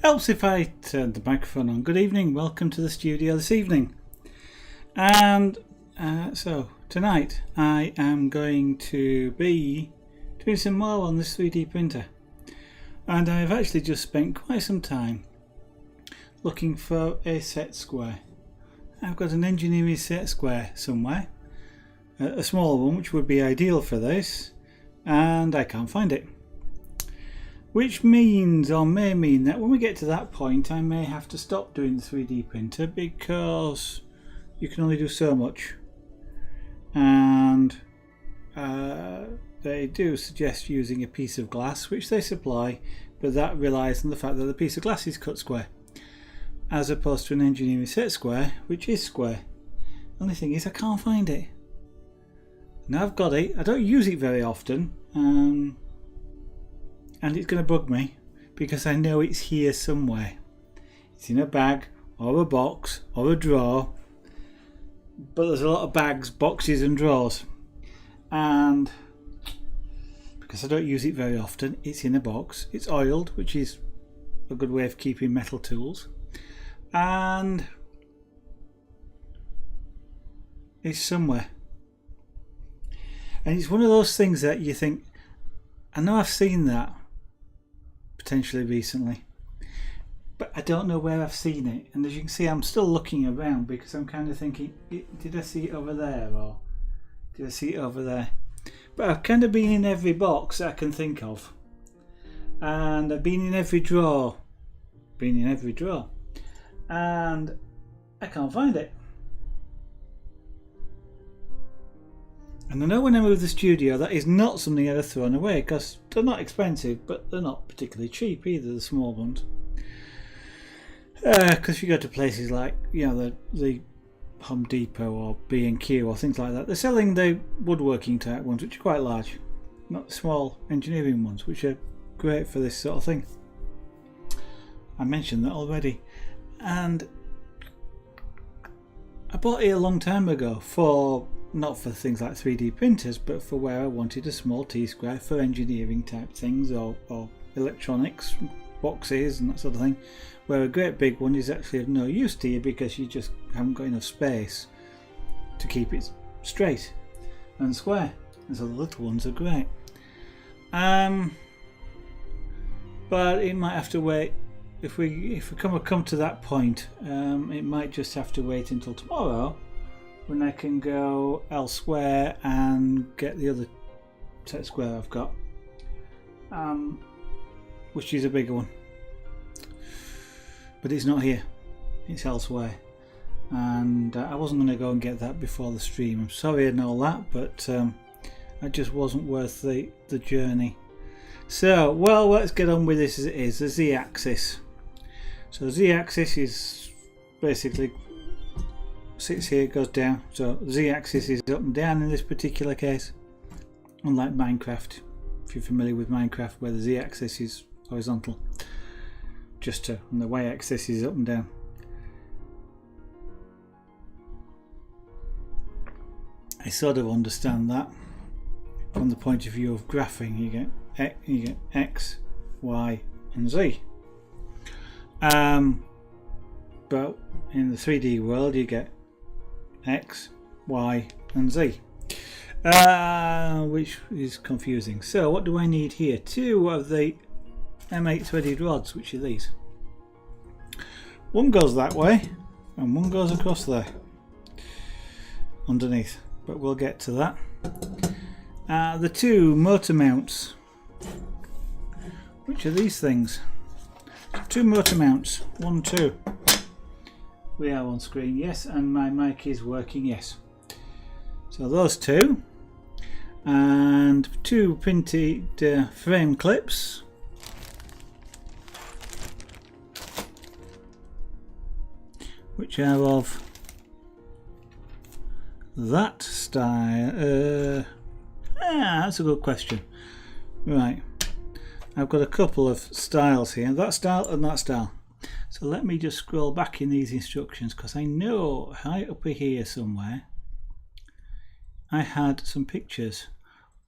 Helps if I turn the microphone on. Good evening, welcome to the studio this evening. And so tonight I am going to be doing some more on this 3D printer. And I've actually just spent quite some time looking for a set square. I've got an engineering set square somewhere, a small one which would be ideal for this, and I can't find it. Which means, or may mean, that when we get to that point I may have to stop doing the 3D printer because you can only do so much. And they do suggest using a piece of glass, which they supply, but that relies on the fact that the piece of glass is cut square, as opposed to an engineering set square, which is square. The only thing is I can't find it. Now I've got it, I don't use it very often, and it's going to bug me because I know it's here somewhere. It's in a bag or a box or a drawer, but there's a lot of bags, boxes and drawers, and because I don't use it very often, it's in a box. It's oiled, which is a good way of keeping metal tools, and it's somewhere. And it's one of those things that you think, I know I've seen that potentially recently, but I don't know where I've seen it. And as you can see, I'm still looking around because I'm kind of thinking, did I see it over there or did I see it over there? But I've kind of been in every box that I can think of, and I've been in every drawer, and I can't find it. And I know when I moved the studio, that is not something I'd have thrown away because they're not expensive, but they're not particularly cheap either, the small ones. Because you go to places like, you know, the Home Depot or B&Q or things like that, they're selling the woodworking type ones, which are quite large, not the small engineering ones, which are great for this sort of thing. I mentioned that already. And I bought it a long time ago for, not for things like 3D printers, but for where I wanted a small T-square for engineering type things or electronics, boxes and that sort of thing, where a great big one is actually of no use to you because you just haven't got enough space to keep it straight and square, and so the little ones are great. But it might have to wait. If we come to that point, it might just have to wait until tomorrow, when I can go elsewhere and get the other set square I've got, which is a bigger one, but it's not here, it's elsewhere, and I wasn't going to go and get that before the stream. I'm sorry and all that, but it just wasn't worth the journey. So, well, let's get on with this as it is. The Z-axis. So the Z-axis is basically sits here, goes down. So the Z-axis is up and down in this particular case, unlike Minecraft, if you're familiar with Minecraft, where the Z-axis is horizontal, and the Y-axis is up and down. I sort of understand that from the point of view of graphing. You get X, Y and Z, but in the 3D world you get X, Y and Z, which is confusing. So what do I need here? Two of the M8 threaded rods, which are these. One goes that way and one goes across there underneath, but we'll get to that. The two motor mounts, which are these things. Two motor mounts, 1, 2. We are on screen, yes, and my mic is working, yes. So those two, and two printed frame clips, which are of that style. That's a good question. Right, I've got a couple of styles here, that style and that style. So let me just scroll back in these instructions, because I know high up here somewhere I had some pictures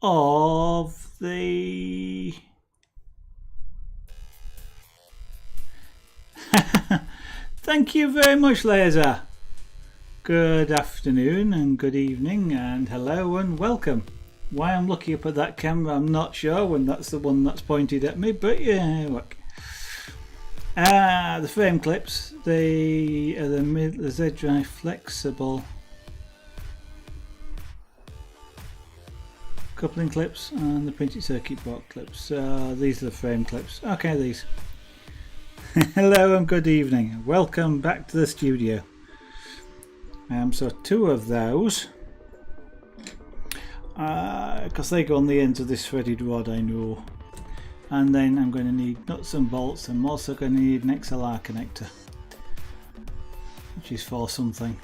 of the Thank you very much, Laser. Good afternoon and good evening and hello and welcome. Why I'm looking up at that camera, I'm not sure when that's the one that's pointed at me, but yeah, look. The frame clips, they are the Z drive flexible coupling clips and the printed circuit board clips. So these are the frame clips. Okay, these. Hello and good evening. Welcome back to the studio. So two of those, because they go on the ends of this threaded rod, I know. And then I'm going to need nuts and bolts. I'm also going to need an XLR connector, which is for something.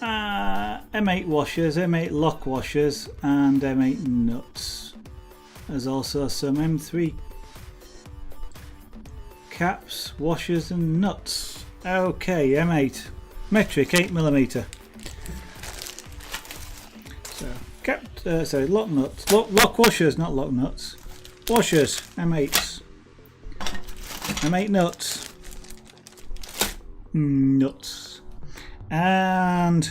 M8 washers, M8 lock washers, and M8 nuts. There's also some M3 caps, washers, and nuts. Okay, M8 metric 8mm. So lock nuts, lock washers, not lock nuts. Washers, M8s, M8 nuts, nuts, and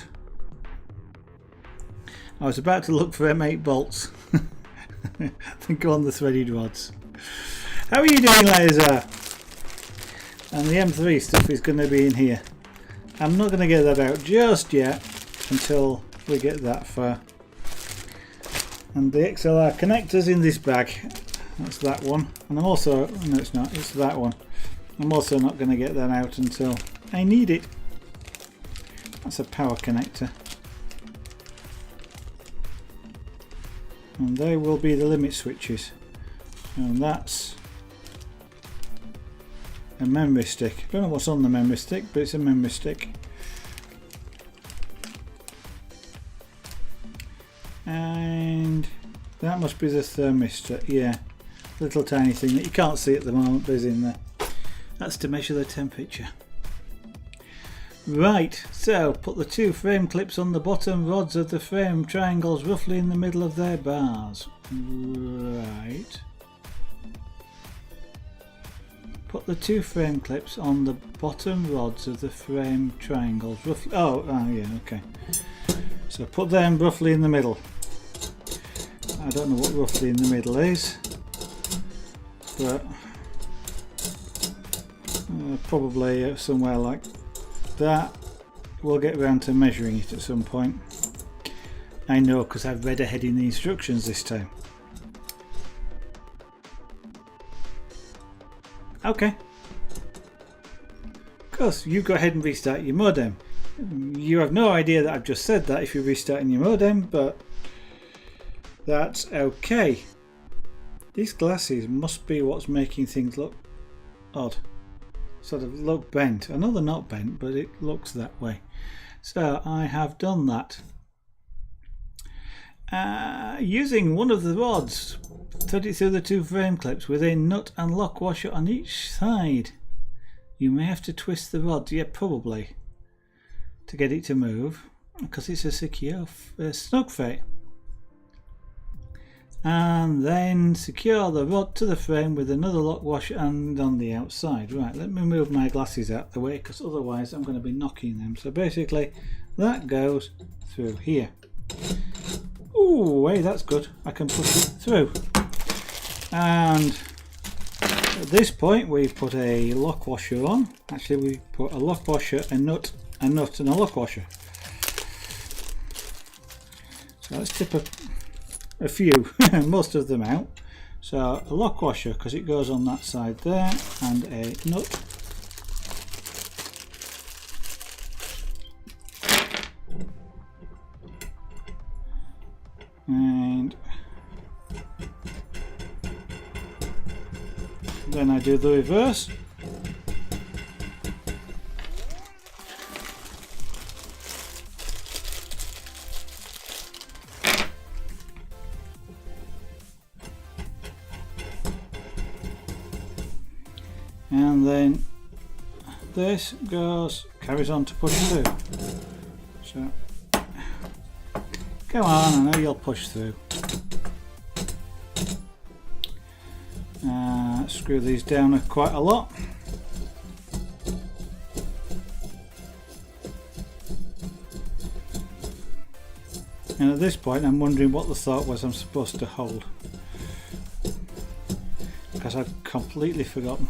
I was about to look for M8 bolts. Go on the threaded rods. How are you doing, Laser? And the M3 stuff is going to be in here. I'm not going to get that out just yet until we get that far. And the XLR connector's in this bag. That's that one. And I'm also, no it's not, it's that one. I'm also not going to get that out until I need it. That's a power connector. And they will be the limit switches. And that's a memory stick. I don't know what's on the memory stick, but it's a memory stick. And that must be the thermistor, yeah. Little tiny thing that you can't see at the moment, but is in there. That's to measure the temperature. Right, so put the two frame clips on the bottom rods of the frame triangles roughly in the middle of their bars. Right. Put the two frame clips on the bottom rods of the frame triangles roughly. Oh yeah, okay. So put them roughly in the middle. I don't know what roughly in the middle is, but probably somewhere like that. We'll get around to measuring it at some point. I know because I've read ahead in the instructions this time. Okay. Of course, you go ahead and restart your modem. You have no idea that I've just said that if you're restarting your modem, but that's okay. These glasses must be what's making things look odd. Sort of look bent. I know they're not bent, but it looks that way. So I have done that. Using one of the rods, thread it through the two frame clips with a nut and lock washer on each side. You may have to twist the rod, yeah, probably, to get it to move, because it's a secure snug fit. And then secure the rod to the frame with another lock washer and on the outside. Right, let me move my glasses out the way, because otherwise I'm going to be knocking them. So basically that goes through here. Ooh, hey, that's good. I can push it through. And at this point we've put a lock washer on. Actually, we put a lock washer, a nut, and a lock washer. So let's tip a few, most of them out. So a lock washer, because it goes on that side there, and a nut. And then I do the reverse. And then this carries on to push through. So come on, I know you'll push through. Screw these down quite a lot. And at this point I'm wondering what the thought was I'm supposed to hold, because I've completely forgotten.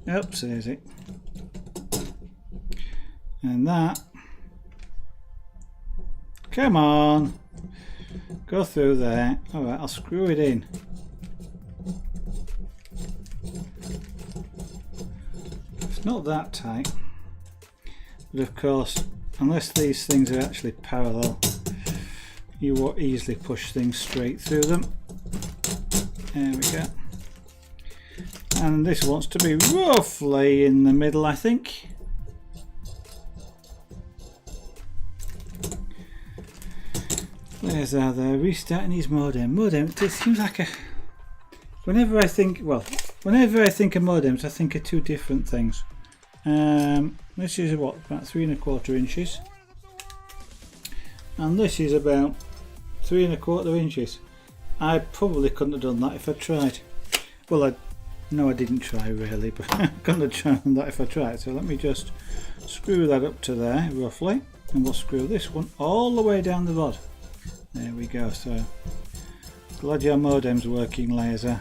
Oops, there's it. And that, come on, go through there. Alright, I'll screw it in. It's not that tight, but of course, unless these things are actually parallel, you won't easily push things straight through them. There we go. And this wants to be roughly in the middle, I think. There's there restarting his modem. Modem, it seems like a... Whenever I think of modems, I think of two different things. This is what, about 3¼ inches, and this is about 3¼ inches. I probably couldn't have done that if I tried. Well, I didn't try really, but I couldn't have done that if I tried. So let me just screw that up to there roughly, and we'll screw this one all the way down the rod. There we go. So glad your modem's working, Laser.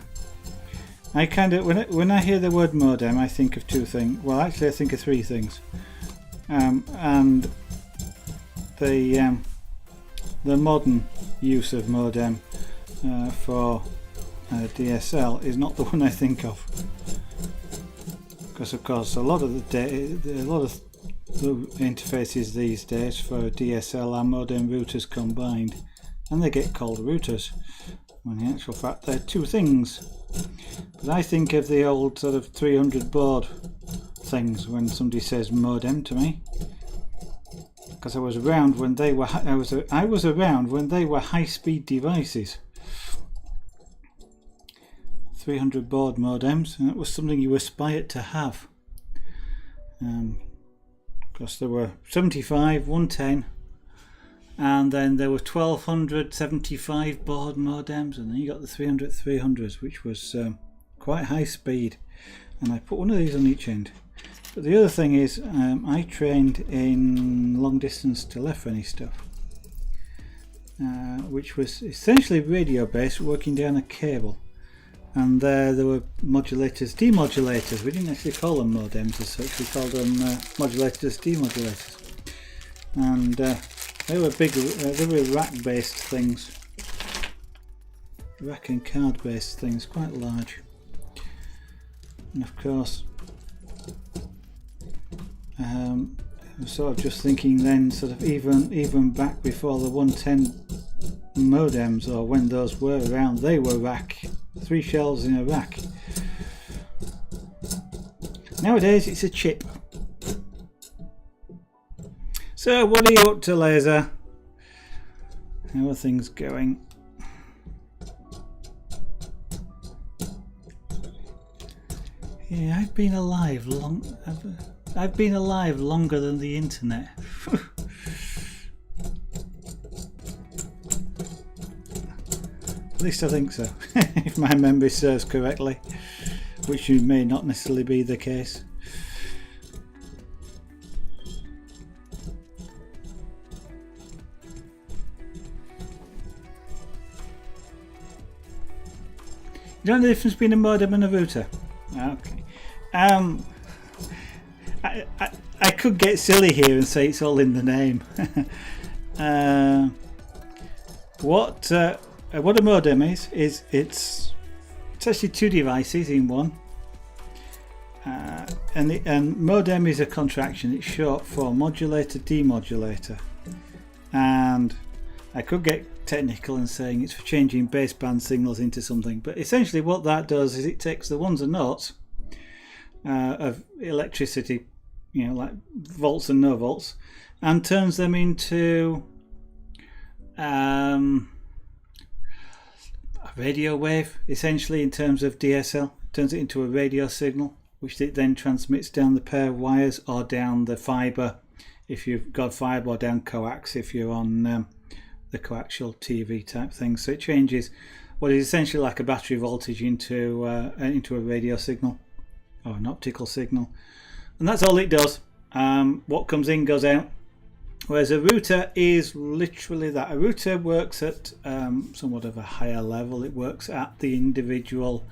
I kind of, when I hear the word modem, I think of two things. Well, actually, I think of three things. And the modern use of modem for DSL is not the one I think of, because of course a lot of the interfaces these days for DSL are modem routers combined, and they get called routers when in actual fact they're two things. But I think of the old sort of 300 baud things when somebody says modem to me, because I was around when they were I was around when they were high-speed devices. 300 baud modems, and it was something you aspired to have. Because there were 75, 110, and then there were 1275 baud modems, and then you got the 300s, which was quite high speed. And I put one of these on each end. But the other thing is, I trained in long distance telephony stuff, which was essentially radio based, working down a cable. And there were modulators, demodulators. We didn't actually call them modems as such, we called them modulators, demodulators. And they were big, they were rack based things, rack and card based things, quite large. And of course, I'm sort of just thinking then, sort of even back before the 110 modems, or when those were around, they were rack, 3 shelves in a rack. Nowadays it's a chip. So what are you up to, Laser? How are things going? Yeah, I've been alive I've been alive longer than the internet. At least I think so, if my memory serves correctly, which may not necessarily be the case. You know the difference between a modem and a router? Okay. I could get silly here and say it's all in the name. What a modem is it's actually two devices in one, and modem is a contraction. It's short for modulator demodulator, and I could get technical in saying it's for changing baseband signals into something, but essentially what that does is it takes the ones and noughts of electricity, you know, like volts and no volts, and turns them into a radio wave, essentially, in terms of DSL. Turns it into a radio signal, which it then transmits down the pair of wires, or down the fibre if you've got fibre, or down coax if you're on the coaxial TV type thing. So it changes what is essentially like a battery voltage into a radio signal, or an optical signal, and that's all it does. What comes in goes out. Whereas a router is literally that. A router works at somewhat of a higher level. It works at the individual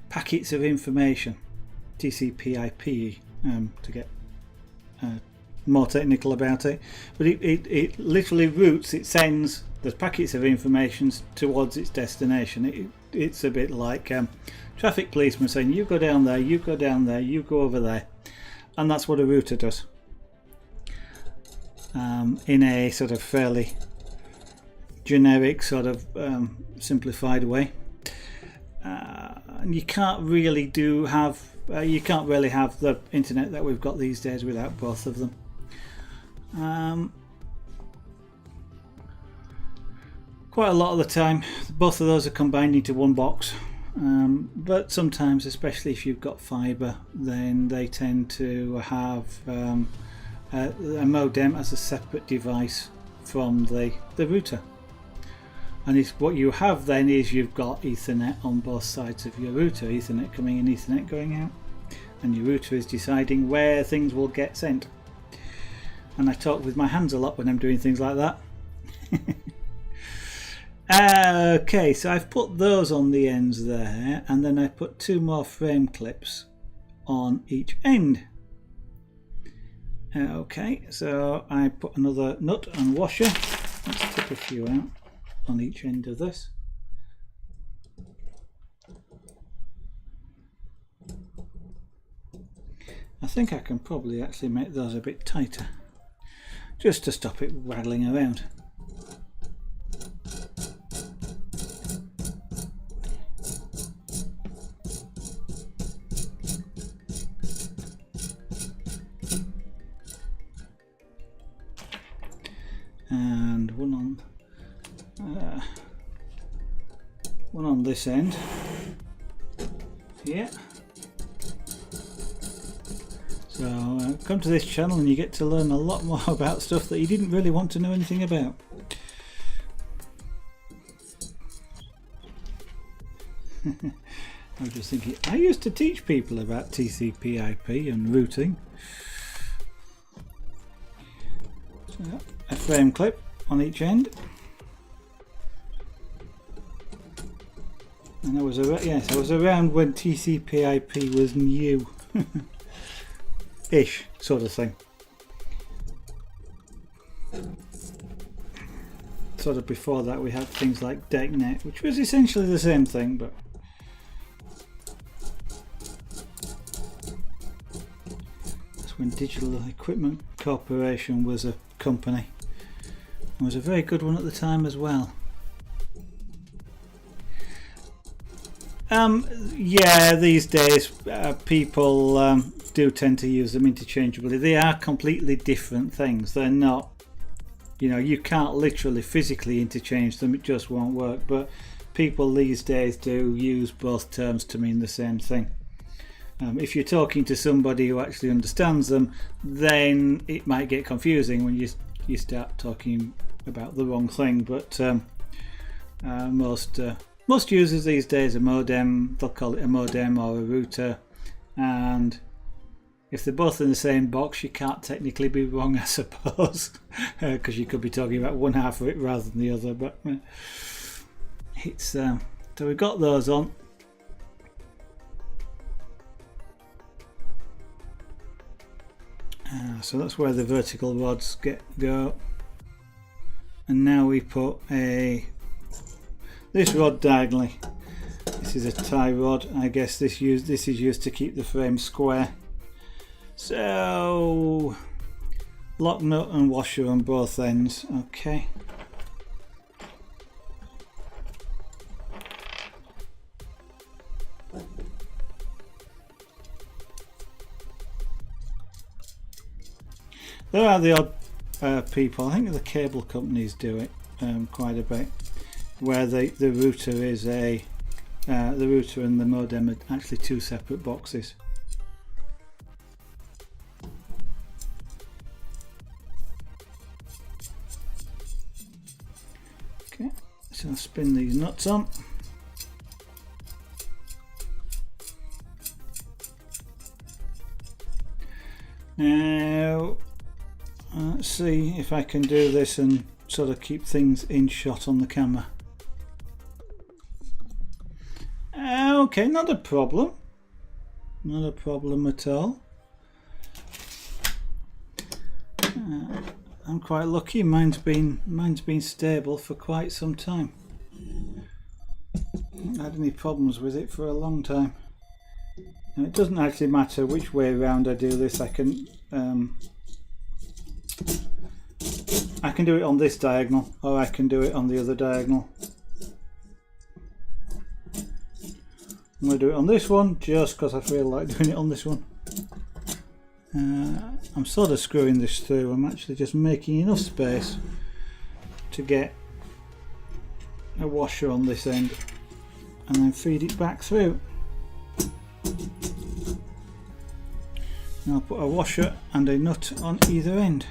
packets of information, TCP/IP, to get more technical about it. But it literally routes, it sends the packets of information towards its destination. It's a bit like traffic policemen saying, you go down there, you go down there, you go over there. And that's what a router does. In a sort of fairly generic, sort of simplified way. And you can't really have the internet that we've got these days without both of them. Quite a lot of the time, both of those are combined into one box. But sometimes, especially if you've got fibre, then they tend to have a modem as a separate device from the router. And what you have then is you've got Ethernet on both sides of your router, Ethernet coming in, Ethernet going out, and your router is deciding where things will get sent. And I talk with my hands a lot when I'm doing things like that. Okay, so I've put those on the ends there, and then I put 2 more frame clips on each end. Okay, so I put another nut and washer. Let's tip a few out on each end of this. I think I can probably actually make those a bit tighter, just to stop it rattling around. And one on this end here. So come to this channel and you get to learn a lot more about stuff that you didn't really want to know anything about. I was just thinking, I used to teach people about TCP/IP and routing. So, a frame clip on each end. And I was around when TCP/IP was new. Ish sort of thing. Sort of before that we had things like DECnet, which was essentially the same thing, but that's when Digital Equipment Corporation was a company. It was a very good one at the time as well. Yeah, these days people do tend to use them interchangeably. They are completely different things. They're not, you can't literally physically interchange them, it just won't work. But people these days do use both terms to mean the same thing. If you're talking to somebody who actually understands them, then it might get confusing when you start talking about the wrong thing. But most users these days, a modem, they'll call it a modem or a router, and if they're both in the same box, you can't technically be wrong, I suppose, because you could be talking about one half of it rather than the other. But it's so we've got those on. So that's where the vertical rods go, and now we put this rod diagonally. This is a tie rod. I guess this is used to keep the frame square. So lock nut and washer on both ends. Okay. There are the odd people, I think the cable companies do it quite a bit, where the router is the router and the modem are actually 2 separate boxes. Okay, so I'll spin these nuts on. Now let's see if I can do this and sort of keep things in shot on the camera. Okay, not a problem. Not a problem at all. I'm quite lucky. Mine's been stable for quite some time. I haven't had any problems with it for a long time. Now, it doesn't actually matter which way around I do this. I can do it on this diagonal, or I can do it on the other diagonal. I'm going to do it on this one just because I feel like doing it on this one. I'm sort of screwing this through. I'm actually just making enough space to get a washer on this end and then feed it back through. And I'll put a washer and a nut on either end.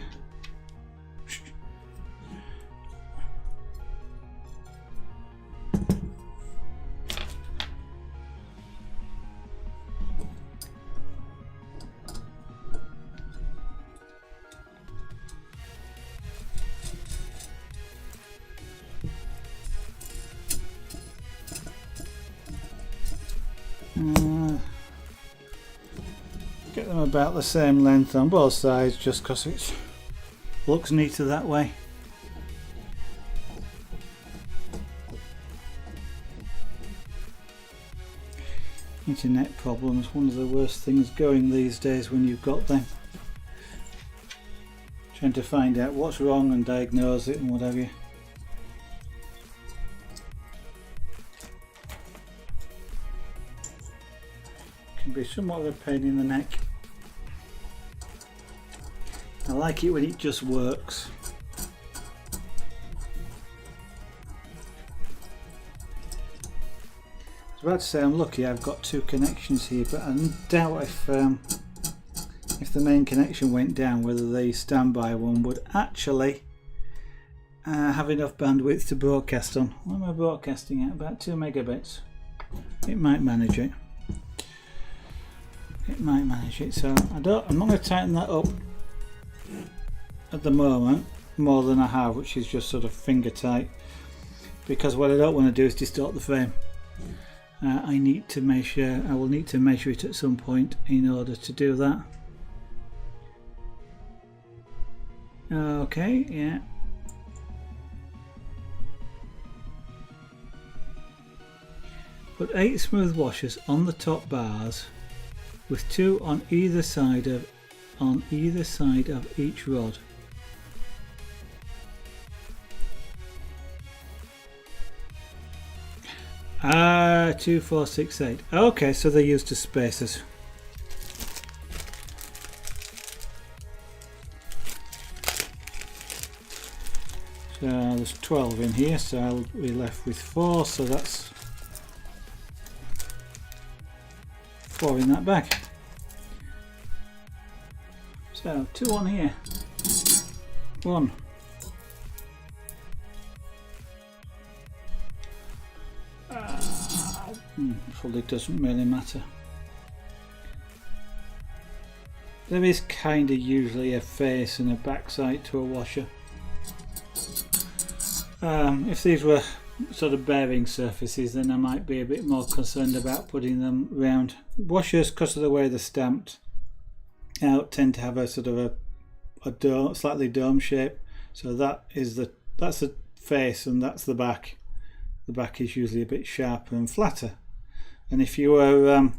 Get them about the same length on both sides just because it looks neater that way. Internet problems, one of the worst things going these days when you've got them. Trying to find out what's wrong and diagnose it and what have you. Can be somewhat of a pain in the neck. I like it when it just works. I was about to say I'm lucky I've got two connections here, but I doubt if the main connection went down whether the standby one would actually have enough bandwidth to broadcast on. What am I broadcasting at? About 2 megabits. It might manage it. It might manage it, so I'm not going to tighten that up at the moment more than I have, which is just sort of finger tight, because what I don't want to do is distort the frame. I will need to measure it at some point in order to do that. Okay, yeah. Put 8 smooth washers on the top bars, with 2 on either side of each rod. Ah, 2, 4, 6, 8. Okay, so they're used as spacers. So there's 12 in here, so I'll be left with 4, so that's 4 in that bag. So 2 on here. 1. Probably doesn't really matter. There is kind of usually a face and a backside to a washer. If these were sort of bearing surfaces, then I might be a bit more concerned about putting them round. Washers, because of the way they're stamped out, tend to have a sort of a dome, slightly dome shape. So that's the face and that's the back. The back is usually a bit sharper and flatter. And if you were,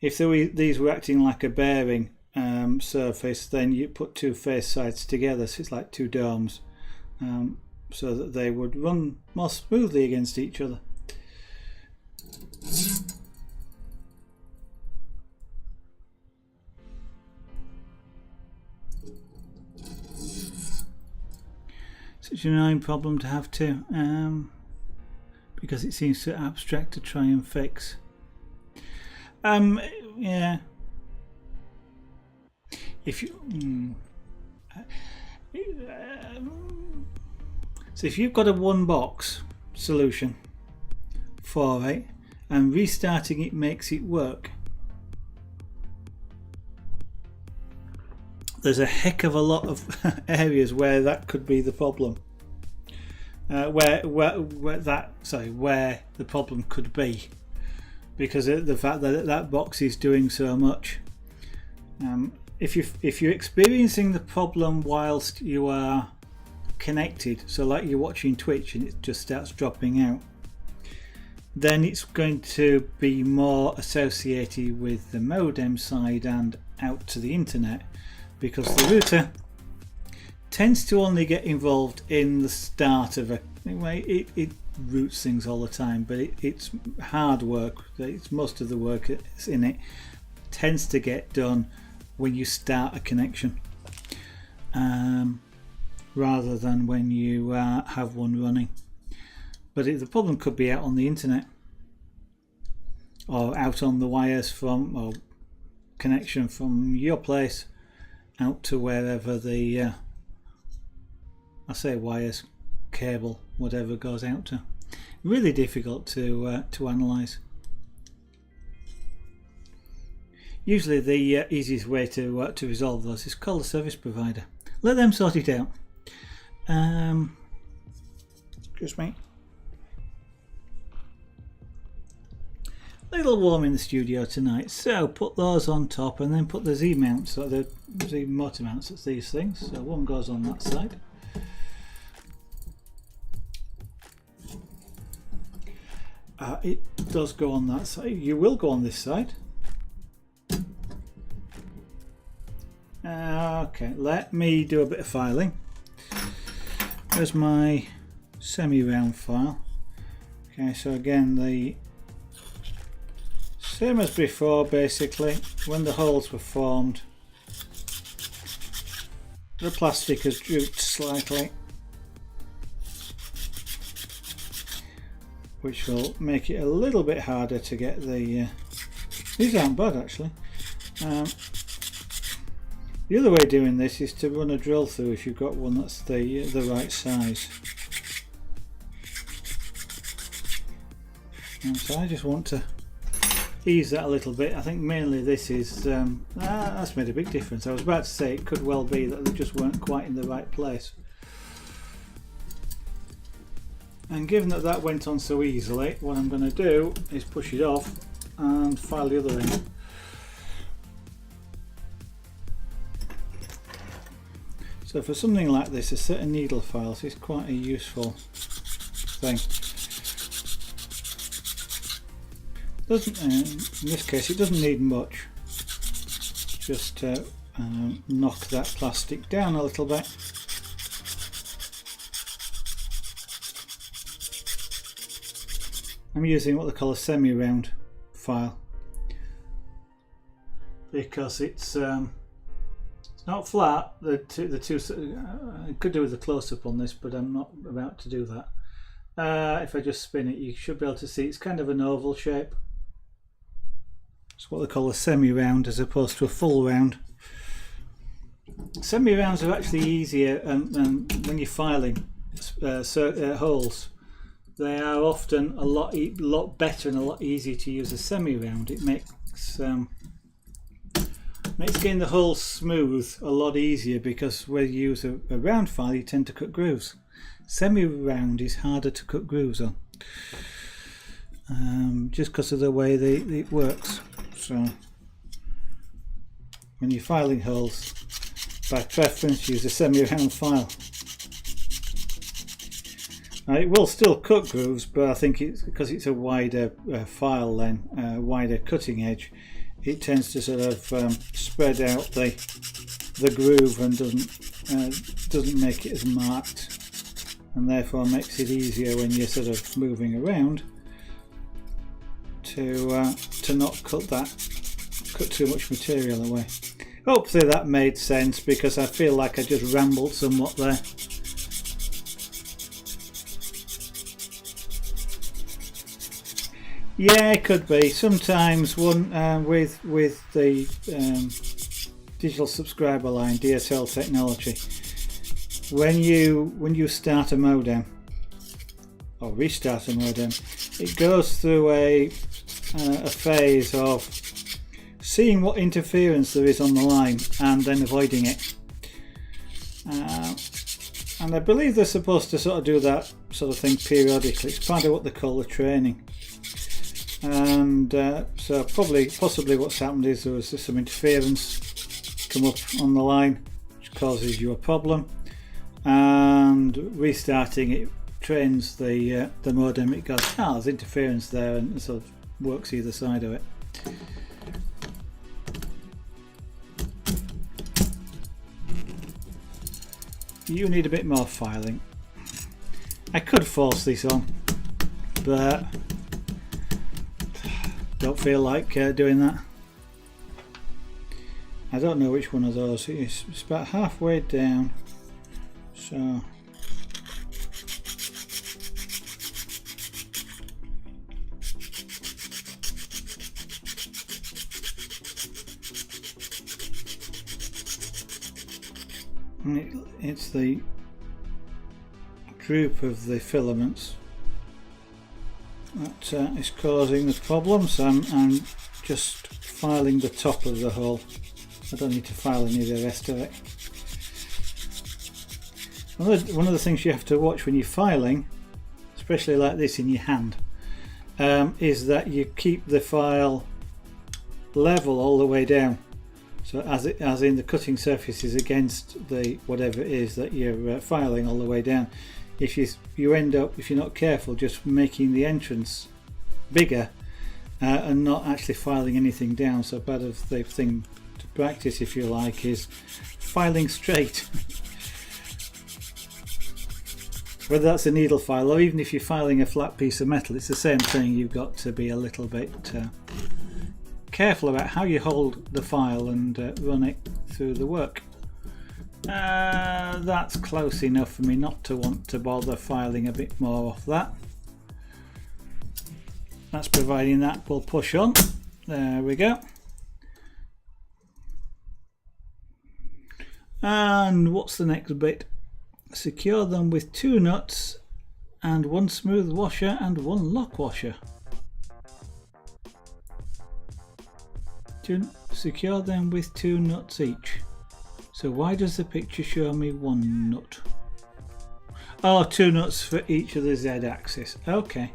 these were acting like a bearing surface, then you put 2 face sides together, so it's like 2 domes, so that they would run more smoothly against each other. Such an annoying problem to have too, because it seems so abstract to try and fix. Yeah. If you so if you've got a 1 box solution for it and restarting it makes it work, there's a heck of a lot of areas where that could be the problem. Where the problem could be, because of the fact that that box is doing so much. If you're experiencing the problem whilst you are connected, so like you're watching Twitch and it just starts dropping out, then it's going to be more associated with the modem side and out to the internet, because the router tends to only get involved in the start of a anyway. It routes things all the time, but it's hard work. It's most of the work that's in it tends to get done when you start a connection, rather than when you have one running. But the problem could be out on the internet, or out on the wires from, or connection from your place out to wherever the I say wires, cable, whatever goes out to. Really difficult to analyse. Usually the easiest way to resolve those is call the service provider. Let them sort it out. Excuse me. A little warm in the studio tonight, so put those on top and then put the Z mounts, or the Z motor mounts, that's these things. So one goes on that side. It does go on that side. You will go on this side. Okay, let me do a bit of filing. There's my semi-round file. Okay, so again, the same as before, basically. When the holes were formed, the plastic has drooped slightly, which will make it a little bit harder to get the these aren't bad actually. The other way of doing this is to run a drill through if you've got one that's the right size. And so I just want to ease that a little bit. I think mainly this is that's made a big difference. I was about to say it could well be that they just weren't quite in the right place. And given that that went on so easily, what I'm going to do is push it off and file the other end. So for something like this, a set of needle files is quite a useful thing. Doesn't in this case it doesn't need much. Just to knock that plastic down a little bit. I'm using what they call a semi-round file because it's not flat. The two I could do with a close-up on this, but I'm not about to do that. If I just spin it, you should be able to see it's kind of an oval shape. It's what they call a semi-round as opposed to a full round. Semi-rounds are actually easier, and when you're filing holes, they are often a lot better and a lot easier to use a semi-round. It makes getting the hole smooth a lot easier, because when you use a round file you tend to cut grooves. Semi-round is harder to cut grooves on, just because of the way it works. So when you're filing holes, by preference use a semi-round file. It will still cut grooves, but I think it's because it's a wider file, then wider cutting edge, it tends to sort of spread out the groove and doesn't make it as marked, and therefore makes it easier when you're sort of moving around to not cut too much material away. Hopefully that made sense, because I feel like I just rambled somewhat there. Yeah, it could be. Sometimes one with the digital subscriber line, DSL technology, when you start a modem or restart a modem, it goes through a phase of seeing what interference there is on the line and then avoiding it. And I believe they're supposed to sort of do that sort of thing periodically. It's part of what they call the training. And so possibly what's happened is there was some interference come up on the line which causes you a problem, and restarting it trains the modem. It goes, there's interference there, and it sort of works either side of it. You need a bit more filing. I could force this on, but don't feel like doing that. I don't know which one of those it is. It's about halfway down, so it's the droop of the filaments that is causing the problem. So I'm just filing the top of the hole. I don't need to file any of the rest of it. One of the things you have to watch when you're filing, especially like this in your hand, is that you keep the file level all the way down. So as in the cutting surface is against the whatever it is that you're filing all the way down. If you end up, if you're not careful, just making the entrance bigger and not actually filing anything down. So part of the thing to practice, if you like, is filing straight. Whether that's a needle file or even if you're filing a flat piece of metal, it's the same thing. You've got to be a little bit careful about how you hold the file and run it through the work. That's close enough for me not to want to bother filing a bit more off that. That's providing that will push on. There we go. And what's the next bit? Secure them with 2 nuts and 1 smooth washer and 1 lock washer. To secure them with 2 nuts each. So why does the picture show me 1 nut? Oh, 2 nuts for each of the Z axis. Okay.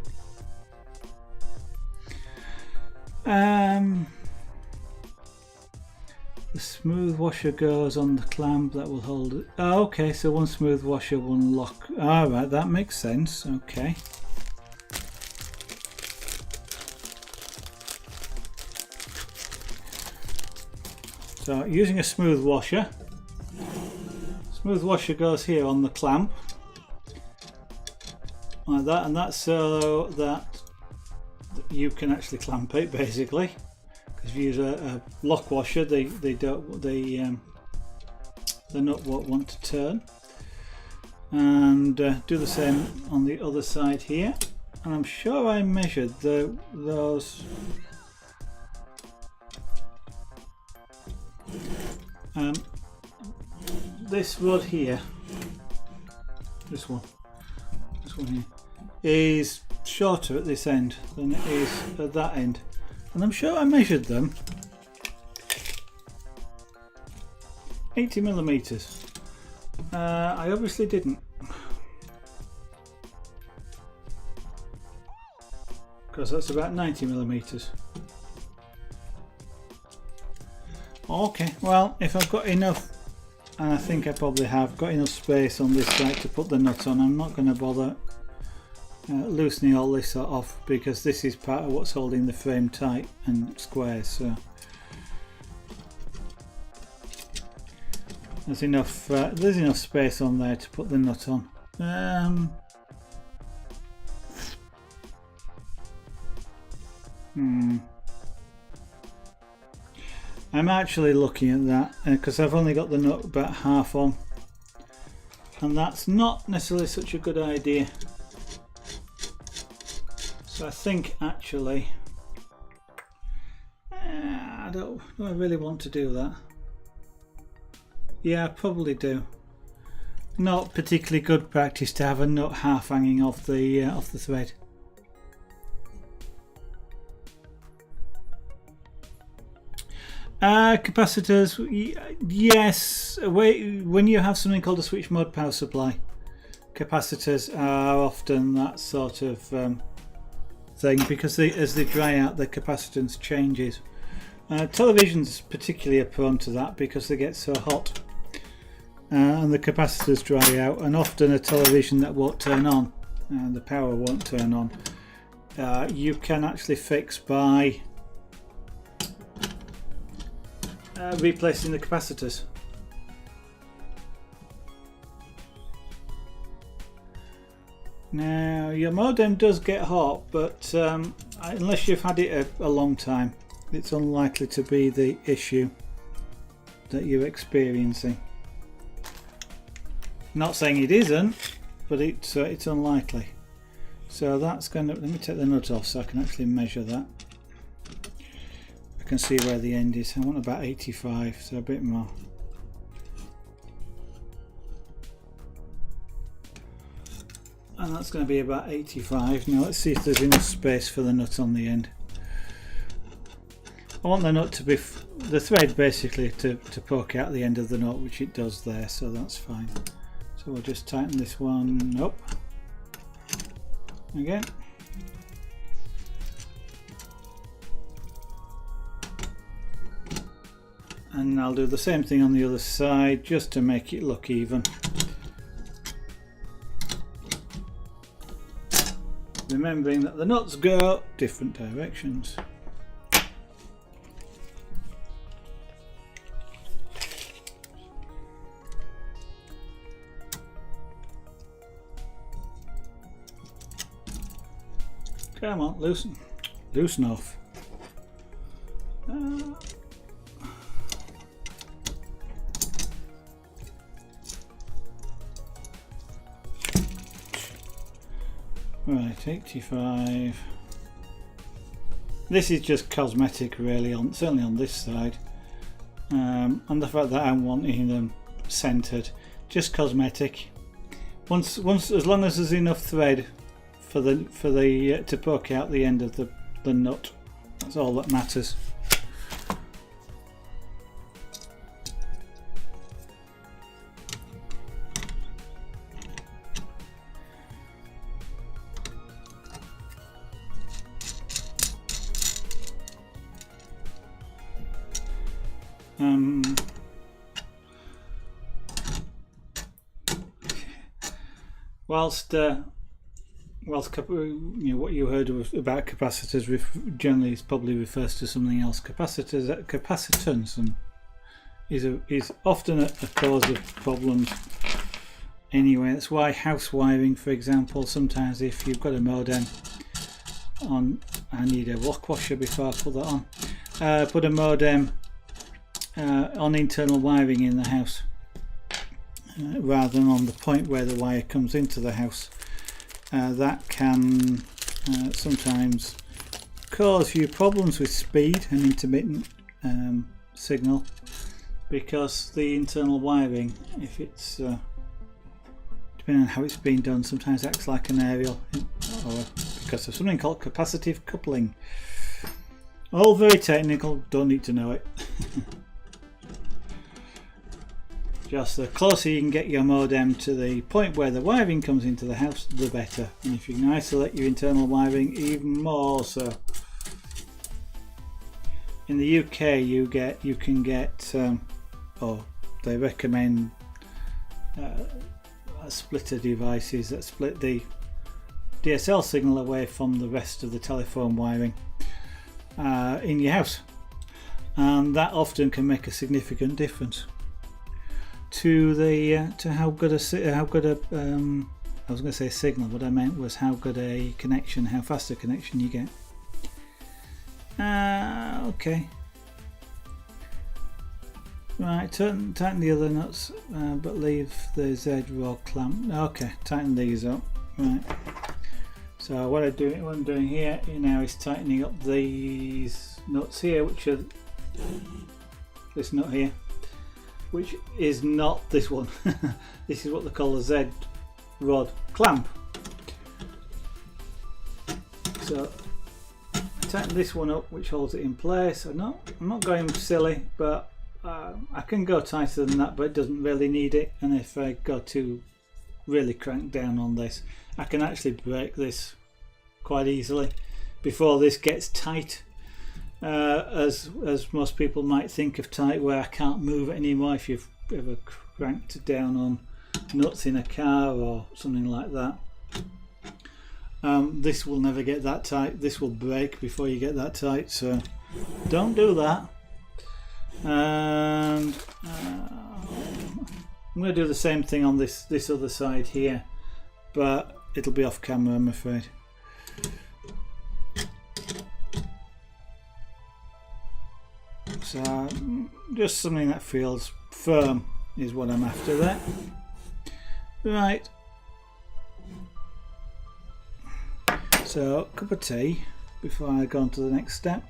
The smooth washer goes on the clamp that will hold it. Oh, okay, so 1 smooth washer, 1 lock. Alright, that makes sense. Okay. So using a smooth washer goes here on the clamp like that, and that's so that you can actually clamp it basically. Because if you use a lock washer, the nut won't want to turn. And do the same on the other side here. And I'm sure I measured those. This rod here, this one here, is shorter at this end than it is at that end, and I'm sure I measured them 80mm. I obviously didn't, because that's about 90mm. Okay, well, if I've got enough, and I think I probably have got enough space on this side to put the nut on, I'm not going to bother loosening all this off, because this is part of what's holding the frame tight and squares. So there's enough space on there to put the nut on. I'm actually looking at that because I've only got the nut about half on, and that's not necessarily such a good idea. So I think actually do I really want to do that? Yeah, I probably do. Not particularly good practice to have a nut half hanging off the thread. Capacitors, yes. When you have something called a switch mode power supply, capacitors are often that sort of thing, because as they dry out, the capacitance changes. Televisions particularly are prone to that because they get so hot, and the capacitors dry out, and often a television that won't turn on, the power won't turn on, you can actually fix by replacing the capacitors. Now your modem does get hot, but unless you've had it a long time, it's unlikely to be the issue that you're experiencing. Not saying it isn't, but it's unlikely. So that's going to, let me take the nut off so I can actually measure that. I can see where the end is. I want about 85, so a bit more. And that's going to be about 85. Now let's see if there's enough space for the nut on the end. I want the nut to be, the thread basically to poke out the end of the nut, which it does there, so that's fine. So we'll just tighten this one up again. And I'll do the same thing on the other side just to make it look even. Remembering that the nuts go different directions. Come on, loosen off. Right, 85. This is just cosmetic, really, certainly on this side, and the fact that I'm wanting them centered, just cosmetic. Once, as long as there's enough thread for the to poke out the end of the nut, that's all that matters. Whilst you know, what you heard about capacitors generally probably refers to something else. Capacitance is often a cause of problems. Anyway, that's why house wiring, for example, sometimes if you've got a modem on, I need a wok washer before I put that on. Put a modem on internal wiring in the house rather than on the point where the wire comes into the house. That can sometimes cause you problems with speed and intermittent signal, because the internal wiring, if it's depending on how it's been done, sometimes acts like an aerial, or because of something called capacitive coupling. All very technical, don't need to know it. Just the closer you can get your modem to the point where the wiring comes into the house, the better. And if you can isolate your internal wiring, even more so. In the UK, you can get, or they recommend splitter devices that split the DSL signal away from the rest of the telephone wiring in your house, and that often can make a significant difference to the to how good a I was going to say signal, what I meant was how good a connection, how fast a connection you get. Okay, right, tighten the other nuts, but leave the Z rod clamp. Okay, tighten these up. Right, so what I'm doing here now is tightening up these nuts here, which are this nut here, which is not this one. This is what they call a Z rod clamp. So tighten this one up, which holds it in place. I'm not going silly, but I can go tighter than that, but it doesn't really need it. And if I go to really crank down on this, I can actually break this quite easily before this gets tight. As most people might think of tight, where I can't move it anymore. If you've ever cranked down on nuts in a car or something like that, this will never get that tight. This will break before you get that tight, so don't do that. And I'm going to do the same thing on this other side here, but it'll be off camera, I'm afraid. So just something that feels firm is what I'm after there. Right. So cup of tea before I go on to the next step.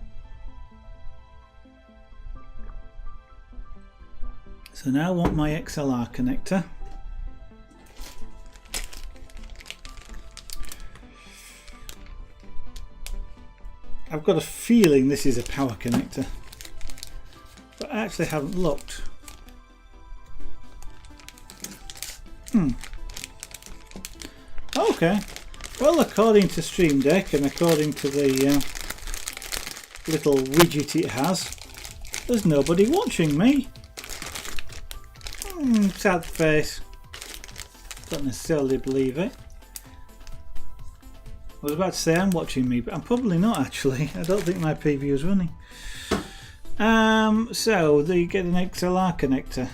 So now I want my XLR connector. I've got a feeling this is a power connector, but I actually haven't looked. Okay. Well, according to Stream Deck and according to the little widget it has, there's nobody watching me. Sad face. Don't necessarily believe it. I was about to say I'm watching me, but I'm probably not actually. I don't think my preview is running. So they get an XLR connector.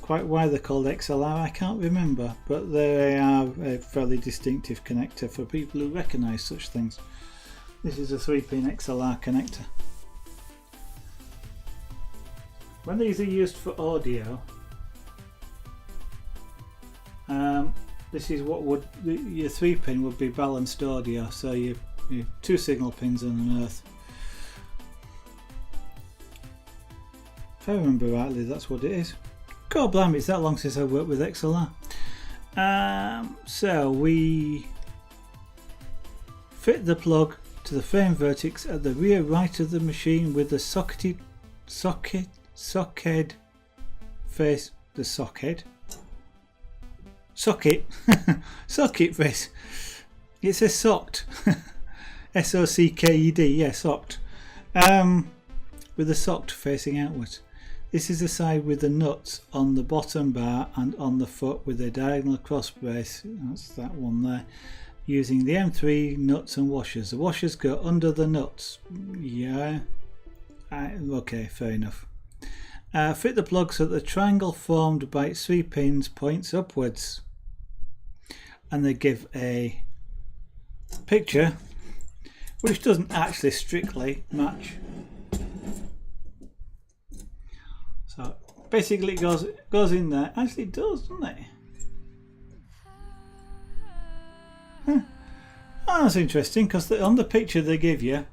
Quite why they're called XLR I can't remember, but they are a fairly distinctive connector for people who recognise such things. This is a 3-pin XLR connector. When these are used for audio, this is what would your 3-pin would be balanced audio, so you 2 signal pins and an earth. If I remember rightly, that's what it is. God blimey, it's that long since I worked with XLR. So we fit the plug to the frame vertex at the rear right of the machine with the socket face, the socket face. It says socked. S-O-C-K-E-D, yeah, socked. With the socket facing outwards. This is the side with the nuts on the bottom bar and on the foot with a diagonal cross brace. That's that one there. Using the M3 nuts and washers. The washers go under the nuts. Yeah. Okay, fair enough. Fit the plug so that the triangle formed by its 3 pins points upwards. And they give a picture which doesn't actually strictly match. So basically it goes in there. Actually it does, doesn't it? Oh, that's interesting, because on the picture they give you,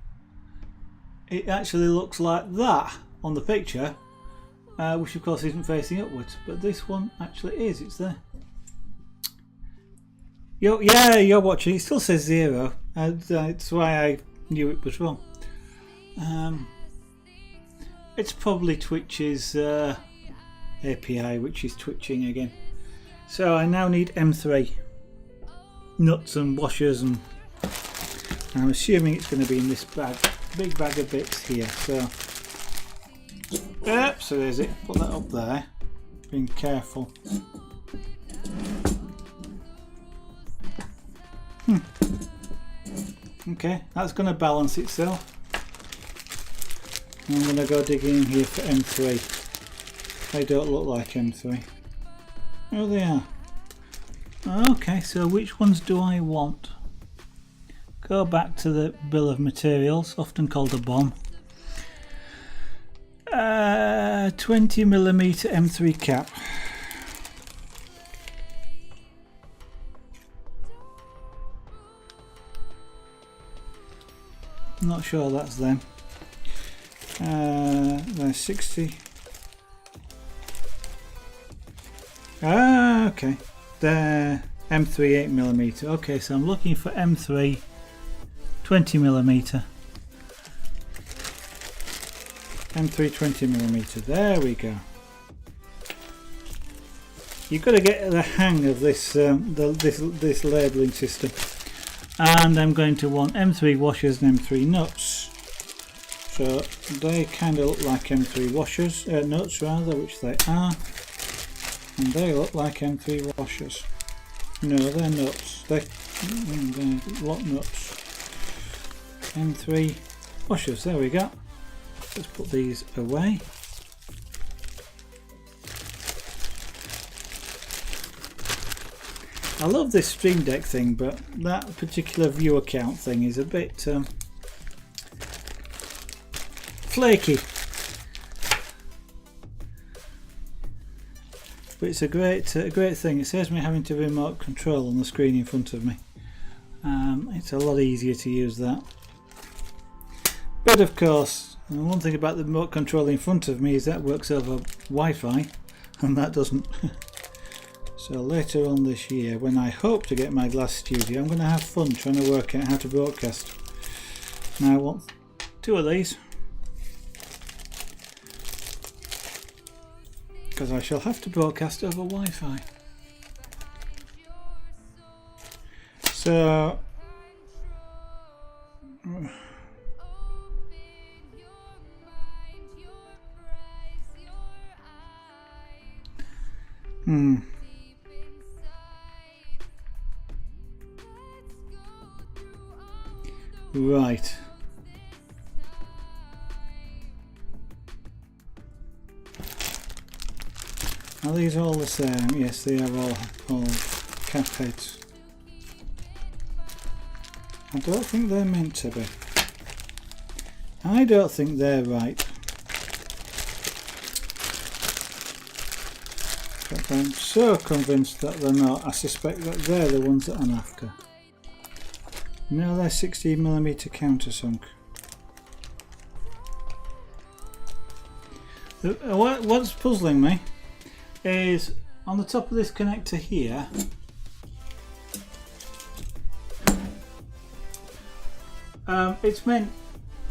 it actually looks like that on the picture, which of course isn't facing upwards, but this one actually is. It's there. You're watching. It still says 0. That's why I knew it was wrong. It's probably Twitch's API, which is twitching again. So I now need M3 nuts and washers, and I'm assuming it's going to be in this bag, big bag of bits here. So, yep. So there's it. Put that up there. Being careful. Okay, that's going to balance itself. I'm going to go digging in here for M3. They don't look like M3. Oh, they are. Okay, so which ones do I want? Go back to the bill of materials, often called a BOM. 20mm M3 cap. Not sure that's them. There's 60. Okay. They're M3 8mm. Okay, so I'm looking for M3 20mm. M3 20mm. There we go. You've got to get the hang of this this labelling system. And I'm going to want M3 washers and M3 nuts. So they kind of look like M3 washers, nuts rather, which they are. And they look like M3 washers. No, they're nuts. They're lot nuts. M3 washers, there we go. Let's put these away. I love this Stream Deck thing, but that particular view account thing is a bit flaky. But it's a great thing. It saves me having to remote control on the screen in front of me. It's a lot easier to use that. But of course, the one thing about the remote control in front of me is that works over Wi-Fi, and that doesn't. So later on this year, when I hope to get my glass studio, I'm going to have fun trying to work out how to broadcast. Now I want 2 of these, because I shall have to broadcast over Wi-Fi. So right. Are these all the same? Yes, they are all cap heads. I don't think they're meant to be. I don't think they're right. But I'm so convinced that they're not. I suspect that they're the ones that I'm after. No, they're 16mm countersunk. What's puzzling me is on the top of this connector here, it's meant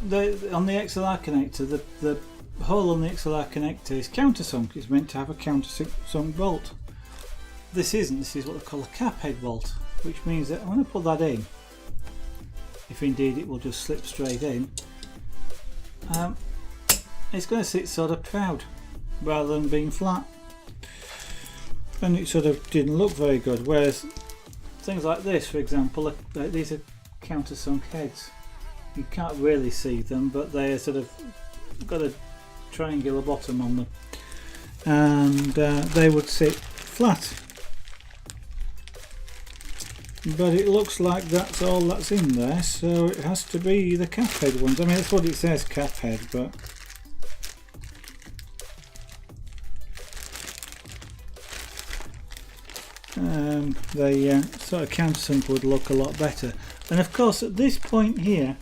on the XLR connector, the hole on the XLR connector is countersunk. It's meant to have a countersunk bolt. This isn't. This is what they call a cap head bolt, which means that I'm going to put that in. If indeed it will just slip straight in, it's going to sit sort of proud rather than being flat, and it sort of didn't look very good. Whereas things like this, for example, these are countersunk heads. You can't really see them, but they're sort of got a triangular bottom on them, and they would sit flat. But it looks like that's all that's in there, so it has to be the cap head ones. I mean, that's what it says, cap head, but the sort of countersunk would look a lot better. And of course, at this point here,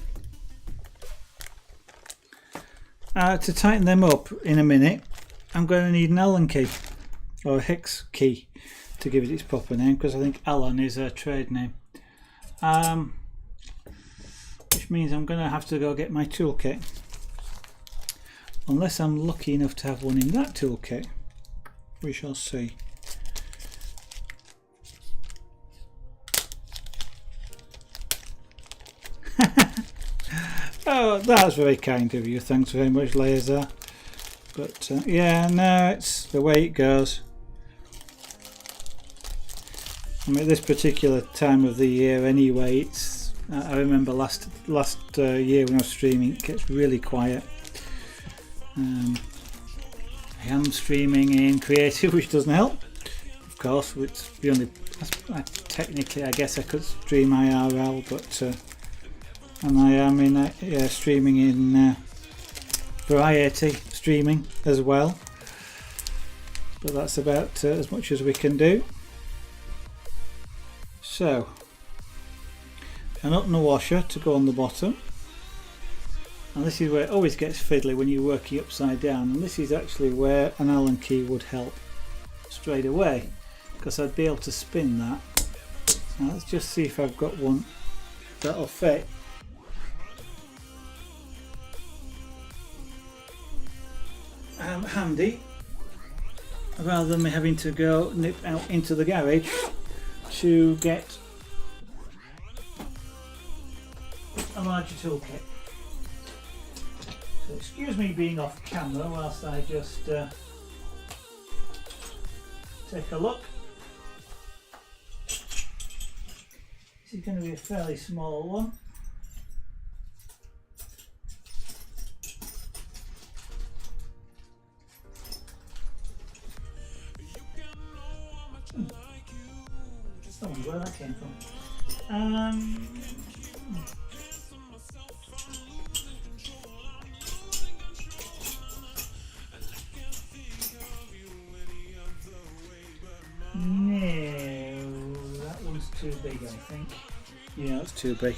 to tighten them up in a minute, I'm going to need an Allen key or a hex key to give it its proper name, because I think Allen is a trade name, which means I'm going to have to go get my toolkit, unless I'm lucky enough to have one in that toolkit. We shall see. Oh, that's very kind of you, thanks very much, Laser. But yeah, no, it's the way it goes. I mean, this particular time of the year anyway, it's I remember last year when I was streaming, it gets really quiet. I am streaming in creative, which doesn't help, of course. It's the only, technically I guess I could stream IRL, but and I am in streaming in variety streaming as well, but that's about as much as we can do. So, an up and a washer to go on the bottom, and this is where it always gets fiddly when you're working upside down, and this is actually where an Allen key would help straight away, because I'd be able to spin that. Now let's just see if I've got one that'll fit. handy, rather than me having to go nip out into the garage to get a larger toolkit. So excuse me being off camera whilst I just take a look. This is going to be a fairly small one. I wonder where that came from. No, that one's too big, I think. Yeah, that's too big.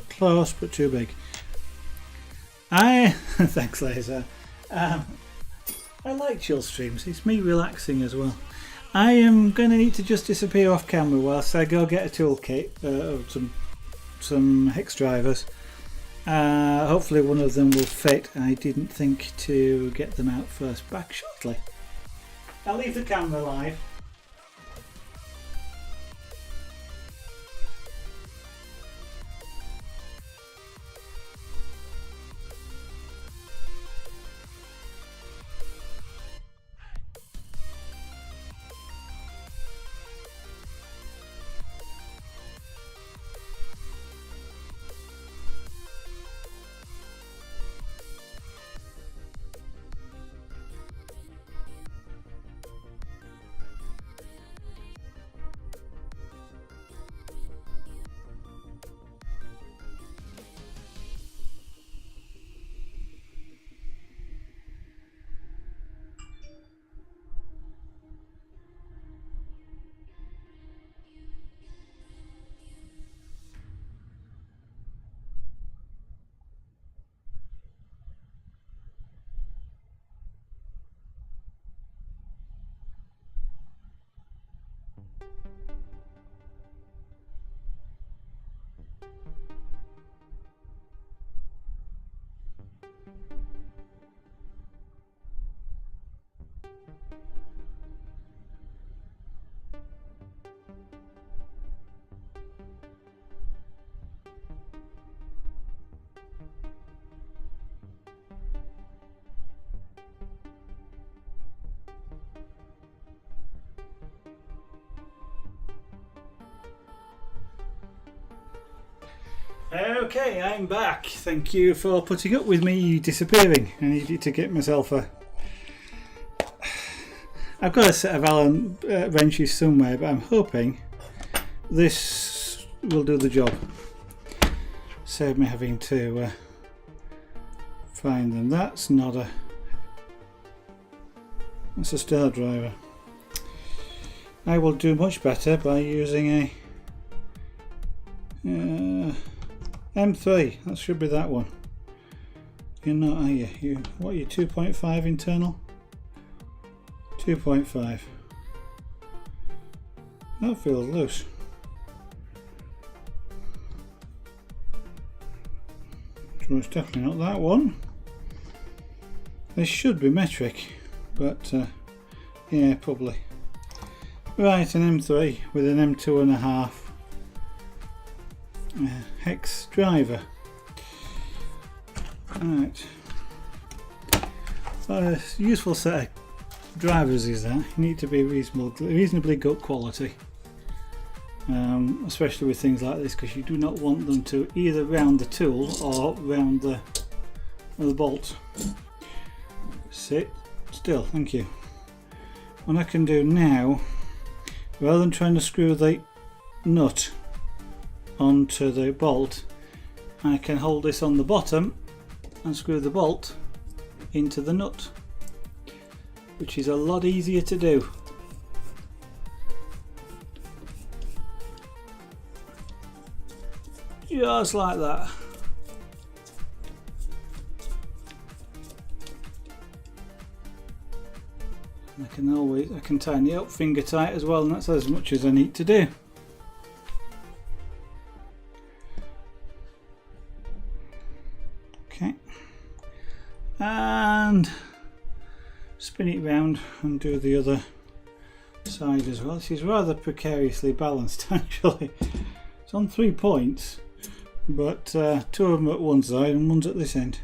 Close, but too big. Thanks, Laser. I like chill streams, it's me relaxing as well. I am going to need to just disappear off camera whilst I go get a toolkit of some hex drivers. Hopefully one of them will fit. I didn't think to get them out first. Back shortly. I'll leave the camera live. Okay, I'm back. Thank you for putting up with me disappearing. I needed to get myself a... I've got a set of Allen wrenches somewhere, but I'm hoping this will do the job. Save me having to find them. That's not a... That's a star driver. I will do much better by using a... M3, that should be that one. You're not, are you? What are you, 2.5 internal? 2.5. That feels loose. So it's definitely not that one. This should be metric, but yeah, probably. Right, an M3 with an M2.5. Hex driver. Right. A useful set of drivers is that. You need to be reasonably good quality, especially with things like this, because you do not want them to either round the tool or round the bolt. Sit still, thank you. What I can do now, rather than trying to screw the nut onto the bolt, I can hold this on the bottom and screw the bolt into the nut, which is a lot easier to do. Just like that. I can tighten it up finger tight as well, and that's as much as I need to do. Okay. and spin it round and do the other side as well. This is rather precariously balanced actually. It's on 3 points, but 2 of them at one side and one's at this end.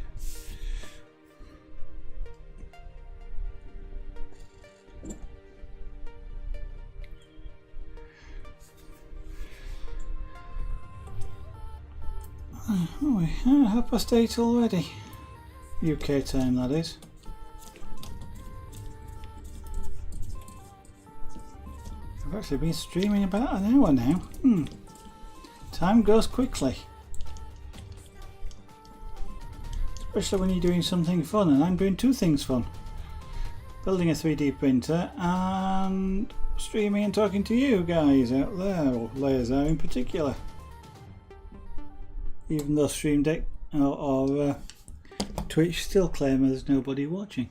Oh, 8:30 already. UK time, that is. I've actually been streaming about an hour now. Time goes quickly. Especially when you're doing something fun, and I'm doing 2 things fun. Building a 3D printer and streaming and talking to you guys out there, or layers are in particular. Even though Stream Deck or Twitch still claim there's nobody watching.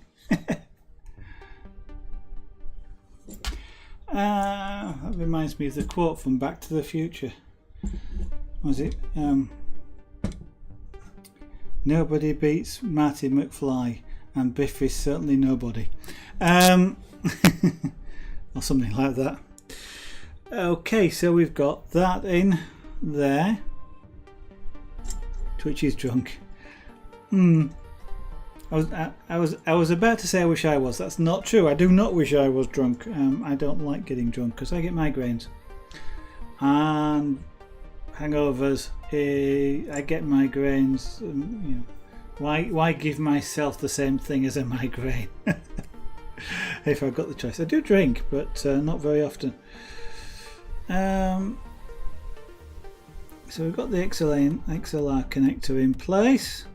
That reminds me of the quote from Back to the Future. Was it? Nobody beats Marty McFly, and Biff is certainly nobody. Or something like that. Okay, so we've got that in there. Twitch is drunk. I was about to say I wish I was. That's not true. I do not wish I was drunk. I don't like getting drunk because I get migraines and hangovers. I get migraines. You know, why give myself the same thing as a migraine? If I've got the choice, I do drink, but not very often. So we've got the XLR connector in place.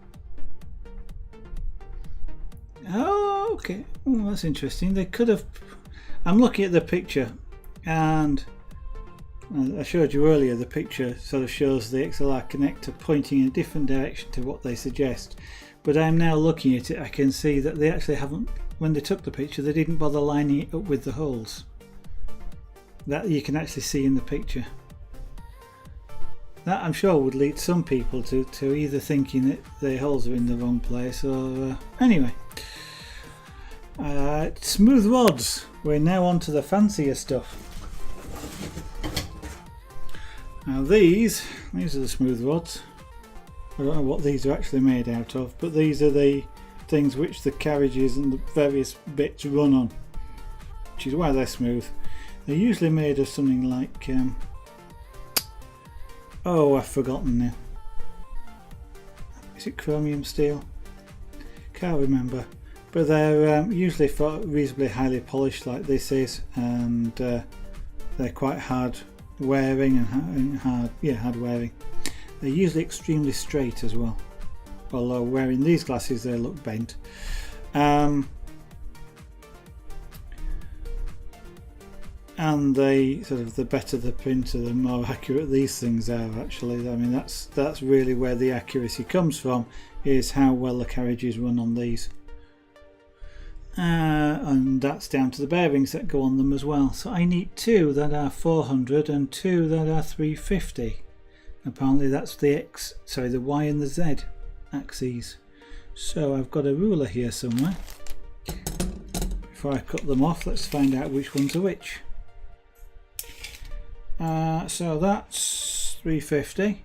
Oh, okay. Oh, that's interesting. They could have. I'm looking at the picture, and I showed you earlier. The picture sort of shows the XLR connector pointing in a different direction to what they suggest. But I'm now looking at it. I can see that they actually haven't. When they took the picture, they didn't bother lining it up with the holes. That you can actually see in the picture. That I'm sure would lead some people to either thinking that the holes are in the wrong place or anyway. Smooth rods. We're now on to the fancier stuff. Now these are the smooth rods. I don't know what these are actually made out of, but these are the things which the carriages and the various bits run on, which is why they're smooth. They're usually made of something like oh, I've forgotten now. Is it chromium steel? Can't remember. But they're usually reasonably highly polished like this is, and they're quite hard wearing and hard wearing. They're usually extremely straight as well. Although wearing these glasses they look bent. And they sort of, the better the printer, the more accurate these things are actually. I mean that's really where the accuracy comes from, is how well the carriages run on these. And that's down to the bearings that go on them as well. So I need 2 that are 400 and 2 that are 350. Apparently that's the Y and the Z axes. So I've got a ruler here somewhere. Before I cut them off, let's find out which ones are which. So that's 350.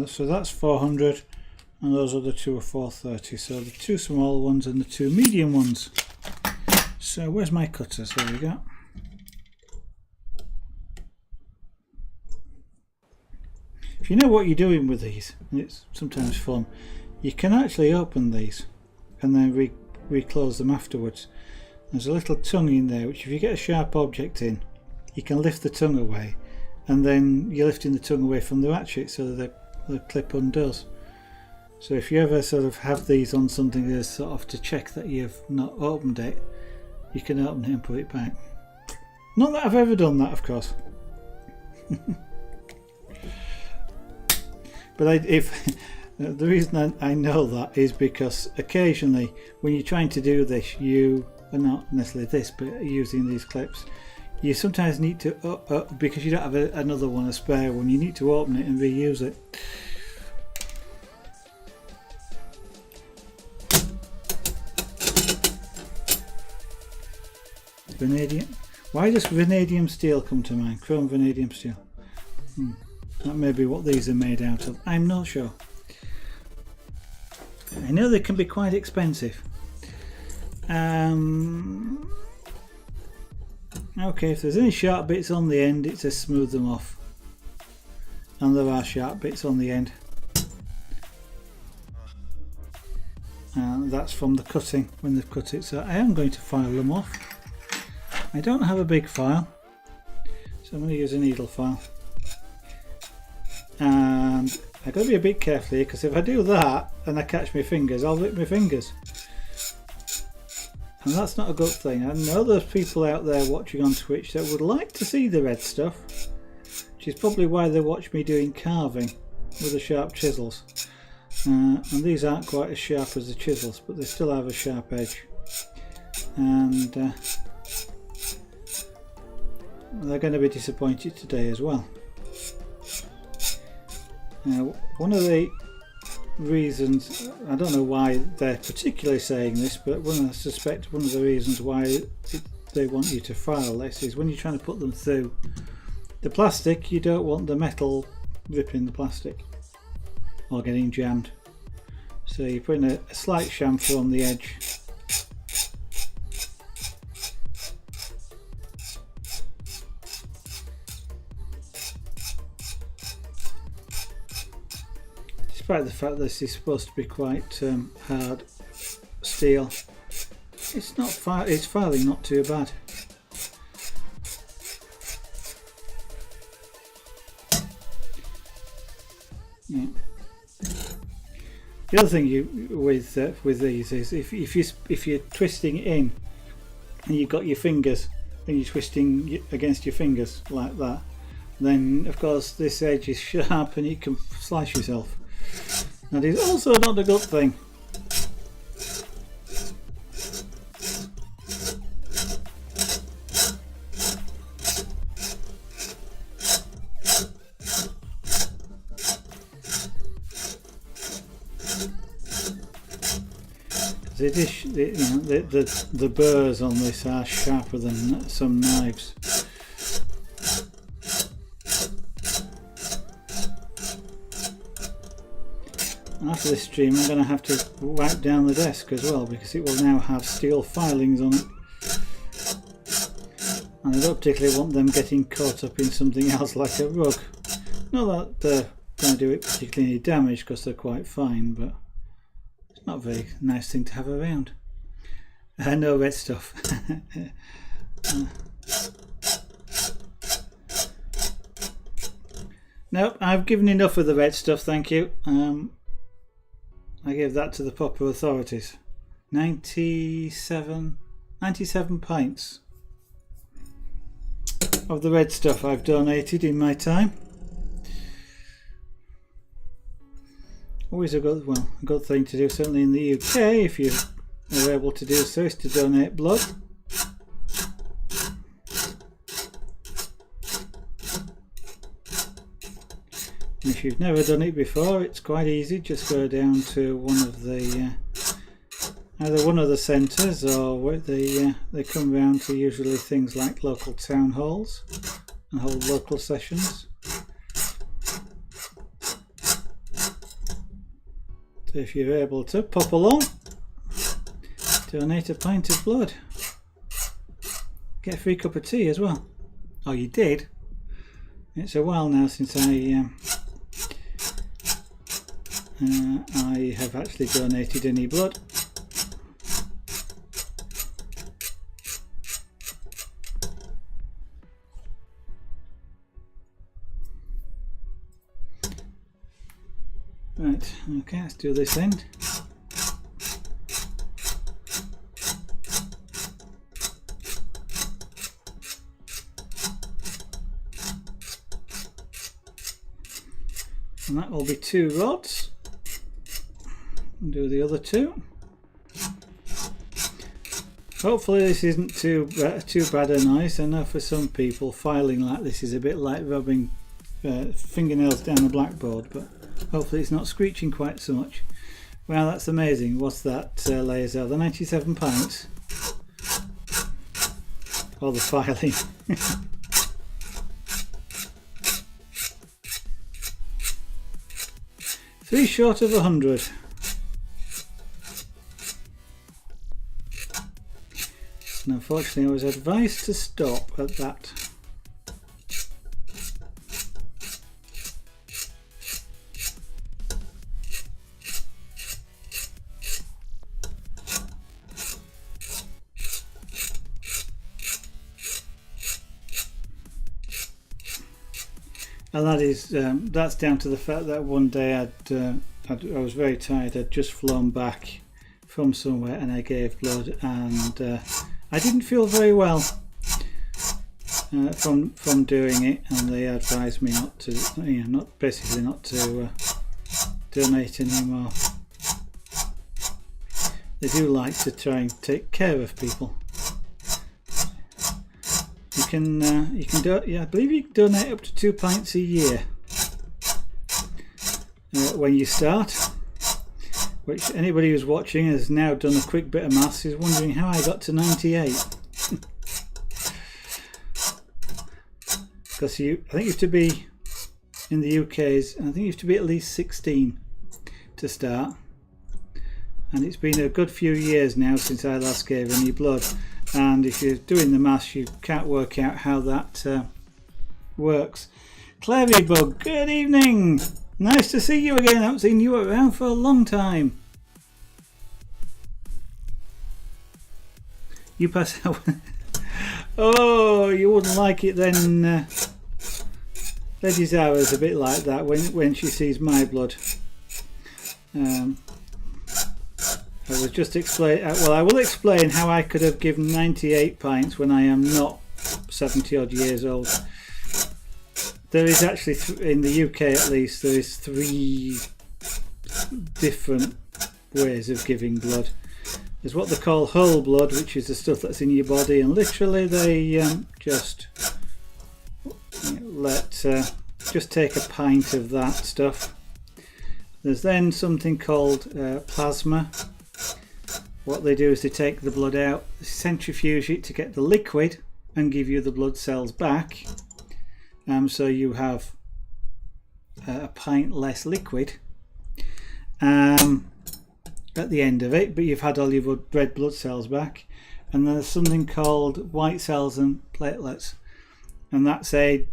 So that's 400, and those other 2 are 430. So the 2 small ones and the 2 medium ones. So where's my cutters? There we go. If you know what you're doing with these, and it's sometimes fun, you can actually open these and then reclose them afterwards. There's a little tongue in there, which if you get a sharp object in, you can lift the tongue away, and then you're lifting the tongue away from the ratchet so that the clip undoes. So if you ever sort of have these on something that's sort of to check that you've not opened it, you can open it and put it back. Not that I've ever done that, of course. But the reason I know that is because occasionally when you're trying to do this, not necessarily this, but using these clips, you sometimes need to, because you don't have another one, a spare one, you need to open it and reuse it. Vanadium. Why does vanadium steel come to mind? Chrome vanadium steel. That may be what these are made out of. I'm not sure. I know they can be quite expensive. Okay, if there's any sharp bits on the end, it says smooth them off. And there are sharp bits on the end. And that's from the cutting, when they've cut it. So I am going to file them off. I don't have a big file, so I'm going to use a needle file. And I've got to be a bit careful here, because if I do that and I catch my fingers, I'll rip my fingers. And that's not a good thing. I know there's people out there watching on Twitch that would like to see the red stuff, which is probably why they watch me doing carving with the sharp chisels. And these aren't quite as sharp as the chisels, but they still have a sharp edge. And they're going to be disappointed today as well. One of the reasons, I don't know why they're particularly saying this, but I suspect one of the reasons why they want you to file this is when you're trying to put them through the plastic, you don't want the metal ripping the plastic or getting jammed. So you're putting a slight chamfer on the edge. Despite the fact this is supposed to be quite hard steel, it's not. It's filing not too bad. Yeah. The other thing with these is if you're twisting it in and you've got your fingers and you're twisting against your fingers like that, then of course this edge is sharp and you can slice yourself. That is also not a good thing. The burrs on this are sharper than some knives. After this stream I'm going to have to wipe down the desk as well, because it will now have steel filings on it, and I don't particularly want them getting caught up in something else like a rug. Not that they're going to do it particularly any damage because they're quite fine, but it's not a very nice thing to have around. No red stuff. Nope, I've given enough of the red stuff, thank you. I gave that to the proper authorities. 97 pints of the red stuff I've donated in my time. Always a good thing to do, certainly in the UK, if you are able to do so, is to donate blood. And if you've never done it before, it's quite easy. Just go down to one of the either one of the centres, or they come round to usually things like local town halls and hold local sessions. So if you're able to, pop along, donate a pint of blood, get a free cup of tea as well. Oh, you did? It's a while now since I have actually donated any blood. Right, okay, let's do this end. And that will be 2 rods. And do the other 2. Hopefully this isn't too bad a noise. I know for some people filing like this is a bit like rubbing fingernails down a blackboard, but hopefully it's not screeching quite so much. Wow, that's amazing. What's that, Laser? The 97 pints? or the filing. Three short of 100. And unfortunately I was advised to stop at that. And that is that's down to the fact that one day I was very tired. I'd just flown back from somewhere and I gave blood, and I didn't feel very well from doing it, and they advised me not to, not to donate anymore. They do like to try and take care of people. You can do, yeah, I believe you can donate up to 2 pints a year when you start, which anybody who's watching has now done a quick bit of maths is wondering how I got to 98. Because I think you have to be, in the UK's, I think you have to be at least 16 to start, and it's been a good few years now since I last gave any blood. And if you're doing the maths, you can't work out how that works. Clavybug, good evening. Nice to see you again. I haven't seen you around for a long time. You pass out. Oh, you wouldn't like it then. Lady Zara's a bit like that when she sees my blood. I was just explain. Well, I will explain how I could have given 98 pints when I am not 70 odd years old. There is actually, in the UK at least, there is 3 different ways of giving blood. There's what they call whole blood, which is the stuff that's in your body, and literally they just just take a pint of that stuff. There's then something called plasma. What they do is they take the blood out, centrifuge it to get the liquid and give you the blood cells back. So you have a pint less liquid at the end of it, but you've had all your red blood cells back. And there's something called white cells and platelets, and that's a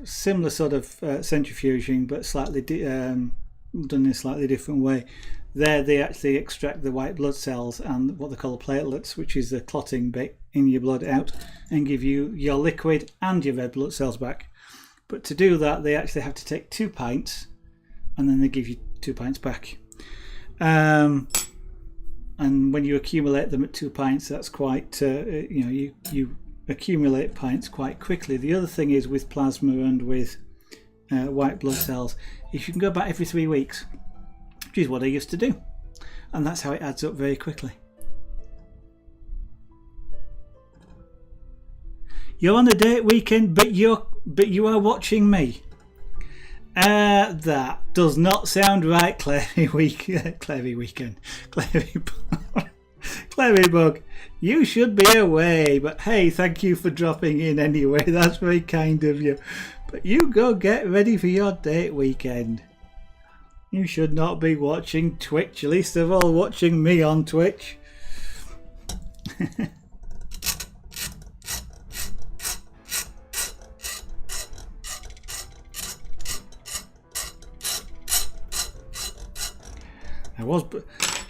similar sort of centrifuging, but slightly done in a slightly different way. There they actually extract the white blood cells and what they call platelets, which is the clotting bit in your blood, out and give you your liquid and your red blood cells back. But to do that they actually have to take 2 pints, and then they give you 2 pints back. And when you accumulate them at 2 pints, that's quite you accumulate pints quite quickly. The other thing is with plasma and with white blood cells, if you can go back every 3 weeks, which is what I used to do, and that's how it adds up very quickly. You're on a date weekend, but you are watching me. That does not sound right, Clavybug. You should be away, but hey, thank you for dropping in anyway. That's very kind of you. But you go get ready for your date weekend. You should not be watching Twitch, least of all watching me on Twitch.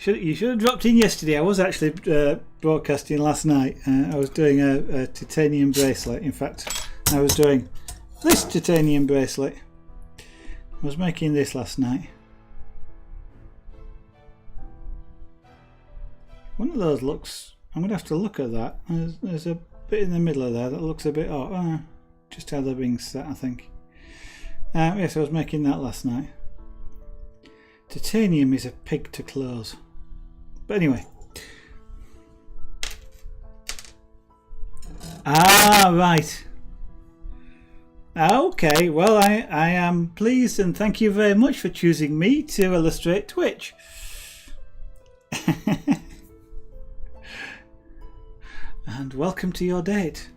You should have dropped in yesterday. I was actually broadcasting last night. I was doing a titanium bracelet. In fact, I was doing this titanium bracelet. I was making this last night. One of those looks, I'm going to have to look at that. There's a bit in the middle of there that looks a bit odd. Just how they're being set, I think. Yes, I was making that last night. Titanium is a pig to close. But anyway. Right. Okay, well I am pleased and thank you very much for choosing me to illustrate Twitch. And welcome to your date.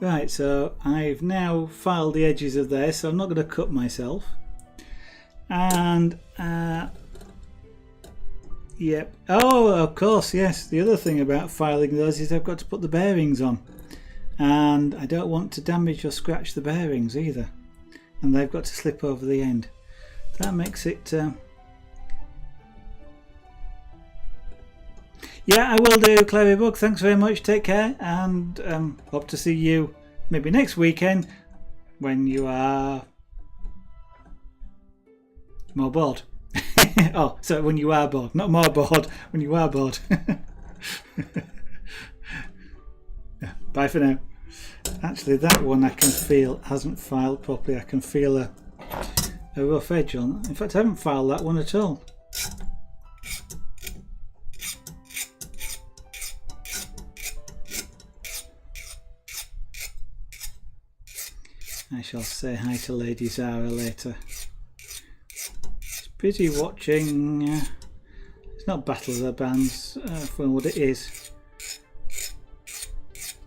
Right, so I've now filed the edges of this, so I'm not going to cut myself. And yep. Oh, of course, yes. The other thing about filing those is I've got to put the bearings on, and I don't want to damage or scratch the bearings either, and they've got to slip over the end. That makes it yeah, I will do, Clary Bug. Thanks very much. Take care, and hope to see you maybe next weekend when you are more bored. Oh, so when you are bored, not more bored, when you are bored. Yeah, bye for now. Actually, that one I can feel hasn't filed properly. I can feel a rough edge on. In fact, I haven't filed that one at all. I shall say hi to Lady Zara later. She's busy watching, it's not Battle of the Bands, for what it is.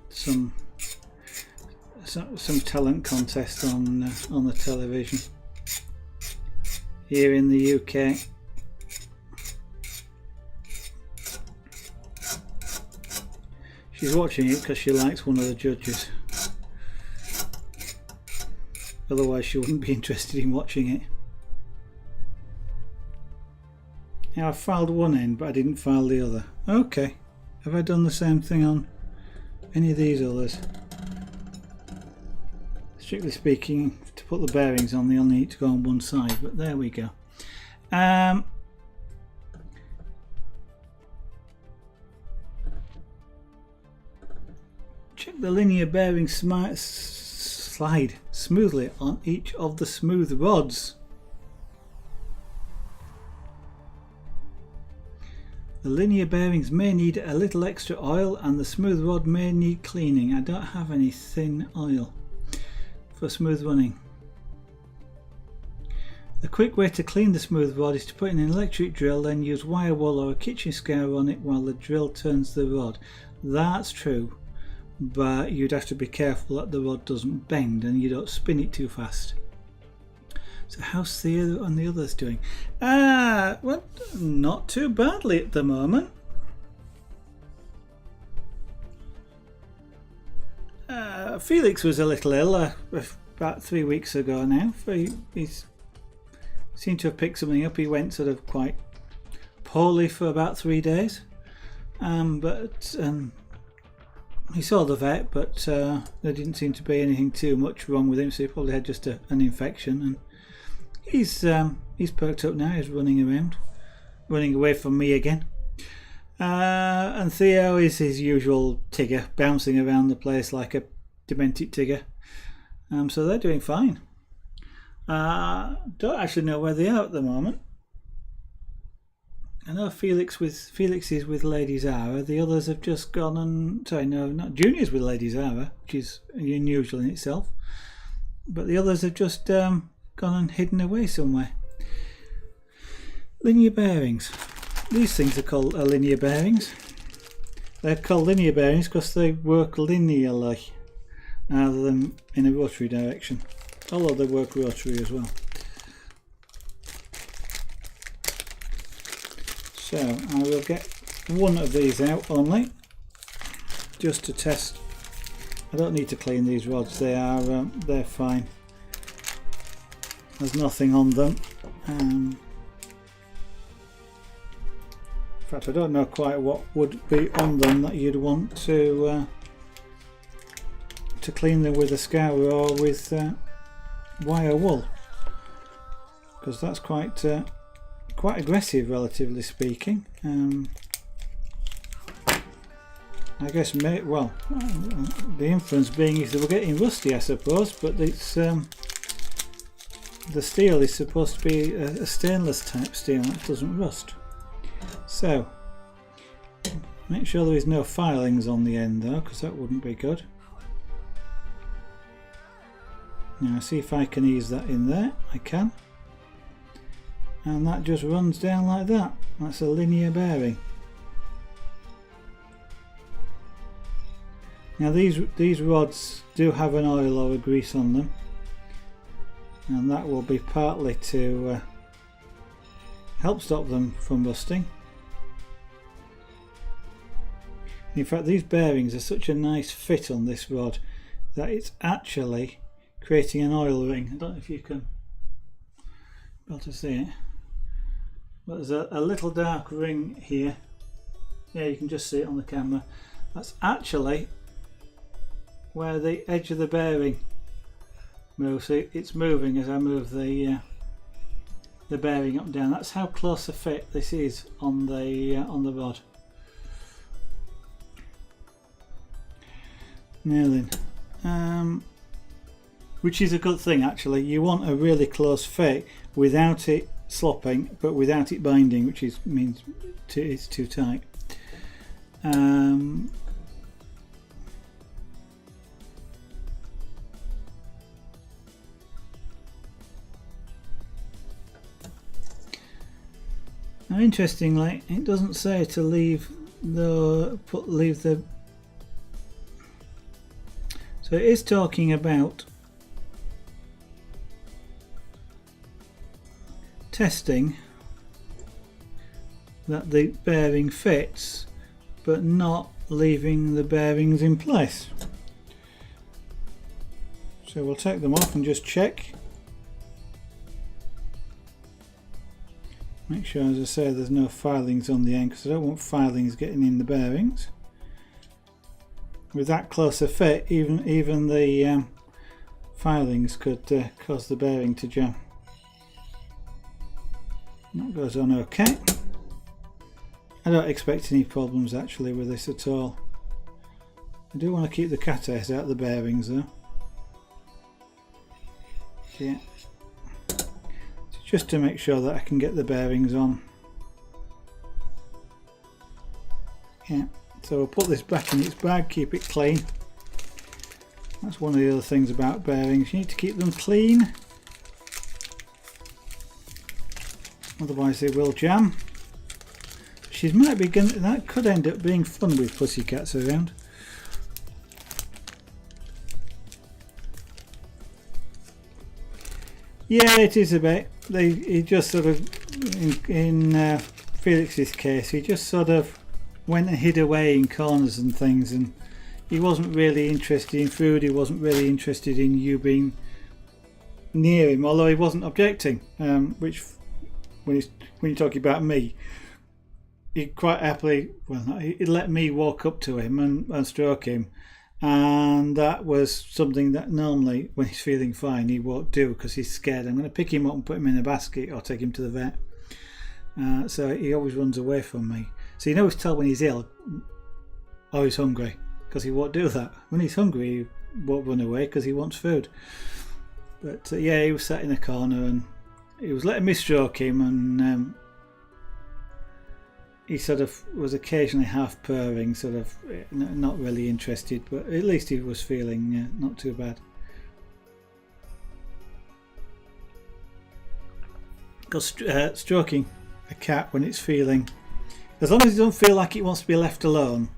Some talent contest on the television here in the UK. She's watching it because she likes one of the judges. Otherwise she wouldn't be interested in watching it. Now I've filed one end but I didn't file the other. Okay, have I done the same thing on any of these others? Strictly speaking, to put the bearings on they only need to go on one side, but there we go. Check the linear bearing slide smoothly on each of the smooth rods. The linear bearings may need a little extra oil and the smooth rod may need cleaning. I don't have any thin oil for smooth running. The quick way to clean the smooth rod is to put in an electric drill, then use wire wool or a kitchen scour on it while the drill turns the rod. That's true, but you'd have to be careful that the rod doesn't bend and you don't spin it too fast. So how's Theo and the others doing? Well, not too badly at the moment. Felix was a little ill about 3 weeks ago now. He seemed to have picked something up. He went sort of quite poorly for about 3 days, but he saw the vet, but there didn't seem to be anything too much wrong with him, so he probably had just an infection, and he's perked up now. He's running around, running away from me again. And Theo is his usual Tigger, bouncing around the place like a demented Tigger. So they're doing fine. Don't actually know where they are at the moment. I know Felix is with Lady Zara. The others have just gone and... Sorry, no, not Junior's with Lady Zara, which is unusual in itself. But the others have just gone and hidden away somewhere. Linear bearings. These things are called linear bearings. They're called linear bearings because they work linearly rather than in a rotary direction. Although they work rotary as well. So I will get one of these out only, just to test. I don't need to clean these rods. They're fine. There's nothing on them. In fact, I don't know quite what would be on them that you'd want to clean them with a scour or with wire wool, because that's quite aggressive, relatively speaking. I guess, well, the inference being if they were getting rusty, I suppose, but it's the steel is supposed to be a stainless type steel that doesn't rust. So make sure there is no filings on the end though, because that wouldn't be good. Now see if I can ease that in there. I can. And that just runs down like that. That's a linear bearing. Now these rods do have an oil or a grease on them, and that will be partly to help stop them from rusting. In fact, these bearings are such a nice fit on this rod that it's actually creating an oil ring. I don't know if you can be able to see it, but there's a little dark ring here. Yeah, you can just see it on the camera. That's actually where the edge of the bearing moves. So it's moving as I move the bearing up and down. That's how close a fit this is on the rod. Now then, which is a good thing actually. You want a really close fit without it slopping, but without it binding, which means it's too tight. Now, interestingly, it doesn't say to leave the so it is talking about testing that the bearing fits, but not leaving the bearings in place. So we'll take them off and just check. Make sure, as I say, there's no filings on the end, because I don't want filings getting in the bearings. With that closer fit, even the filings could cause the bearing to jam. That goes on okay. I don't expect any problems actually with this at all. I do want to keep the cat eyes out of the bearings though. Yeah. Just to make sure that I can get the bearings on. Yeah. So we'll put this back in its bag, keep it clean. That's one of the other things about bearings. You need to keep them clean, otherwise they will jam. She might be going. That could end up being fun with pussycats around. Yeah, it is a bit. He just sort of, in Felix's case, he just sort of went and hid away in corners and things, and he wasn't really interested in food. He wasn't really interested in you being near him, although he wasn't objecting. Which, when you're talking about me, he quite happily, well, he'd let me walk up to him and stroke him, and that was something that normally, when he's feeling fine, he won't do because he's scared. I'm going to pick him up and put him in a basket or take him to the vet. So he always runs away from me. So you know to tell when he's ill or he's hungry, because he won't do that. When he's hungry, he won't run away because he wants food. But yeah, he was sat in a corner and he was letting me stroke him, and he sort of was occasionally half purring, sort of not really interested, but at least he was feeling not too bad. Because stroking a cat when it's feeling, as long as it doesn't feel like it wants to be left alone,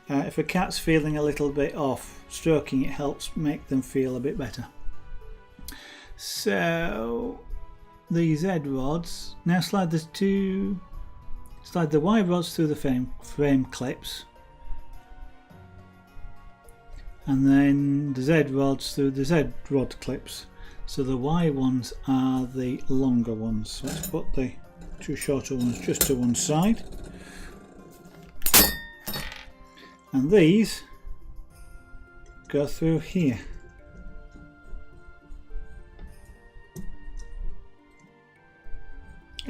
if a cat's feeling a little bit off, stroking it helps make them feel a bit better. So the Z rods, now slide the Y rods through the frame clips, and then the Z rods through the Z rod clips. So the Y ones are the longer ones. So let's put the two shorter ones just to one side, and these go through here.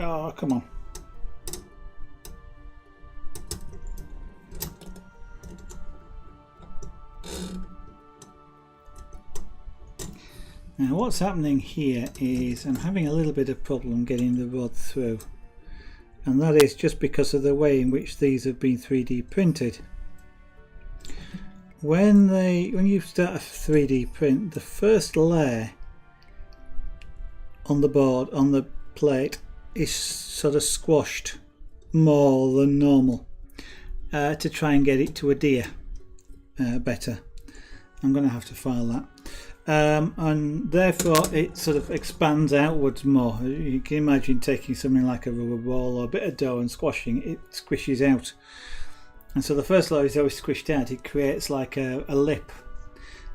Oh, come on. Now what's happening here is I'm having a little bit of problem getting the rod through, and that is just because of the way in which these have been 3D printed. When you start a 3D print, the first layer on the board, on the plate, is sort of squashed more than normal to try and get it to adhere better I'm going to have to file that. And therefore it sort of expands outwards more. You can imagine taking something like a rubber ball or a bit of dough and squashing it, it squishes out. And so the first layer is always squished out. It creates like a lip.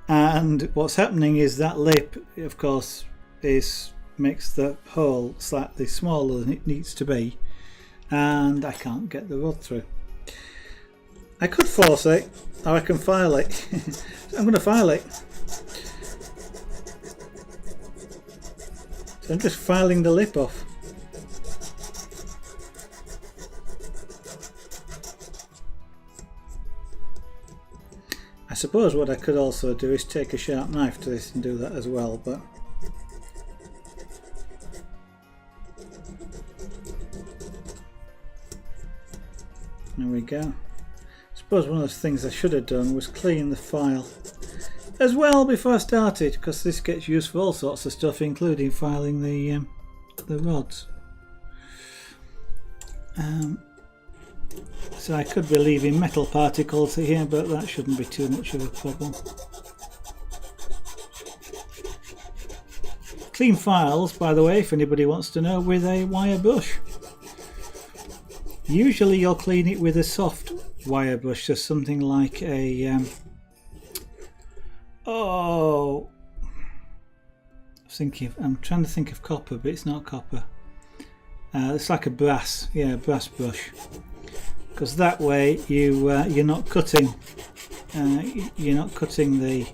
And what's happening is that lip, of course, makes the hole slightly smaller than it needs to be. And I can't get the rod through. I could force it, or I can file it. I'm going to file it. So I'm just filing the lip off. I suppose what I could also do is take a sharp knife to this and do that as well, but there we go. I suppose one of the things I should have done was clean the file as well before I started, because this gets used for all sorts of stuff, including filing the rods. So I could be leaving metal particles here, but that shouldn't be too much of a problem. Clean files, by the way, if anybody wants to know, with a wire brush. Usually you'll clean it with a soft wire brush, so something like a I'm trying to think of copper, but it's not copper. It's like a brass, brass brush, because that way you're not cutting the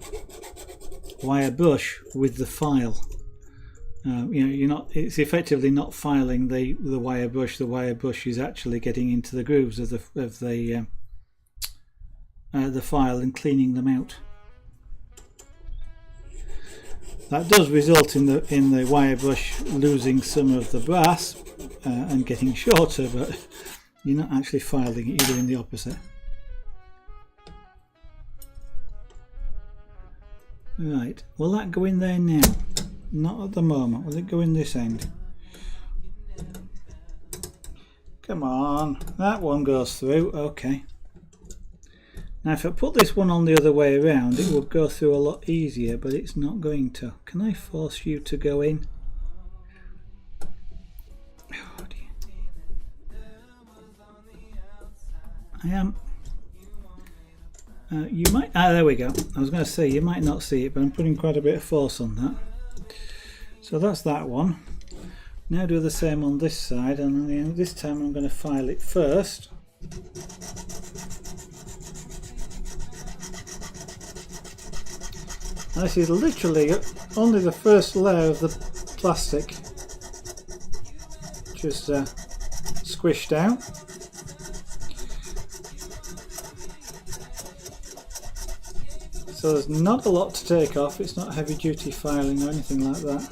wire brush with the file. It's effectively not filing the wire brush. The wire brush is actually getting into the grooves of the file and cleaning them out. That does result in the wire brush losing some of the brass and getting shorter, but you're not actually filing it, you're doing the opposite. Right, will that go in there now? Not at the moment. Will it go in this end? Come on, that one goes through. Okay. Now if I put this one on the other way around, it would go through a lot easier, but it's not going to. Can I force you to go in? Oh dear. I am. You might. There we go. I was going to say you might not see it, but I'm putting quite a bit of force on that. So that's that one. Now do the same on this side, and this time I'm going to file it first. And this is literally only the first layer of the plastic, just squished out. So there's not a lot to take off. It's not heavy duty filing or anything like that.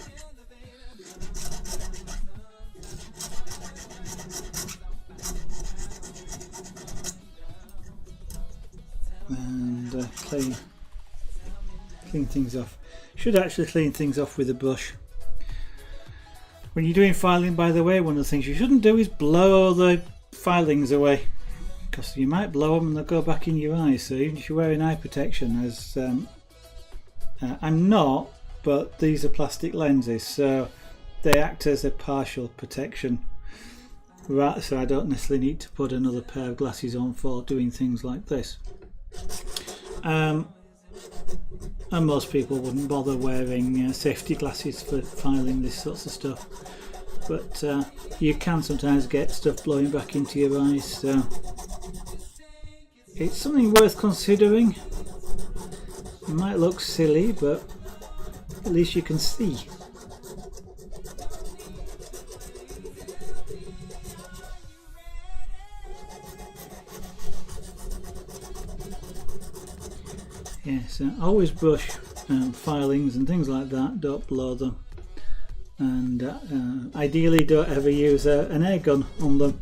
And clean things off. Should actually clean things off with a brush. When you're doing filing, by the way, one of the things you shouldn't do is blow the filings away, because you might blow them and they'll go back in your eyes. So even if you're wearing eye protection, as I'm not, but these are plastic lenses, so they act as a partial protection. Right, so I don't necessarily need to put another pair of glasses on for doing things like this. And most people wouldn't bother wearing safety glasses for filing this sorts of stuff, but you can sometimes get stuff blowing back into your eyes, so it's something worth considering. It might look silly, but at least you can see. Yes, always brush filings and things like that, don't blow them, and ideally don't ever use an air gun on them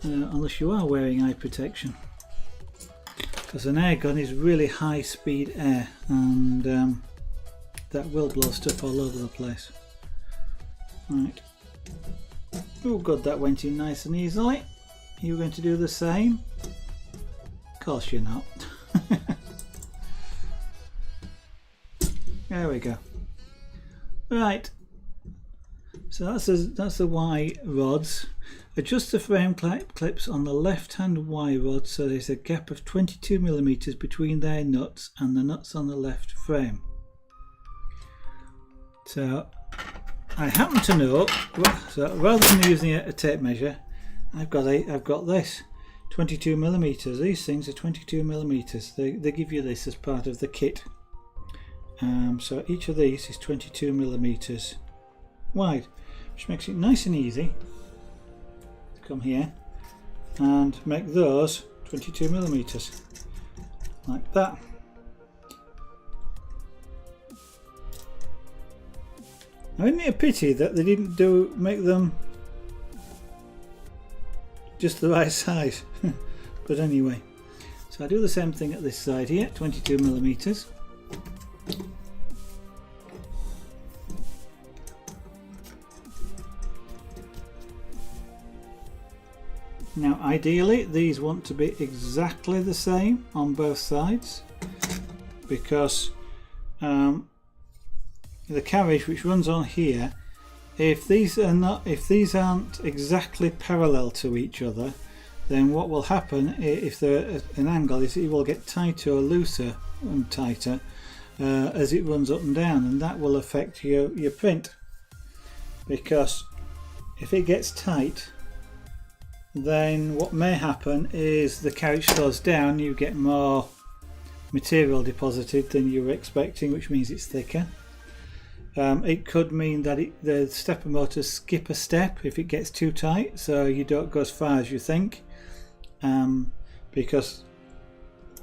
unless you are wearing eye protection, because an air gun is really high speed air, and that will blow stuff all over the place. Right. Oh good, that went in nice and easily. You're going to do the same? Of course you're not. There we go. Right, so that's the Y rods. Adjust the frame clips on the left hand Y rod so there's a gap of 22mm between their nuts and the nuts on the left frame. So I happen to know, so rather than using a tape measure, I've got this 22mm. These things are 22mm. They give you this as part of the kit. So each of these is 22mm wide, which makes it nice and easy to come here and make those 22mm like that. Now, isn't it a pity that they didn't make them just the right size? But anyway, so I do the same thing at this side here, 22mm. Now ideally these want to be exactly the same on both sides, because the carriage which runs on here, if these aren't exactly parallel to each other, then what will happen if they're at an angle is it will get tighter or looser and tighter as it runs up and down, and that will affect your print, because if it gets tight, then what may happen is the carriage slows down, you get more material deposited than you were expecting, which means it's thicker. It could mean that the stepper motors skip a step if it gets too tight, so you don't go as far as you think, because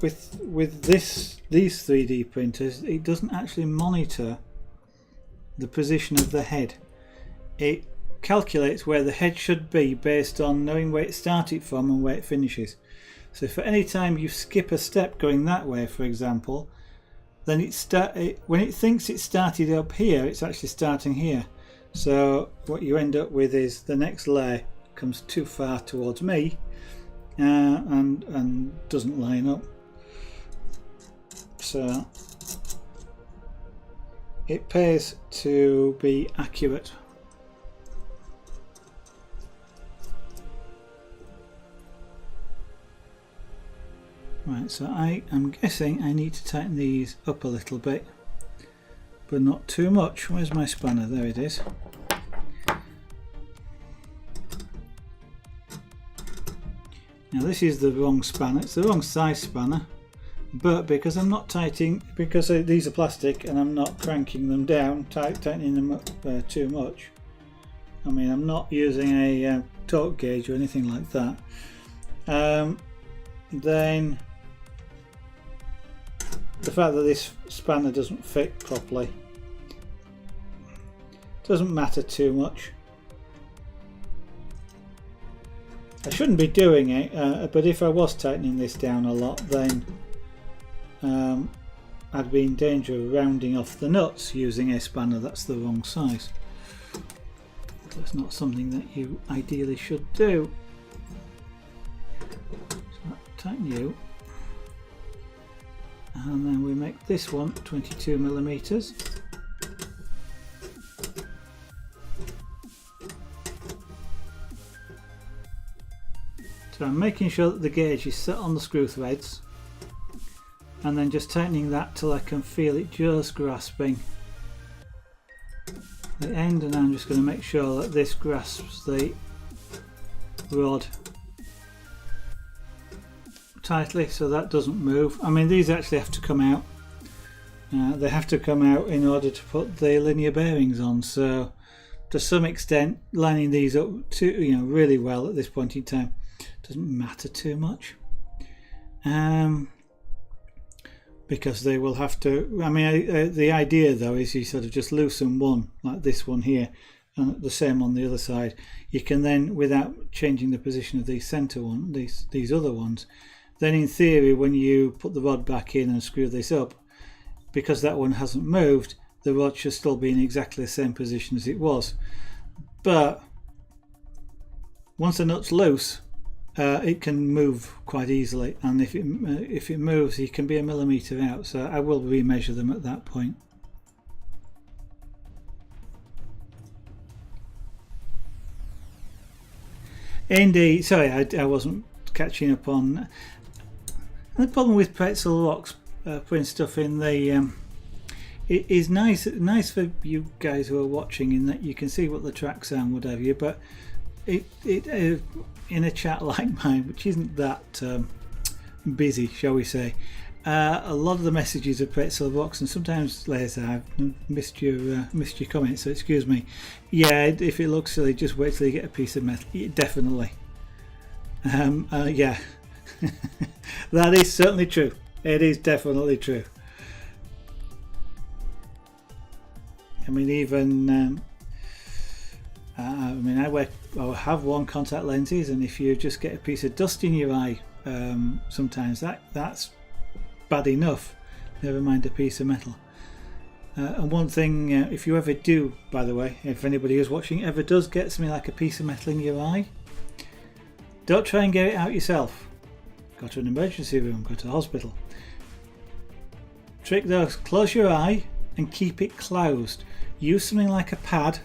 with these 3D printers, it doesn't actually monitor the position of the head. It calculates where the head should be based on knowing where it started from and where it finishes. So if at any time you skip a step going that way, for example, then when it thinks it started up here, it's actually starting here. So what you end up with is the next layer comes too far towards me and doesn't line up. So it pays to be accurate. Right, so I am guessing I need to tighten these up a little bit, but not too much. Where's my spanner? There it is. Now this is the wrong spanner, it's the wrong size spanner, but because I'm not tightening, because these are plastic and I'm not cranking them down, tightening them up too much. I mean, I'm not using a torque gauge or anything like that. Then the fact that this spanner doesn't fit properly doesn't matter too much. I shouldn't be doing it, but if I was tightening this down a lot, then I'd be in danger of rounding off the nuts using a spanner that's the wrong size. That's not something that you ideally should do. So tighten you, and then we make this one 22mm. So I'm making sure that the gauge is set on the screw threads, and then just tightening that till I can feel it just grasping the end, and I'm just going to make sure that this grasps the rod tightly so that doesn't move. I mean, these actually have to come out. They have to come out in order to put the linear bearings on, so to some extent lining these up really well at this point in time doesn't matter too much, because they will have to, I mean, the idea though is you sort of just loosen one like this one here and the same on the other side. You can then, without changing the position of these center one, these other ones, then in theory when you put the rod back in and screw this up, because that one hasn't moved, the rod should still be in exactly the same position as it was. But once the nut's loose, it can move quite easily, and if it moves, it can be a millimetre out, so I will remeasure them at that point. Indeed. Sorry, I wasn't catching up on. The problem with pretzel rocks, putting stuff in the it is nice for you guys who are watching in that you can see what the tracks are and whatever you. But it in a chat like mine, which isn't that busy, shall we say, a lot of the messages are pretzel rocks, and sometimes, Laser, I've missed your comment, so excuse me. Yeah, if it looks silly, just wait till you get a piece of metal. Yeah, definitely. Yeah, that is certainly true. It is definitely true. I mean, even I have worn contact lenses, and if you just get a piece of dust in your eye, sometimes that's bad enough. Never mind a piece of metal. And one thing, if you ever do, by the way, if anybody who's watching ever does get something like a piece of metal in your eye, don't try and get it out yourself. Go to an emergency room, go to the hospital. Trick those, close your eye and keep it closed. Use something like a pad,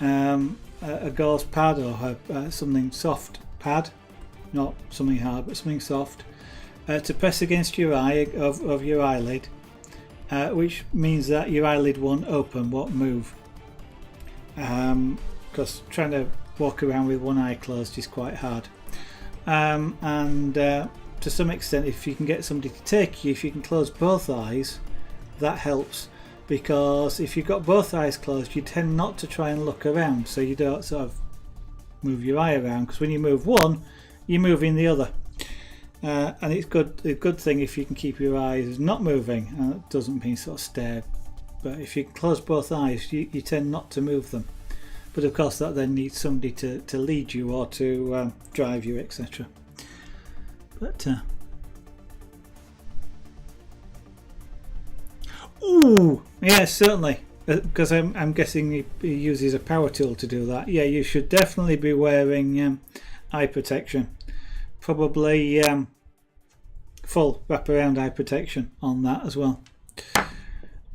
a gauze pad, or something soft pad, not something hard but something soft, to press against your eye of your eyelid, which means that your eyelid won't open, won't move, because trying to walk around with one eye closed is quite hard. And to some extent, if you can get somebody to take you, if you can close both eyes, that helps, because if you've got both eyes closed, you tend not to try and look around, so you don't sort of move your eye around, because when you move one, you're moving the other. And it's a good thing if you can keep your eyes not moving, and it doesn't mean sort of stare, but if you close both eyes, you tend not to move them. But of course that then needs somebody to lead you or to drive you, etc. But ooh, yeah, certainly, because I'm guessing he uses a power tool to do that. Yeah, you should definitely be wearing eye protection. Probably full wraparound eye protection on that as well.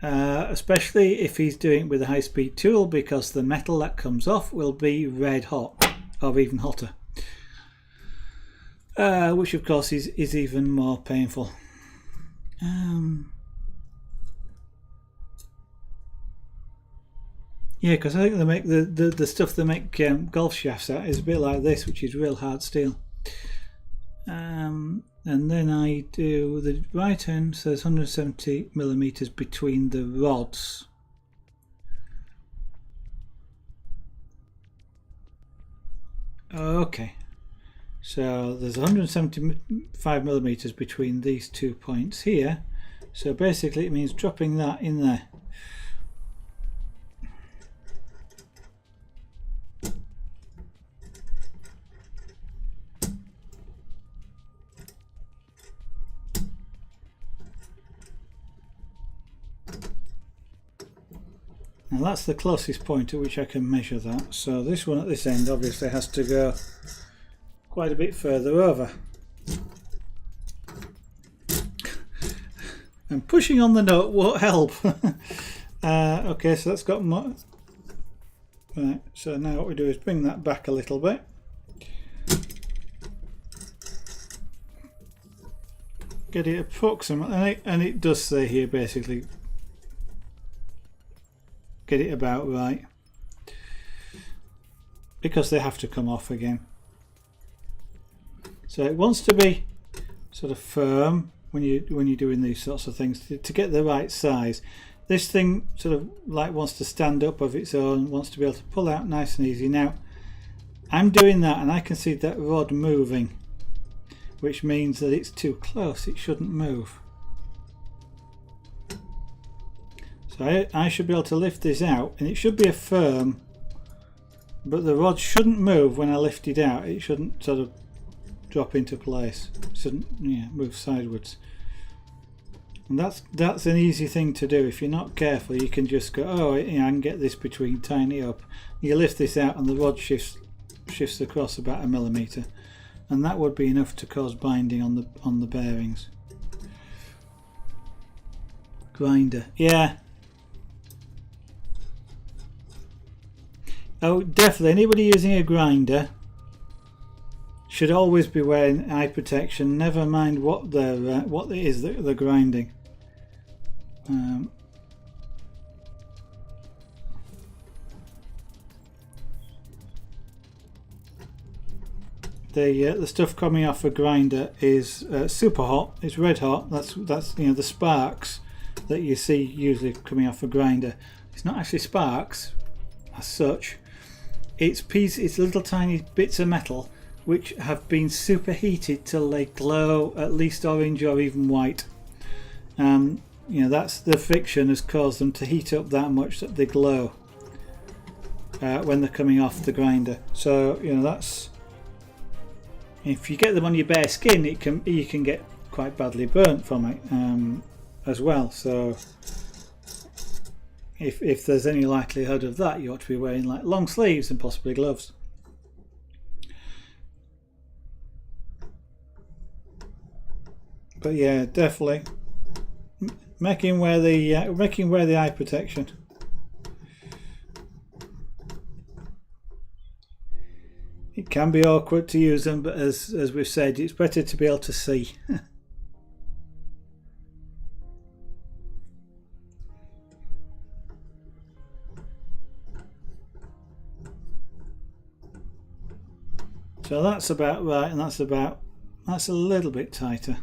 Especially if he's doing it with a high-speed tool, because the metal that comes off will be red hot or even hotter, which of course is even more painful. Yeah, because I think they make the stuff they make golf shafts out is a bit like this, which is real hard steel. And then I do the right hand says 170 millimeters between the rods. Okay, so there's 175 millimeters between these 2 points here, so basically it means dropping that in there. Now that's the closest point at which I can measure that, so this one at this end obviously has to go quite a bit further over. And pushing on the nut won't help. Okay, so that's got more. Right, so now what we do is bring that back a little bit. Get it approximately, and it does say here basically get it about right, because they have to come off again. So it wants to be sort of firm when you're doing these sorts of things to get the right size. This thing sort of like wants to stand up of its own, wants to be able to pull out nice and easy. Now I'm doing that and I can see that rod moving, which means that it's too close, it shouldn't move. So I should be able to lift this out, and it should be a firm, but the rod shouldn't move when I lift it out. It shouldn't sort of drop into place. It shouldn't move sideways. And that's an easy thing to do. If you're not careful, you can just go, oh, I can get this between, tighten it up. You lift this out and the rod shifts across about 1 millimeter, and that would be enough to cause binding on the bearings. Grinder, yeah. Oh, definitely. Anybody using a grinder, should always be wearing eye protection, never mind what it is that they're grinding. The stuff coming off a grinder is super hot. It's red hot. That's the sparks that you see usually coming off a grinder. It's not actually sparks as such. It's little tiny bits of metal which have been superheated till they glow at least orange or even white. That's the friction has caused them to heat up that much that they glow when they're coming off the grinder. So that's, if you get them on your bare skin, you can get quite badly burnt from it as well. So if there's any likelihood of that, you ought to be wearing like long sleeves and possibly gloves. But yeah, definitely making wear the eye protection. It can be awkward to use them, but as we've said, it's better to be able to see. So that's about right, and that's a little bit tighter.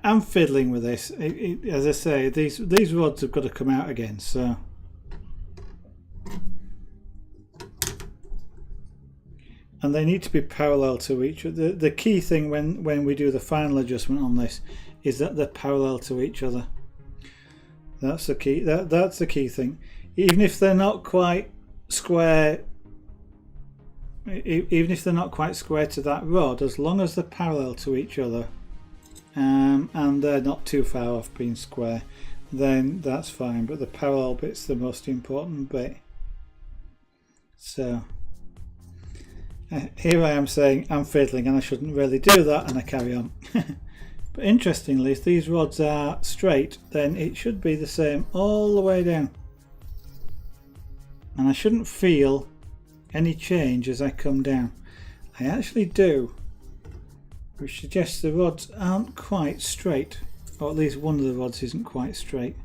I'm fiddling with this. As I say, these rods have got to come out again, so. And they need to be parallel to each other. The key thing when we do the final adjustment on this is that they're parallel to each other. That's the key. That's the key thing. Even if they're not quite square, even if they're not quite square to that rod, as long as they're parallel to each other, and they're not too far off being square, then that's fine. But the parallel bit's the most important bit. So. Here I am saying I'm fiddling and I shouldn't really do that, and I carry on. But interestingly, if these rods are straight, then it should be the same all the way down. And I shouldn't feel any change as I come down. I actually do, which suggests the rods aren't quite straight, or at least one of the rods isn't quite straight.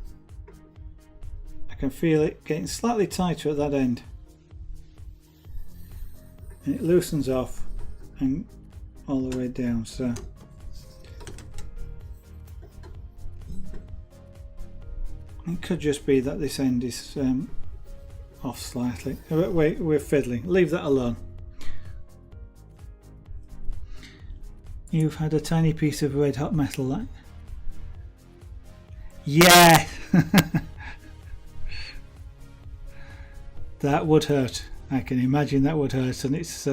I can feel it getting slightly tighter at that end. And it loosens off and all the way down, so it could just be that this end is off slightly. Wait, we're fiddling. Leave that alone. You've had a tiny piece of red hot metal, like. Yeah. That would hurt. I can imagine that would hurt, and it's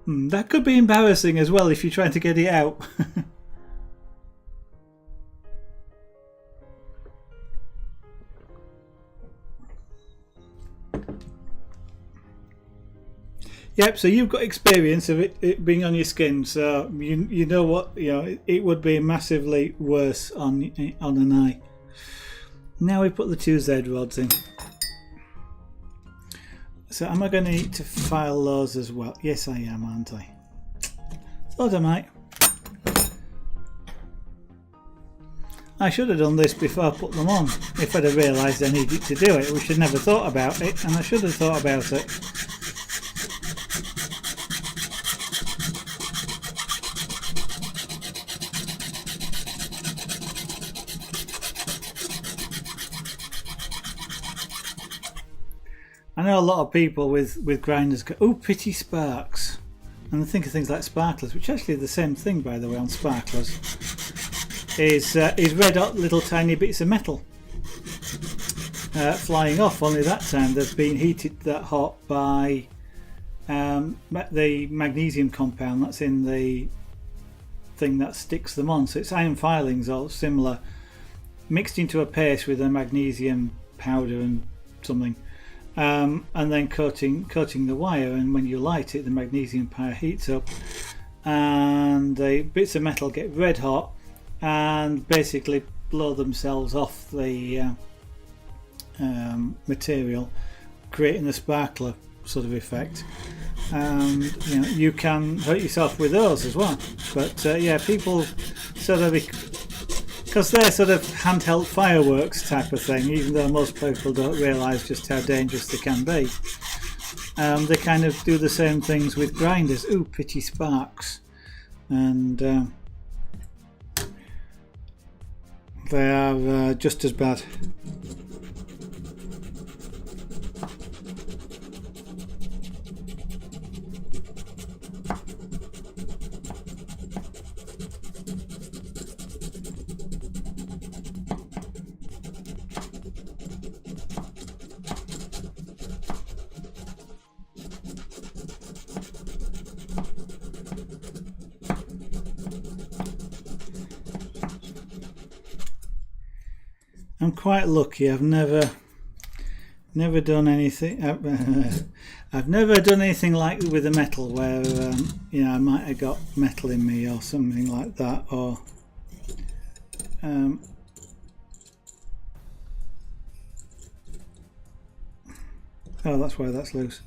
that could be embarrassing as well if you're trying to get it out. Yep, so you've got experience of it being on your skin, so you know what, it would be massively worse on an eye. Now we put the two Z rods in. So am I going to need to file those as well? Yes I am, aren't I? Thought I might. I should have done this before I put them on, if I'd have realised I needed to do it, which I'd never thought about it, and I should have thought about it. I know a lot of people with grinders go, oh, pretty sparks, and they think of things like sparklers, which actually are the same thing, by the way, on sparklers. Is red hot little tiny bits of metal flying off. Only that time they've been heated that hot by the magnesium compound that's in the thing that sticks them on. So it's iron filings or similar, mixed into a paste with a magnesium powder and something. And then coating the wire, and when you light it, the magnesium powder heats up and the bits of metal get red hot and basically blow themselves off the material, creating a sparkler sort of effect. And you can hurt yourself with those as well. But yeah, people sort of, because they're sort of handheld fireworks type of thing, even though most people don't realise just how dangerous they can be. They kind of do the same things with grinders. Ooh, pity sparks. And they are just as bad. I'm quite lucky. I've never done anything. I've never done anything like with the metal, where I might have got metal in me or something like that, or oh, that's why that's loose.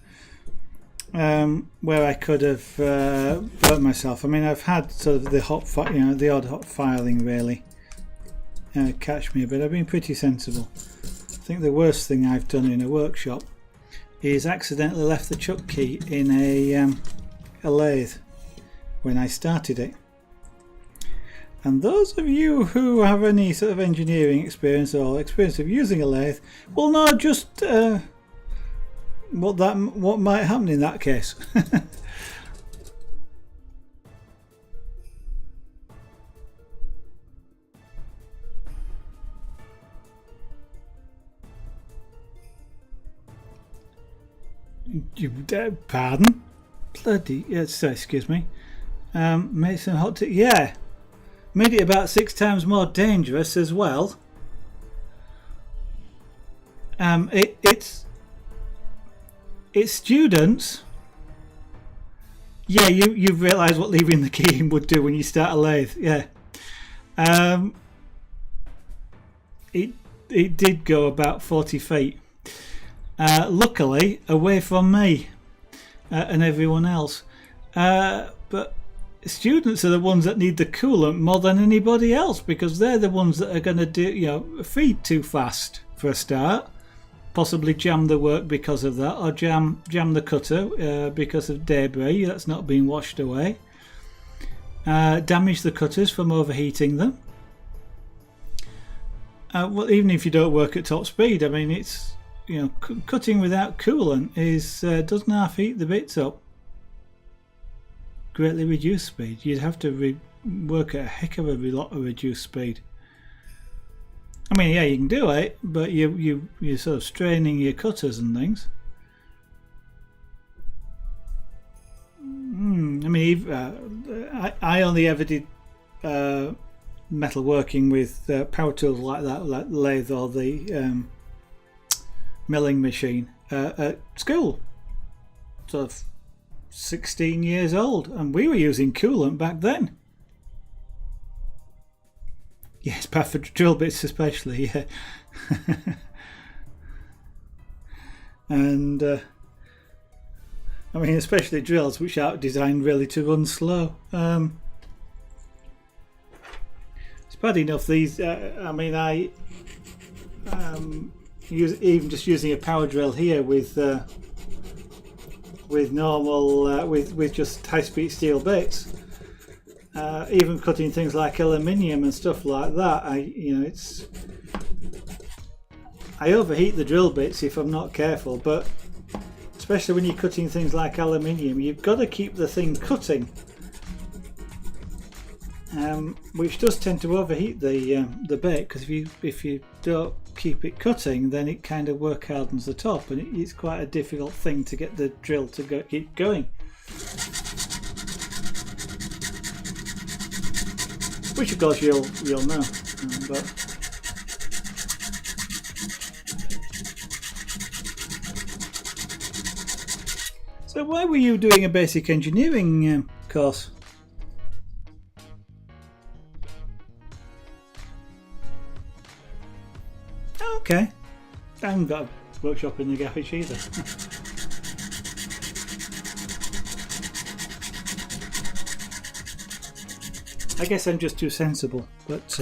Where I could have burnt myself. I mean, I've had sort of the odd hot filing really catch me, but I've been pretty sensible. I think the worst thing I've done in a workshop is accidentally left the chuck key in a lathe when I started it. And those of you who have any sort of engineering experience or experience of using a lathe will know just what might happen in that case. Pardon? Bloody yes, excuse me. Made some hot tea. Yeah, made it about 6 times more dangerous as well. It's students. Yeah, you've realised what leaving the key in would do when you start a lathe. Yeah. It did go about 40 feet. Luckily away from me and everyone else, but students are the ones that need the coolant more than anybody else, because they're the ones that are going to do feed too fast for a start, possibly jam the work because of that, or jam the cutter because of debris that's not being washed away, damage the cutters from overheating them. Well, even if you don't work at top speed, I mean, it's cutting without coolant doesn't half heat the bits up. Greatly reduced speed. You'd have to work at a heck of a lot of reduced speed. I mean, yeah, you can do it, but you're sort of straining your cutters and things. I mean, I only ever did metal working with power tools like that, like lathe or the milling machine at school, sort of 16 years old, and we were using coolant back then. Yes, bad for drill bits especially, yeah. And I mean, especially drills which aren't designed really to run slow. It's bad enough these. I mean, even just using a power drill here with normal with just high-speed steel bits, even cutting things like aluminium and stuff like that. I overheat the drill bits if I'm not careful, but especially when you're cutting things like aluminium, you've got to keep the thing cutting, which does tend to overheat the bit, because if you don't keep it cutting, then it kind of work hardens the top, and it's quite a difficult thing to get the drill to keep going. Which of course you'll know. But so why were you doing a basic engineering course? Okay. I haven't got a workshop in the garage either. I guess I'm just too sensible, but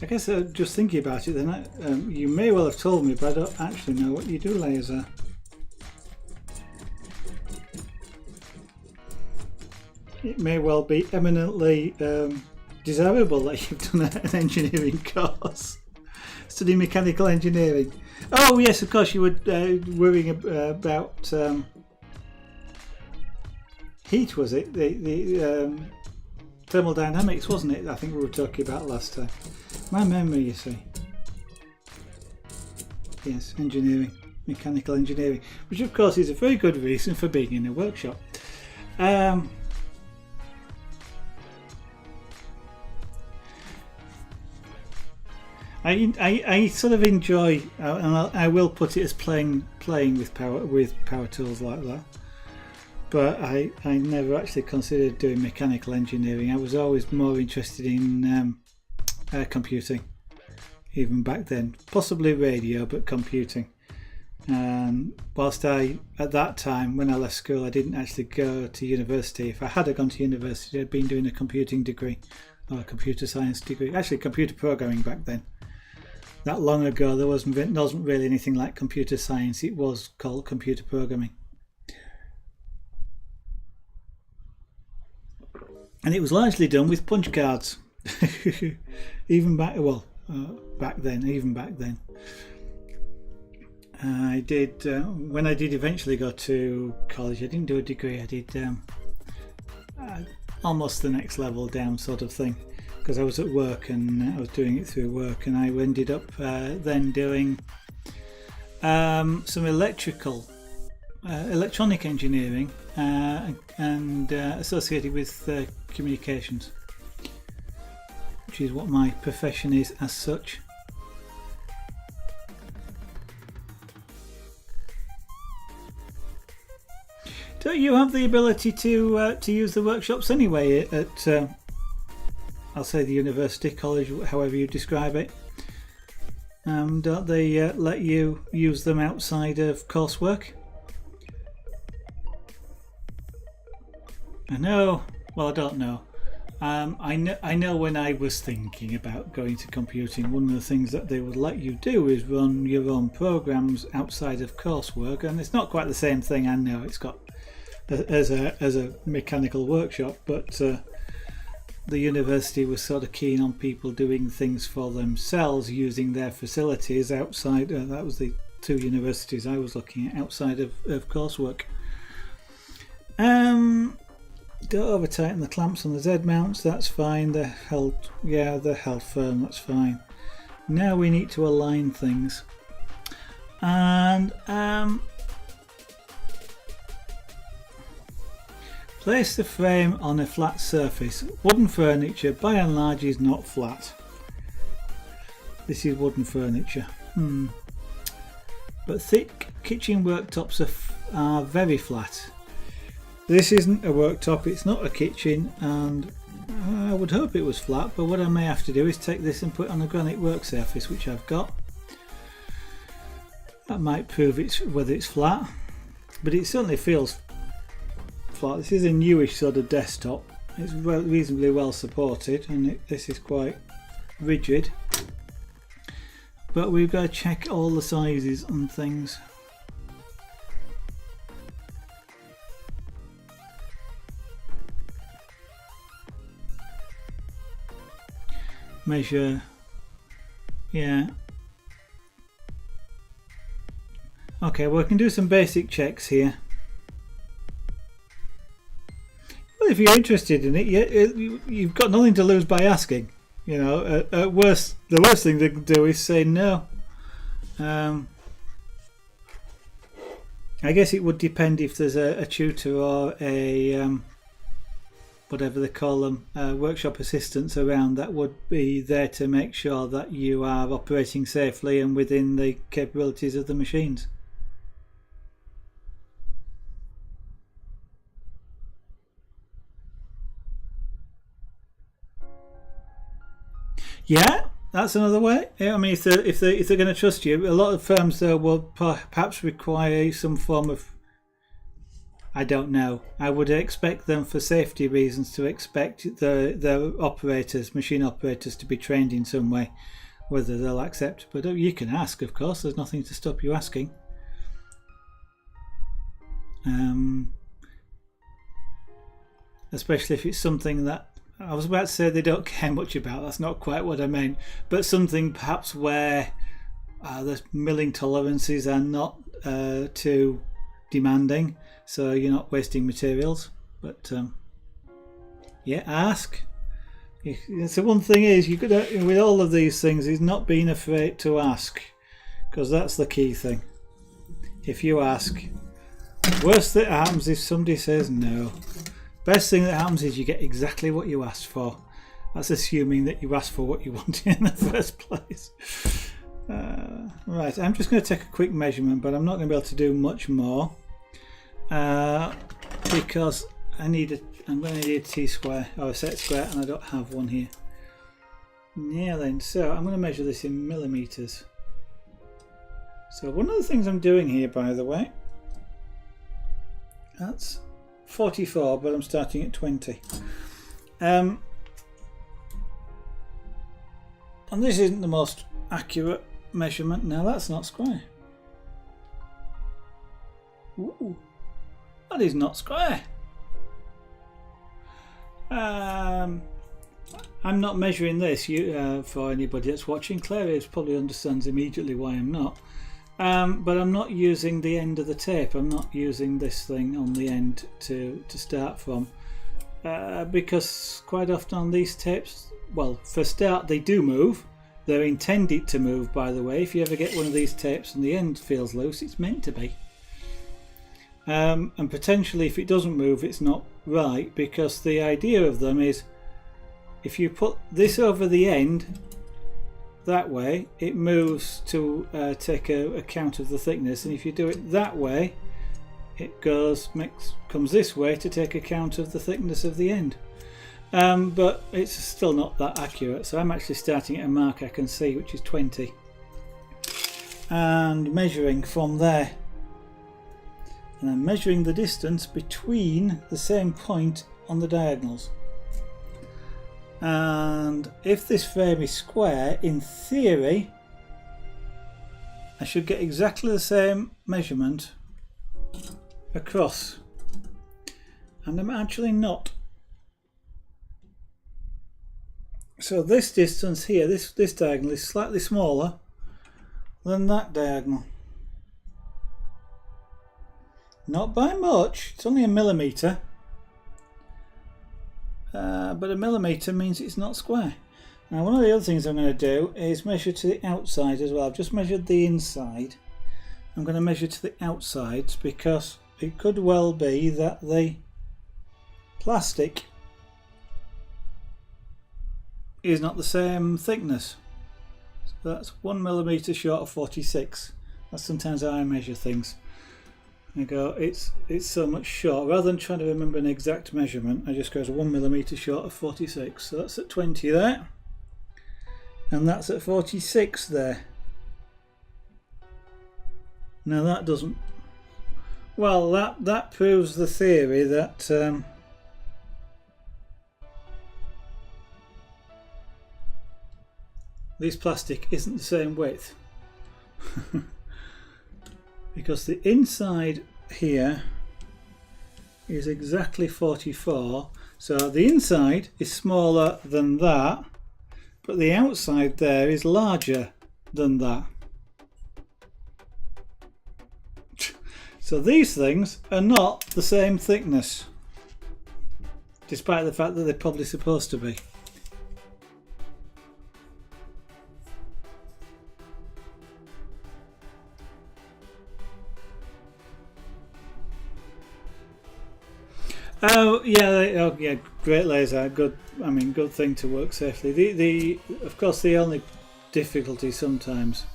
I guess just thinking about it then, you may well have told me, but I don't actually know what you do layers are. It may well be eminently desirable that you've done an engineering course, studying mechanical engineering. Oh yes, of course you were worrying about heat, was it? The thermodynamics, wasn't it? I think we were talking about last time. My memory, you see. Yes, engineering, mechanical engineering, which of course is a very good reason for being in a workshop. I sort of enjoy, and I will put it as playing with power tools like that. But I never actually considered doing mechanical engineering. I was always more interested in computing, even back then. Possibly radio, but computing. Whilst at that time, when I left school, I didn't actually go to university. If I had gone to university, I'd been doing a computing degree or a computer science degree. Actually, computer programming back then. That long ago, there wasn't really anything like computer science. It was called computer programming. And it was largely done with punch cards. Even back then. I did, when I did eventually go to college, I didn't do a degree, I did almost the next level down sort of thing, because I was at work and I was doing it through work, and I ended up then doing some electronic engineering and associated with communications, which is what my profession is as such. Don't you have the ability to use the workshops anyway at I'll say the university, college, however you describe it? Don't they let you use them outside of coursework? I know. Well, I don't know. I know when I was thinking about going to computing, one of the things that they would let you do is run your own programs outside of coursework, and it's not quite the same thing. I know it's got as a mechanical workshop, but the university was sort of keen on people doing things for themselves using their facilities outside. That was the two universities I was looking at outside of coursework. Don't over tighten the clamps on the Z mounts, that's fine. They're held firm, that's fine. Now we need to align things. And place the frame on a flat surface. Wooden furniture by and large is not flat. This is wooden furniture. But thick kitchen worktops are very flat. This isn't a worktop, it's not a kitchen, and I would hope it was flat, but what I may have to do is take this and put it on a granite work surface, which I've got. That might prove whether it's flat, but it certainly feels flat. This is a newish sort of desktop. It's reasonably well supported, and this is quite rigid. But we've got to check all the sizes and things. Measure, yeah. Okay, well, we can do some basic checks here. Well, if you're interested in it, you've got nothing to lose by asking. You know, at worst, the worst thing they can do is say no. I guess it would depend if there's a tutor or a whatever they call them, workshop assistants around that would be there to make sure that you are operating safely and within the capabilities of the machines. Yeah, that's another way. I mean, if they're going to trust you, a lot of firms though will perhaps require some form of, I don't know. I would expect them for safety reasons to expect their operators, machine operators, to be trained in some way. Whether they'll accept, but you can ask, of course. There's nothing to stop you asking. Especially if it's something that I was about to say they don't care much about. That's not quite what I meant. But something perhaps where the milling tolerances are not too demanding, so you're not wasting materials. But yeah, ask. So one thing is, you could, with all of these things, is not being afraid to ask, because that's the key thing. If you ask, worst that happens is somebody says no. Best thing that happens is you get exactly what you asked for. That's assuming that you asked for what you wanted in the first place. Right, I'm just going to take a quick measurement, but I'm not going to be able to do much more because I'm going to need a t-square or a set square, and I don't have one here. Yeah then, so I'm going to measure this in millimeters. So one of the things I'm doing here, by the way, that's 44, but I'm starting at 20. And this isn't the most accurate measurement. Now that's not square. Ooh, that is not square. I'm not measuring this for anybody that's watching. Claire probably understands immediately why I'm not. But I'm not using the end of the tape. I'm not using this thing on the end to start from, because quite often on these tapes, well, for start, they do move. They're intended to move, by the way. If you ever get one of these tapes and the end feels loose, it's meant to be. And potentially, if it doesn't move, it's not right, because the idea of them is, if you put this over the end that way, it moves to take account of the thickness, and if you do it that way, it comes this way to take account of the thickness of the end. But it's still not that accurate, so I'm actually starting at a mark I can see, which is 20, and measuring from there, and I'm measuring the distance between the same point on the diagonals. And if this frame is square, in theory I should get exactly the same measurement across, and I'm actually not. So this distance here, this diagonal, is slightly smaller than that diagonal. Not by much, it's only a millimetre. But a millimetre means it's not square. Now one of the other things I'm going to do is measure to the outside as well. I've just measured the inside. I'm going to measure to the outsides, because it could well be that the plastic is not the same thickness. So that's 1 millimetre short of 46. That's sometimes how I measure things. I go, it's so much short. Rather than trying to remember an exact measurement, I just go 1 millimetre short of 46. So that's at 20 there, and that's at 46 there. Now that doesn't, well, that proves the theory that this plastic isn't the same width. Because the inside here is exactly 44, so the inside is smaller than that, but the outside there is larger than that. So these things are not the same thickness, despite the fact that they're probably supposed to be. Oh yeah, great laser, good. I mean, good thing to work safely. Of course, the only difficulty sometimes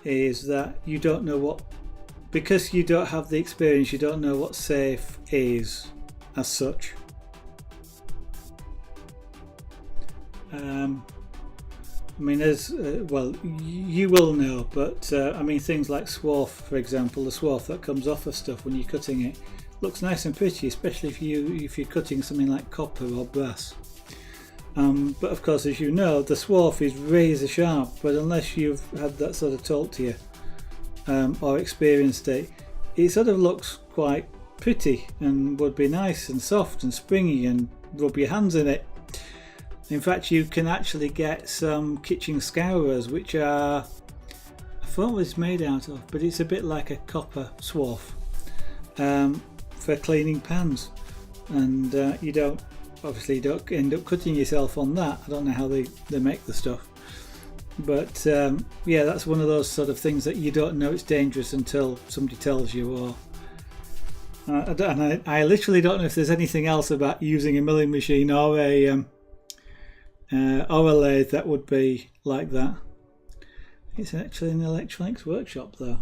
is that you don't know what, because you don't have the experience, you don't know what safe is as such. I mean, as well, you will know, but I mean, things like swarf, for example, the swarf that comes off of stuff when you're cutting it looks nice and pretty, especially if you're cutting something like copper or brass. But of course, as you know, the swarf is razor sharp, but unless you've had that sort of taught to you or experienced it, it sort of looks quite pretty and would be nice and soft and springy and rub your hands in it. In fact, you can actually get some kitchen scourers, which are, I forgot what it's made out of, but it's a bit like a copper swarf for cleaning pans, and you don't end up cutting yourself on that. I don't know how they make the stuff, but yeah, that's one of those sort of things that you don't know it's dangerous until somebody tells you. Or I literally don't know if there's anything else about using a milling machine or a lathe that would be like that. It's actually an electronics workshop though,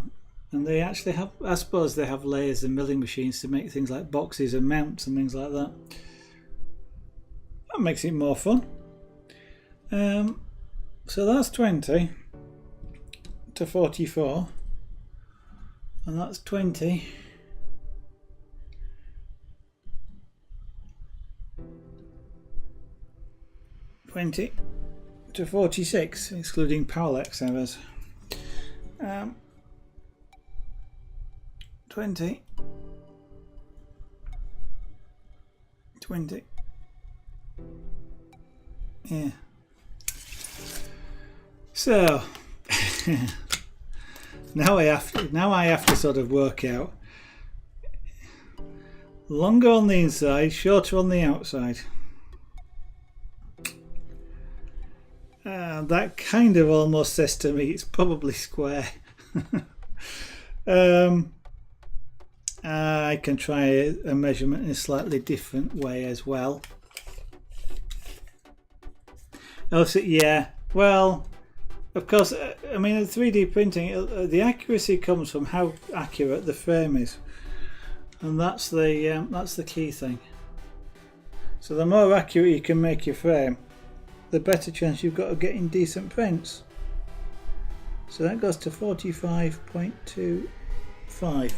and they actually have, I suppose they have layers and milling machines to make things like boxes and mounts and things like that. That makes it more fun. So that's 20 to 44, and that's 20 to 46, excluding parallax errors. 20, yeah. So now I have to sort of work out longer on the inside, shorter on the outside. That kind of almost says to me it's probably square. I can try a measurement in a slightly different way as well. Also, yeah, well, of course, I mean, in 3D printing, the accuracy comes from how accurate the frame is, and that's the key thing. So the more accurate you can make your frame, the better chance you've got of getting decent prints. So that goes to 45.25.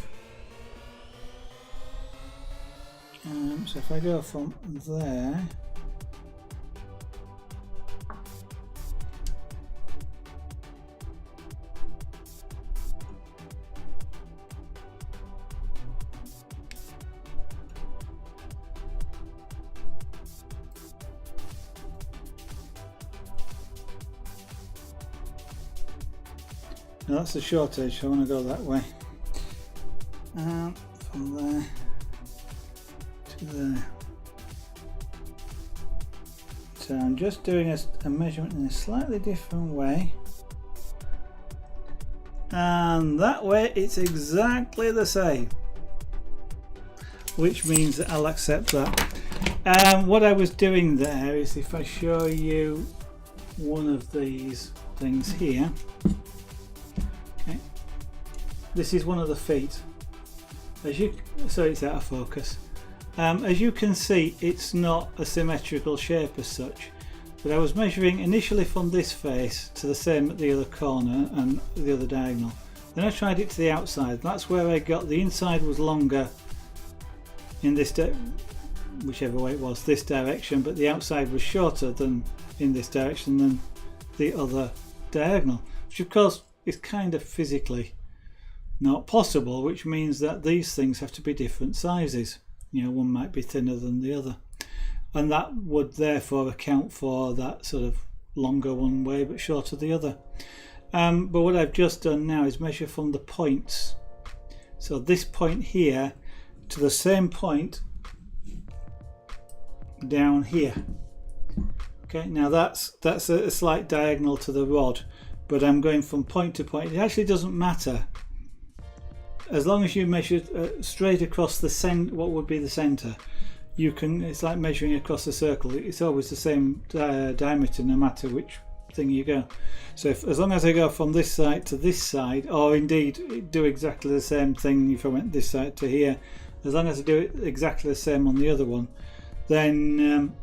So if I go from there, now that's the short edge, so I want to go that way. From there to there. So I'm just doing a measurement in a slightly different way. And that way it's exactly the same. Which means that I'll accept that. What I was doing there is, if I show you one of these things here. Okay. This is one of the feet. Sorry, it's out of focus. As you can see, it's not a symmetrical shape as such, but I was measuring initially from this face to the same at the other corner and the other diagonal. Then I tried it to the outside. That's where I got the inside was longer in this, whichever way it was, this direction, but the outside was shorter than in this direction than the other diagonal, which of course is kind of physically not possible, which means that these things have to be different sizes. You know, one might be thinner than the other, and that would therefore account for that sort of longer one way but shorter the other. But what I've just done now is measure from the points, so this point here to the same point down here. Okay, now that's a slight diagonal to the rod, but I'm going from point to point. It actually doesn't matter as long as you measure straight across the what would be the center. You can. It's like measuring across a circle. It's always the same diameter, no matter which thing you go. So as long as I go from this side to this side, or indeed do exactly the same thing if I went this side to here, as long as I do it exactly the same on the other one, then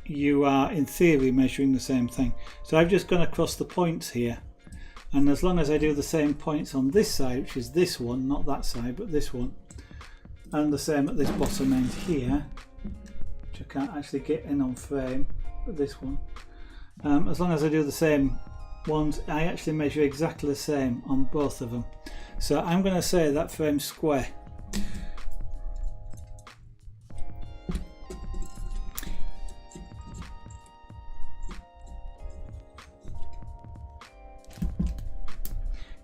you are in theory measuring the same thing. So I've just gone across the points here, and as long as I do the same points on this side, which is this one, not that side but this one, and the same at this bottom end here, which I can't actually get in on frame, but this one, as long as I do the same ones, I actually measure exactly the same on both of them. So I'm going to say that frame's square.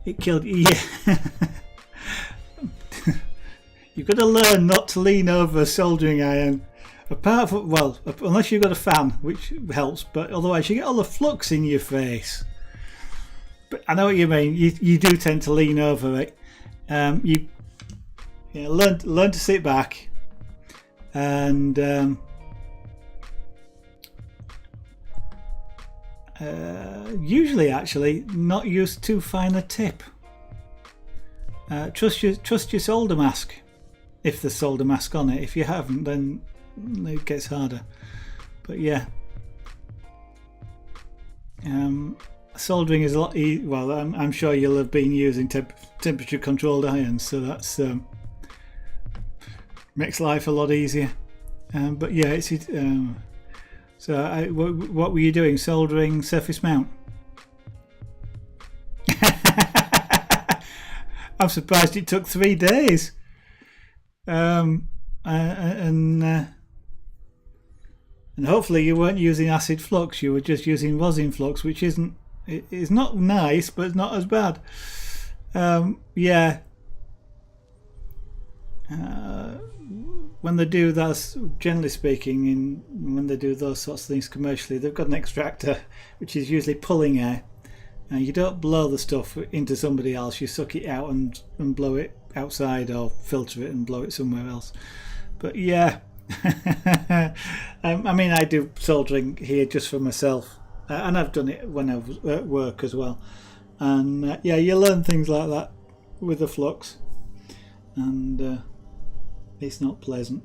It killed you. Yeah. You've got to learn not to lean over a soldering iron. Apart from, well, unless you've got a fan, which helps, but otherwise you get all the flux in your face. But I know what you mean. You do tend to lean over it. Learn to sit back, and usually actually not use too fine a tip. Trust your solder mask, if there's solder mask on it. If you haven't, then it gets harder. But yeah, soldering is a lot easier. Well, I'm sure you'll have been using temperature controlled irons, so that's makes life a lot easier. But yeah, it's so what were you doing? Soldering surface mount? I'm surprised it took 3 days. And hopefully you weren't using acid flux. You were just using rosin flux, which is not nice, but it's not as bad. Yeah. When they do that, generally speaking, when they do those sorts of things commercially, they've got an extractor which is usually pulling air, and you don't blow the stuff into somebody else. You suck it out and blow it outside, or filter it and blow it somewhere else. But yeah, I mean, I do soldering here just for myself, and I've done it when I was at work as well. And yeah, you learn things like that with the flux, and it's not pleasant.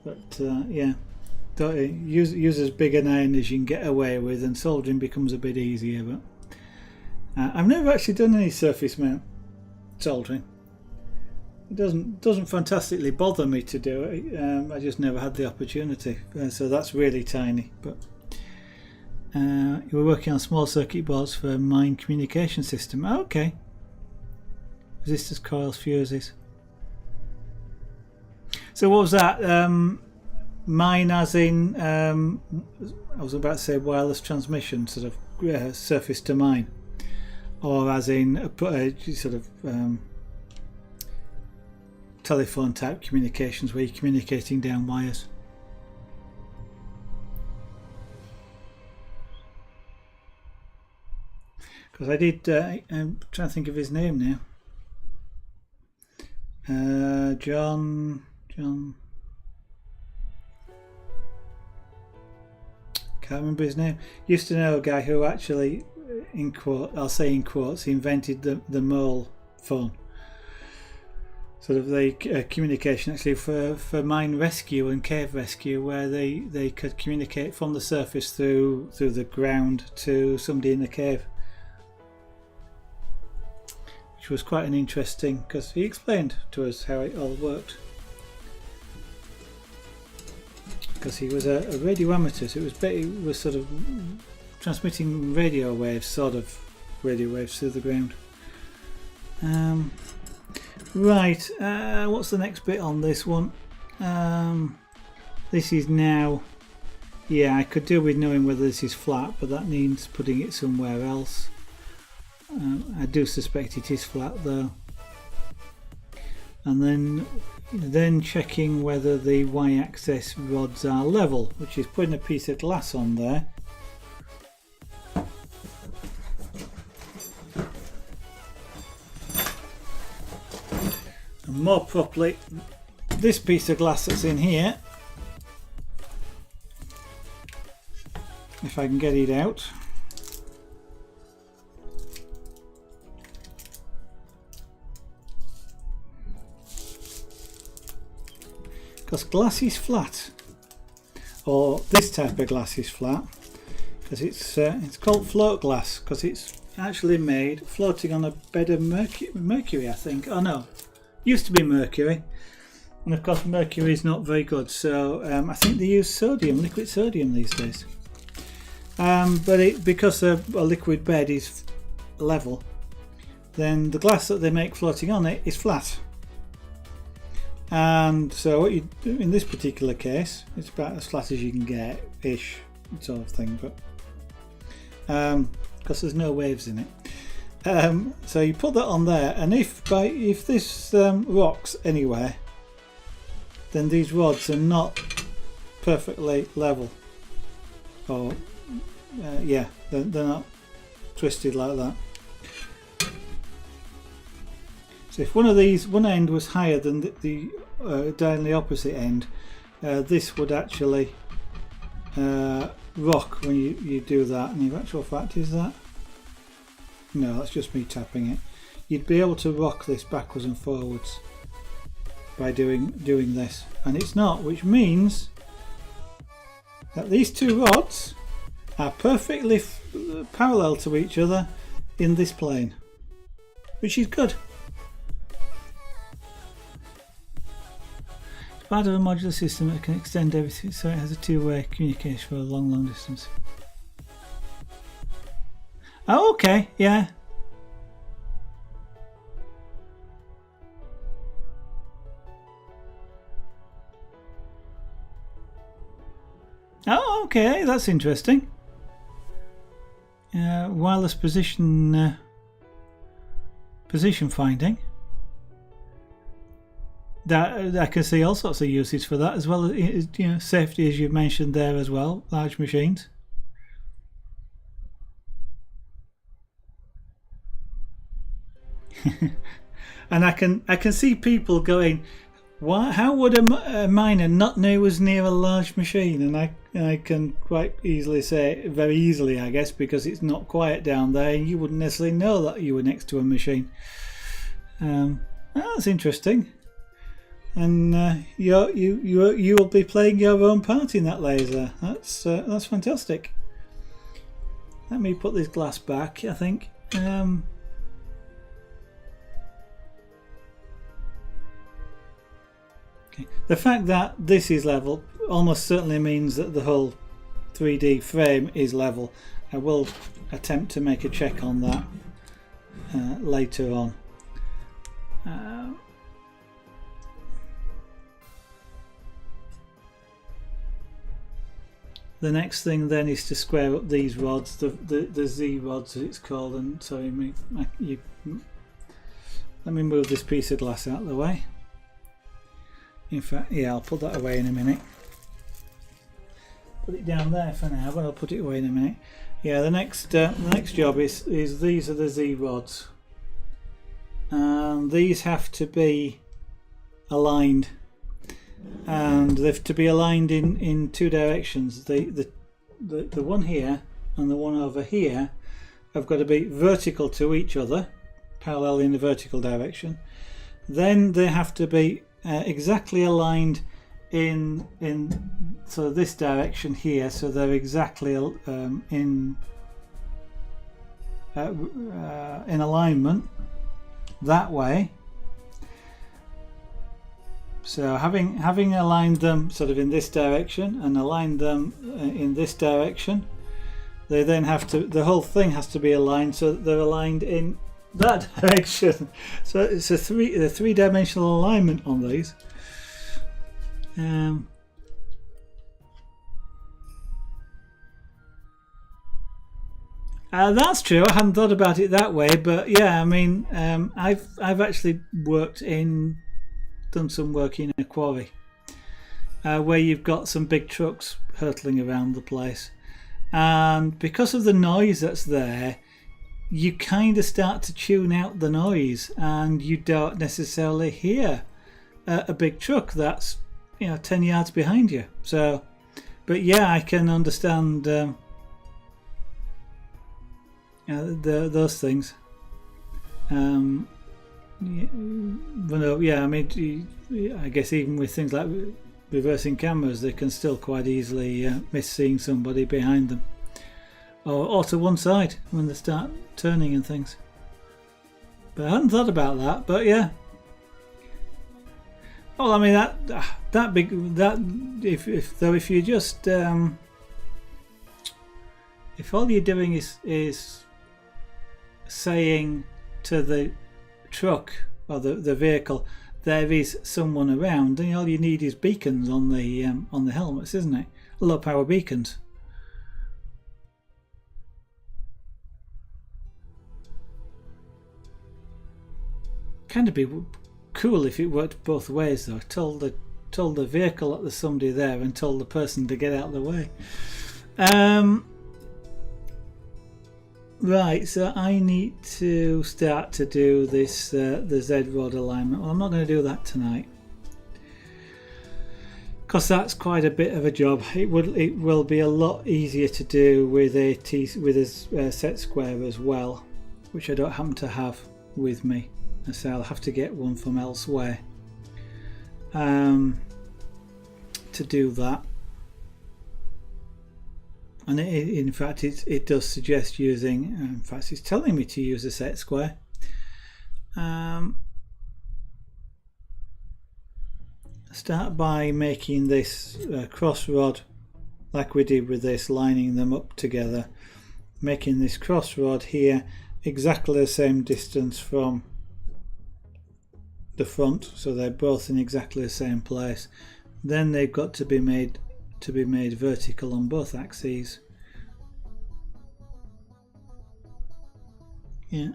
But yeah, use as big an iron as you can get away with, and soldering becomes a bit easier. But I've never actually done any surface mount soldering. It doesn't fantastically bother me to do it. I just never had the opportunity. So that's really tiny. But you were working on small circuit boards for mine communication system. Oh, okay. Resistors, coils, fuses. So what was that? Mine as in, I was about to say wireless transmission, sort of surface to mine, or as in sort of telephone type communications where you're communicating down wires. Because I did, I'm trying to think of his name now. John. Can't remember his name. Used to know a guy who actually, in quote, I'll say in quotes, he invented the mole phone. Sort of the communication actually for mine rescue and cave rescue, where they could communicate from the surface through the ground to somebody in the cave. Which was quite an interesting, because he explained to us how it all worked. Because he was a radio amateur, so it was sort of transmitting radio waves through the ground. Right, what's the next bit on this one? This is now, yeah, I could do with knowing whether this is flat, but that needs putting it somewhere else. I do suspect it is flat though. And then checking whether the y-axis rods are level, which is putting a piece of glass on there. And more properly, this piece of glass that's in here, if I can get it out. because glass is flat, or this type of glass is flat, because it's called float glass because it's actually made floating on a bed of mercury, I think. Oh no, used to be mercury, and of course mercury is not very good, so I think they use sodium, liquid sodium these days. But because a liquid bed is level, then the glass that they make floating on it is flat. And so what you do in this particular case, it's about as flat as you can get, ish, sort of thing, but because there's no waves in it. So you put that on there, and if this rocks anywhere, then these rods are not perfectly level, or yeah, they're not twisted like that. So if one end was higher than the down the opposite end, this would actually rock when you do that. And in actual fact, is that? No, that's just me tapping it. You'd be able to rock this backwards and forwards by doing this, and it's not, which means that these two rods are perfectly parallel to each other in this plane, which is good. It's part of a modular system that can extend everything, so it has a two-way communication for a long distance. Oh, okay, yeah. Oh, okay, that's interesting. Wireless position finding. That I can see all sorts of uses for that, as well as safety, as you've mentioned there as well. Large machines. And I can see people going, "Why? How would a miner not know he was near a large machine?" And I can quite easily say, very easily, I guess, because it's not quiet down there, and you wouldn't necessarily know that you were next to a machine. That's interesting. And you will be playing your own part in that laser. That's fantastic. Let me put this glass back, I think. The fact that this is level almost certainly means that the whole 3D frame is level. I will attempt to make a check on that later on. The next thing then is to square up these rods, the Z rods as it's called. And sorry, let me move this piece of glass out of the way. In fact, yeah, I'll put that away in a minute. Put it down there for now, but I'll put it away in a minute. Yeah, the next job is these are the Z rods, and these have to be aligned, and they've to be aligned in two directions. The one here and the one over here have got to be vertical to each other, parallel in the vertical direction. Then they have to be exactly aligned in so this direction here, so they're exactly in alignment that way. So having aligned them sort of in this direction and aligned them in this direction, they then have to, the whole thing has to be aligned so that they're aligned in that direction. So it's a three-dimensional alignment on these. That's true. I hadn't thought about it that way, but yeah, I mean, I've actually done some work in a quarry where you've got some big trucks hurtling around the place, and because of the noise that's there, you kind of start to tune out the noise, and you don't necessarily hear a big truck that's 10 yards behind you. So, but yeah, I can understand those things. Yeah, I mean, I guess even with things like reversing cameras, they can still quite easily miss seeing somebody behind them, or to one side when they start turning and things. But I hadn't thought about that. But yeah. Well, I mean if you just if all you're doing is saying to the truck or the vehicle there is someone around, then all you need is beacons on the helmets, isn't it? Low power beacons. Kind of be cool if it worked both ways though. Told the vehicle that there's somebody there and told the person to get out of the way. Right, so I need to start to do this the Z rod alignment. Well, I'm not going to do that tonight because that's quite a bit of a job. It will be a lot easier to do with a set square as well, which I don't happen to have with me, so I'll have to get one from elsewhere to do that. And in fact it does suggest using, in fact it's telling me to use a set square. Start by making this cross rod like we did with this, lining them up together, making this cross rod here exactly the same distance from the front, so they're both in exactly the same place. Then they've got to be made vertical on both axes. Yeah.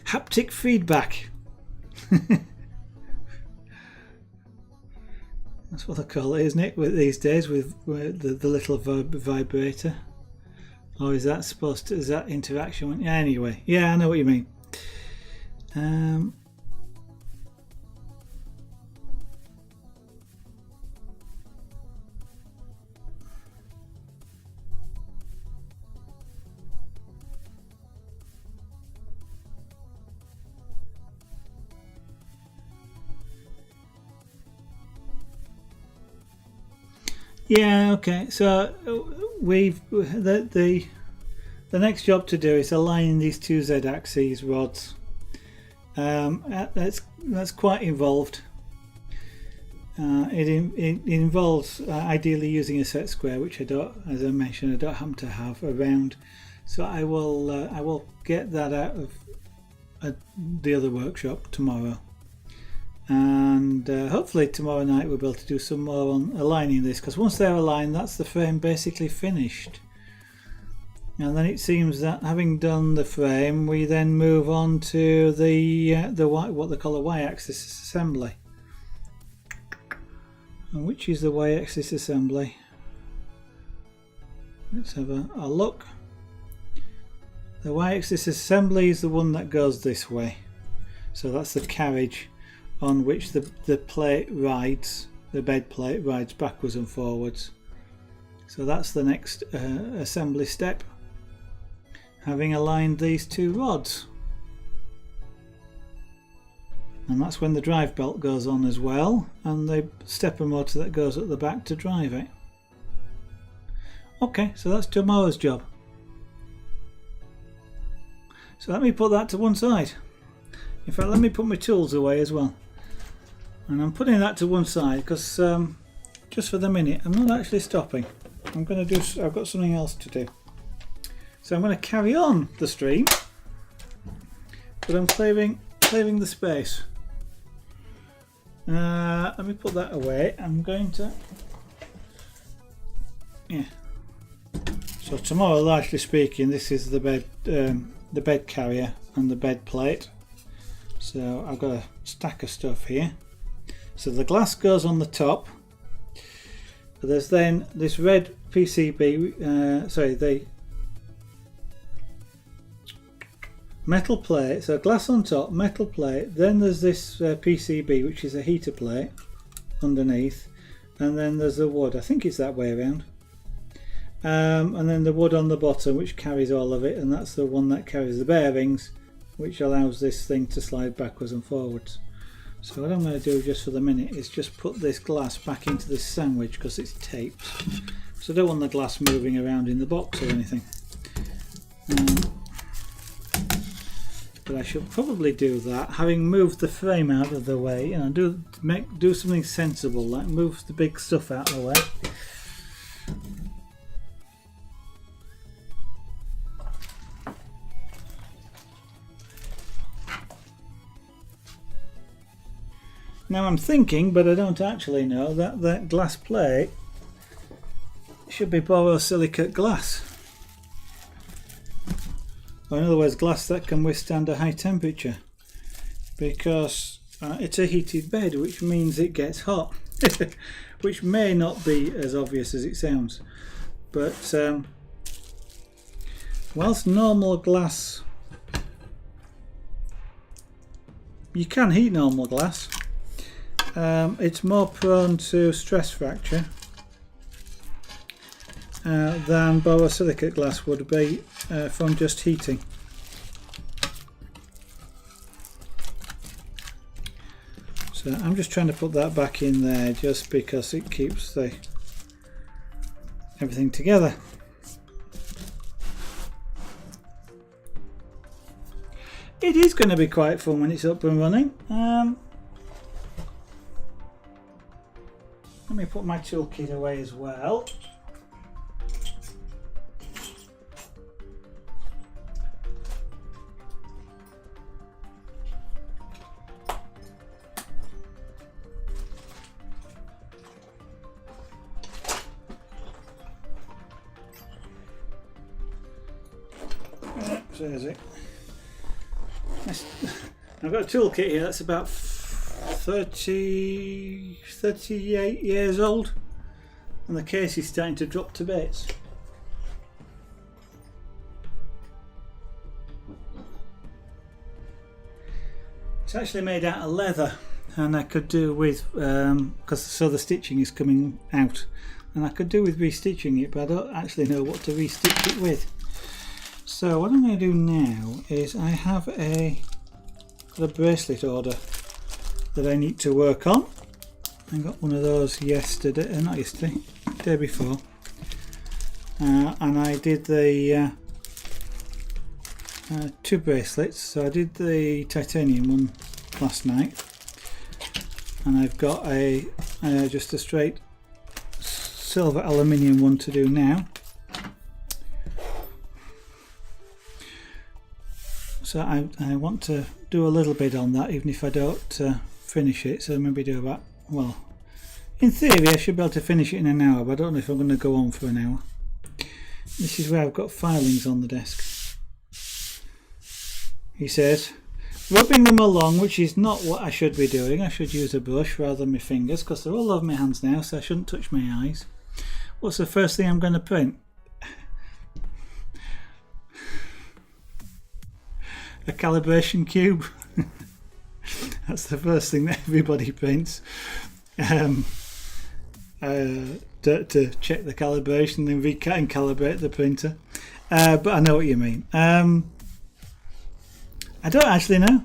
Haptic feedback. That's what I call it, isn't it? These days with the little vibrator. Or is that supposed to? Is that interaction? Anyway, yeah, I know what you mean. Yeah, okay, so we've the next job to do is align these two Z-axis rods. That's quite involved. It involves ideally using a set square, which I don't, as I mentioned, I don't happen to have around. So I will get that out of the other workshop tomorrow. And hopefully tomorrow night we'll be able to do some more on aligning this, because once they're aligned, that's the frame basically finished. And then it seems that having done the frame, we then move on to what they call a Y-axis assembly. And which is the Y-axis assembly? Let's have a look. The Y-axis assembly is the one that goes this way. So that's the carriage on which the plate rides, the bed plate rides backwards and forwards. So that's the next assembly step, having aligned these two rods. And that's when the drive belt goes on as well, and the stepper motor that goes at the back to drive it. Okay, so that's tomorrow's job. So let me put that to one side. In fact, let me put my tools away as well. And I'm putting that to one side because just for the minute I'm not actually stopping. I've got something else to do. So I'm going to carry on the stream, but I'm clearing the space. Let me put that away. I'm going to, yeah. So tomorrow, largely speaking, this is the bed carrier and the bed plate. So I've got a stack of stuff here. So the glass goes on the top. But there's then this red PCB, the metal plate. So glass on top, metal plate. Then there's this PCB, which is a heater plate underneath. And then there's the wood. I think it's that way around. And then the wood on the bottom, which carries all of it. And that's the one that carries the bearings which allows this thing to slide backwards and forwards. So what I'm going to do just for the minute is just put this glass back into this sandwich because it's taped. So I don't want the glass moving around in the box or anything. But I should probably do that, having moved the frame out of the way, and do something sensible, like move the big stuff out of the way. Now I'm thinking, but I don't actually know, that that glass plate should be borosilicate glass. Or in other words, glass that can withstand a high temperature. Because it's a heated bed, which means it gets hot. Which may not be as obvious as it sounds. But whilst normal glass, you can heat normal glass, it's more prone to stress fracture than borosilicate glass would be from just heating. So I'm just trying to put that back in there just because it keeps everything together. It is going to be quite fun when it's up and running. Let me put my toolkit away as well. There's it. I've got a toolkit here that's about 38 years old, and the case is starting to drop to bits. It's actually made out of leather, and I could do with so the stitching is coming out, and I could do with restitching it, but I don't actually know what to restitch it with. So what I'm going to do now is I have a bracelet order that I need to work on. I got one of those yesterday, not yesterday, the day before, and I did the 2 bracelets. So I did the titanium one last night, and I've got just a straight silver aluminium one to do now. So I want to do a little bit on that, even if I don't finish it. So maybe do about, well, in theory I should be able to finish it in an hour, but I don't know if I'm going to go on for an hour. This is where I've got filings on the desk. He says, rubbing them along, which is not what I should be doing. I should use a brush rather than my fingers, because they're all over my hands now, so I shouldn't touch my eyes. What's the first thing I'm going to print? A calibration cube. That's the first thing that everybody prints, to check the calibration, then recalibrate the printer. But I know what you mean. I don't actually know.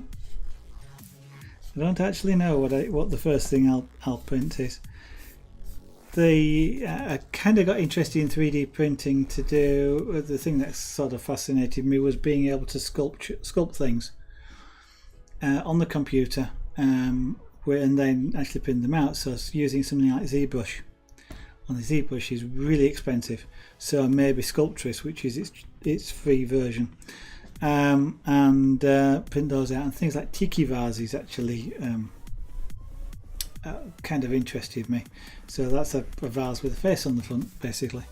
I don't actually know what the first thing I'll print is. I kind of got interested in 3D printing to do. The thing that sort of fascinated me was being able to sculpt things on the computer, and then actually print them out. So using something like ZBrush. And the ZBrush is really expensive, so maybe Sculptress, which is its free version, and print those out. And things like tiki vases actually kind of interested me. So that's a vase with a face on the front, basically.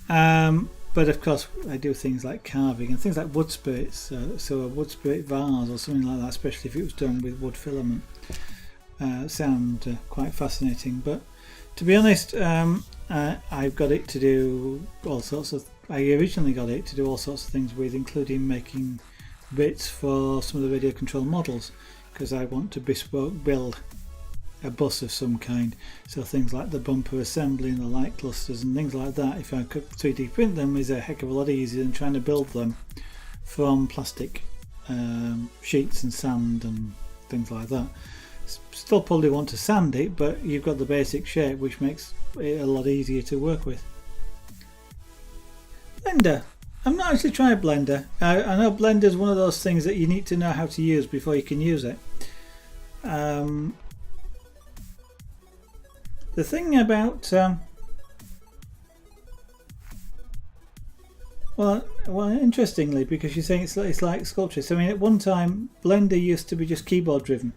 But of course I do things like carving and things like wood spirits, so a wood spirit vase or something like that, especially if it was done with wood filament, sound quite fascinating. But to be honest, I've got it to do all sorts of, I originally got it to do all sorts of things with, including making bits for some of the radio control models, because I want to bespoke build a bus of some kind. So things like the bumper assembly and the light clusters and things like that, if I could 3D print them, is a heck of a lot easier than trying to build them from plastic sheets and sand and things like that. Still probably want to sand it, but you've got the basic shape, which makes it a lot easier to work with. Blender. I've not actually tried Blender. I know Blender is one of those things that you need to know how to use before you can use it. The thing about well, interestingly, because you're saying it's like Sculptris. I mean, at one time, Blender used to be just keyboard driven.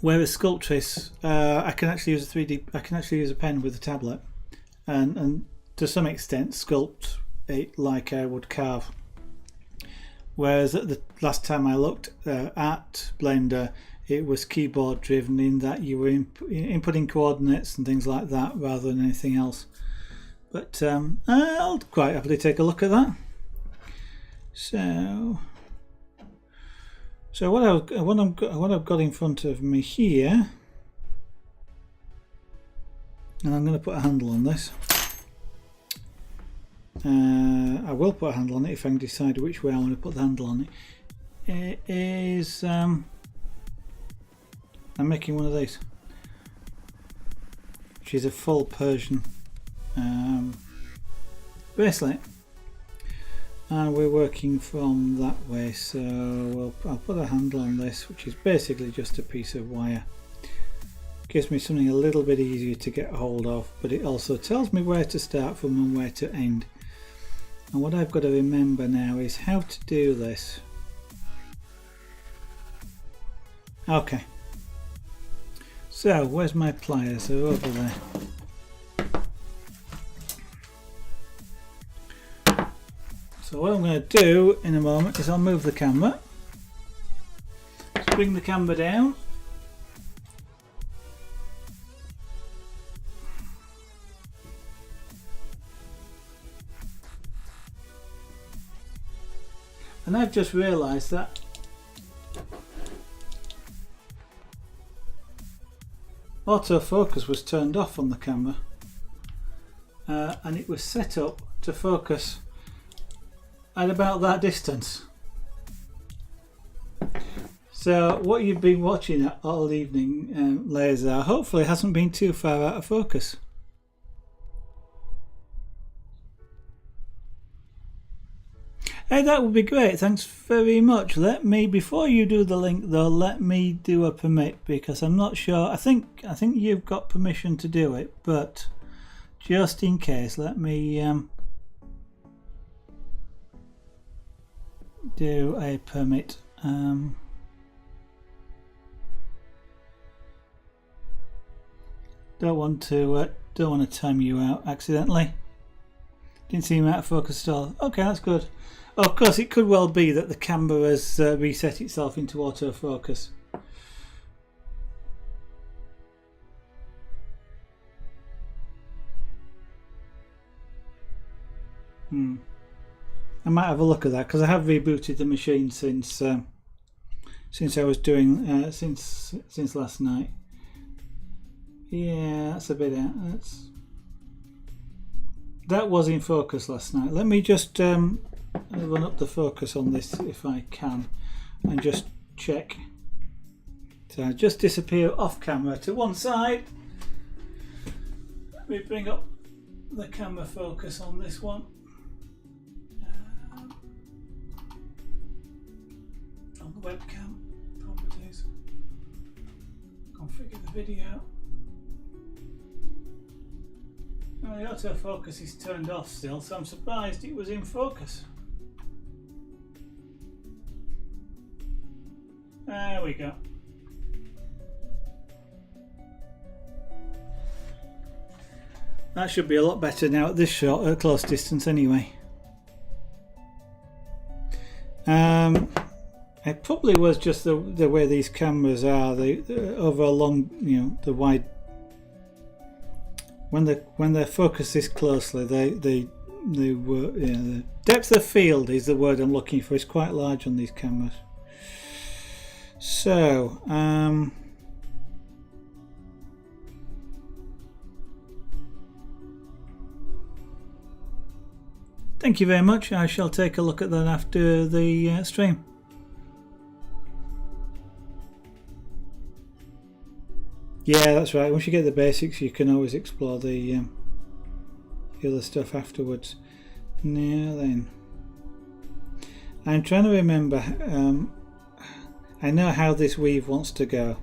Whereas Sculptris, I can actually use a 3D. I can actually use a pen with a tablet, and to some extent sculpt it like I would carve. Whereas at the last time I looked at Blender, it was keyboard driven in that you were inputting coordinates and things like that rather than anything else. But I'll quite happily take a look at that. So what I've got in front of me here, and I'm going to put a handle on this. I will put a handle on it if I can decide which way I want to put the handle on it. It is I'm making one of these, which is a full Persian bracelet. And we're working from that way, so I'll put a handle on this, which is basically just a piece of wire. Gives me something a little bit easier to get hold of, but it also tells me where to start from and where to end. And what I've got to remember now is how to do this. Okay, so where's my pliers? They're over there. So what I'm going to do in a moment is I'll move the camera. Let's bring the camera down. And I've just realised that autofocus was turned off on the camera, and it was set up to focus at about that distance. So what you've been watching all evening, Laser, hopefully hasn't been too far out of focus. Hey, that would be great. Thanks very much. Let me, before you do the link though, let me do a permit, because I'm not sure. I think you've got permission to do it, but just in case, let me do a permit. Don't want to time you out accidentally. Didn't seem out of focus at all. Okay, that's good. Of course, it could well be that the camera has reset itself into autofocus. I might have a look at that, because I have rebooted the machine since I was doing since last night. Yeah, that's a bit out. That was in focus last night. Let me just run up the focus on this if I can, and just check. So I just disappear off camera to one side. Let me bring up the camera focus on this one. On the webcam properties, configure the video. Well, the autofocus is turned off still, so I'm surprised it was in focus. There we go. That should be a lot better now at this shot at close distance anyway. It probably was just the way these cameras are. They over a long, the wide. When they're focused this closely, the depth of field is the word I'm looking for. It's quite large on these cameras. So Thank you very much. I shall take a look at that after the stream. Yeah, that's right. Once you get the basics, you can always explore the other stuff afterwards. Now then, I'm trying to remember. I know how this weave wants to go,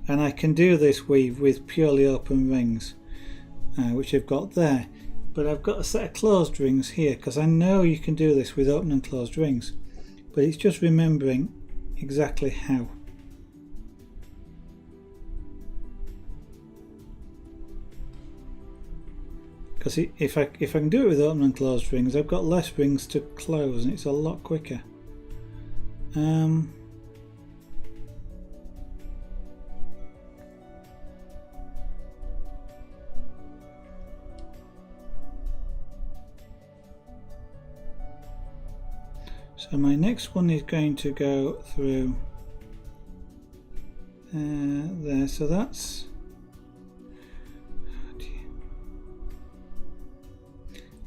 and I can do this weave with purely open rings, which I've got there. But I've got a set of closed rings here, because I know you can do this with open and closed rings, but it's just remembering exactly how. Because if I can do it with open and closed rings, I've got less rings to close and it's a lot quicker. So my next one is going to go through there, so that's...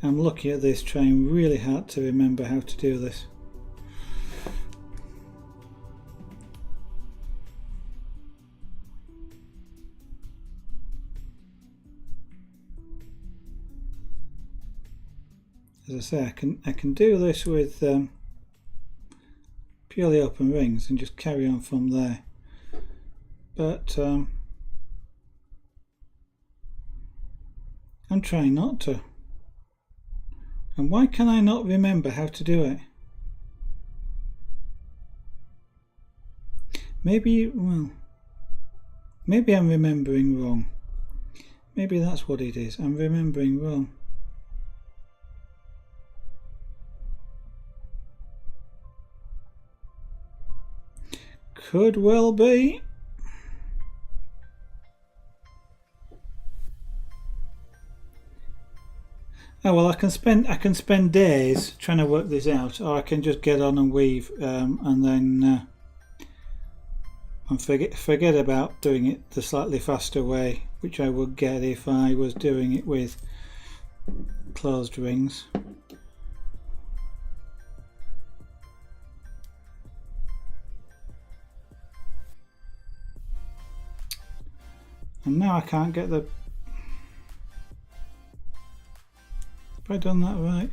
I'm looking at this, trying really hard to remember how to do this. As I say, I can do this with purely open rings and just carry on from there. But I'm trying not to. And why can I not remember how to do it? Maybe, well, maybe I'm remembering wrong. Maybe that's what it is. I'm remembering wrong. Could well be. Oh well, I can spend days trying to work this out, or I can just get on and weave, and then and forget about doing it the slightly faster way, which I would get if I was doing it with closed rings. And now I can't get the... Have I done that right?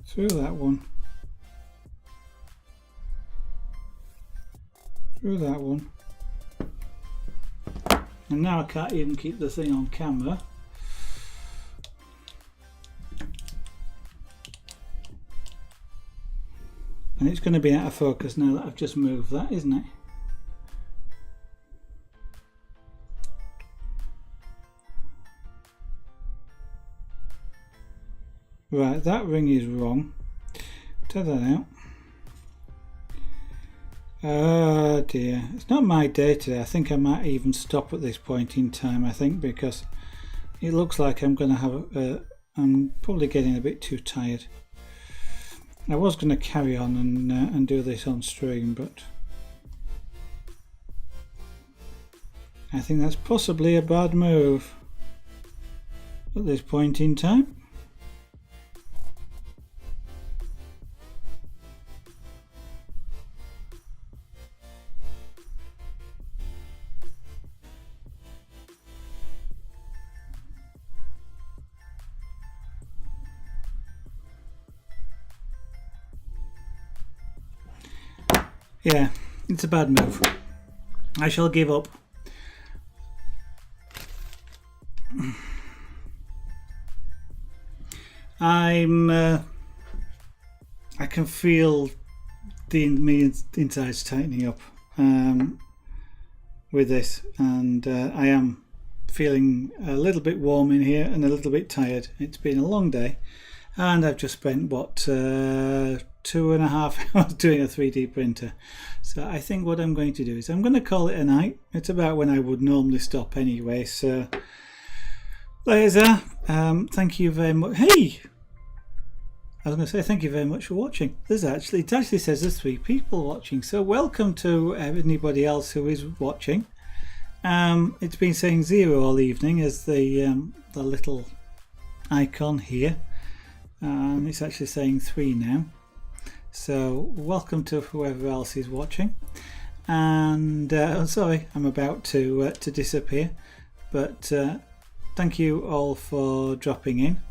Through that one. Through that one. And now I can't even keep the thing on camera. And it's going to be out of focus now that I've just moved that, isn't it? Right, that ring is wrong. Take that out. Oh dear, it's not my day today. I think I might even stop at this point in time, I think, because it looks like I'm going to have I'm probably getting a bit too tired. I was going to carry on and do this on stream, but I think that's possibly a bad move at this point in time. Yeah, it's a bad move. I shall give up. I can feel me insides tightening up with this, and I am feeling a little bit warm in here and a little bit tired. It's been a long day, and I've just spent what 2.5 hours doing a 3D printer. So I think what I'm going to do is I'm going to call it a night. It's about when I would normally stop anyway. So Laser, thank you very much. Hey, I was going to say thank you very much for watching. It actually says there's 3 people watching. So welcome to anybody else who is watching. It's been saying 0 all evening as the little icon here. and it's actually saying 3 now. So welcome to whoever else is watching. And I'm sorry, I'm about to disappear, but thank you all for dropping in,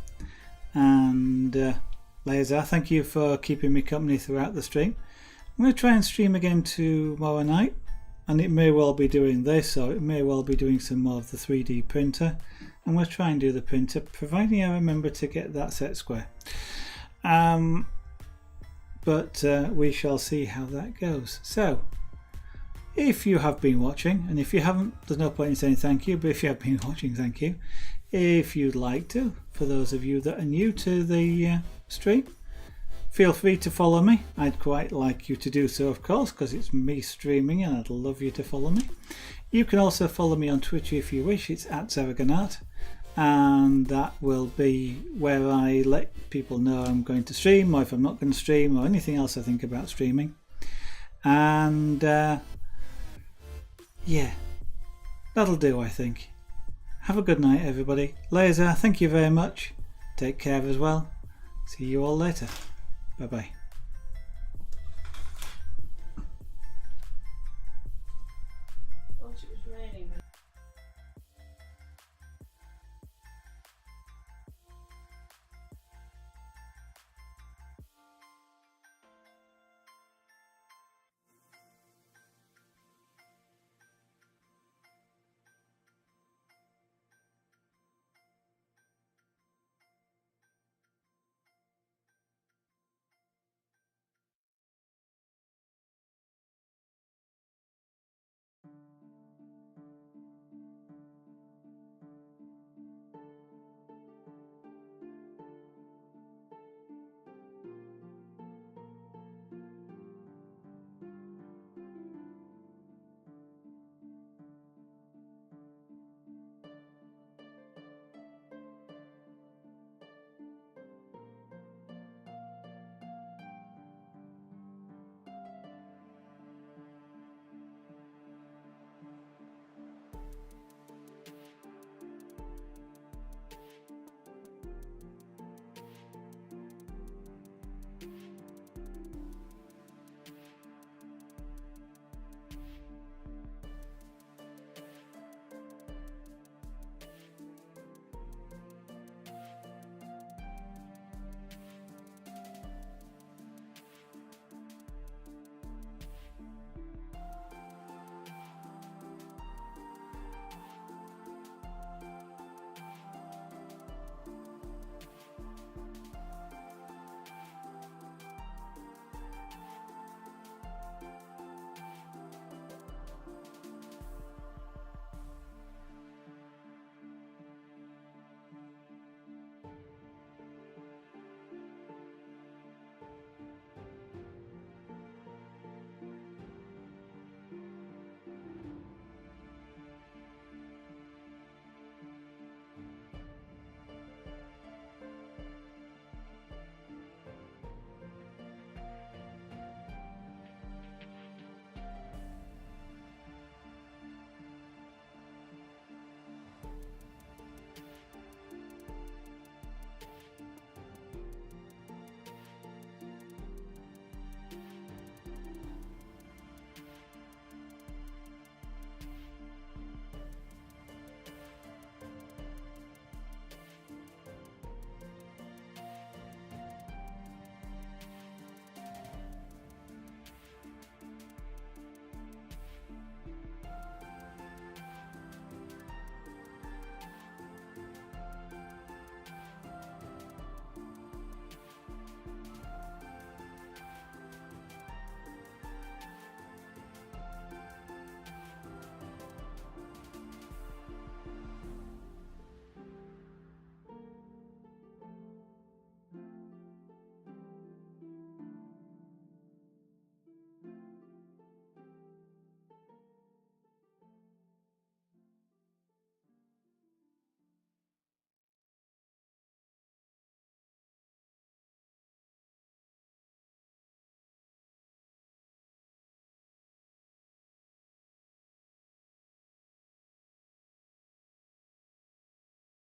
and Laser, thank you for keeping me company throughout the stream. I'm going to try and stream again tomorrow night, and it may well be doing this, or it may well be doing some more of the 3D printer. I'm going to try and do the printer, providing I remember to get that set square. But we shall see how that goes. So, if you have been watching, and if you haven't, there's no point in saying thank you, but if you have been watching, thank you. If you'd like to, for those of you that are new to the stream, feel free to follow me. I'd quite like you to do so, of course, because it's me streaming and I'd love you to follow me. You can also follow me on Twitter if you wish. It's @ZaragonArt, and that will be where I let people know I'm going to stream, or if I'm not going to stream, or anything else I think about streaming. And yeah, that'll do, I think. Have a good night, everybody. Laser, thank you very much. Take care as well. See you all later. Bye bye.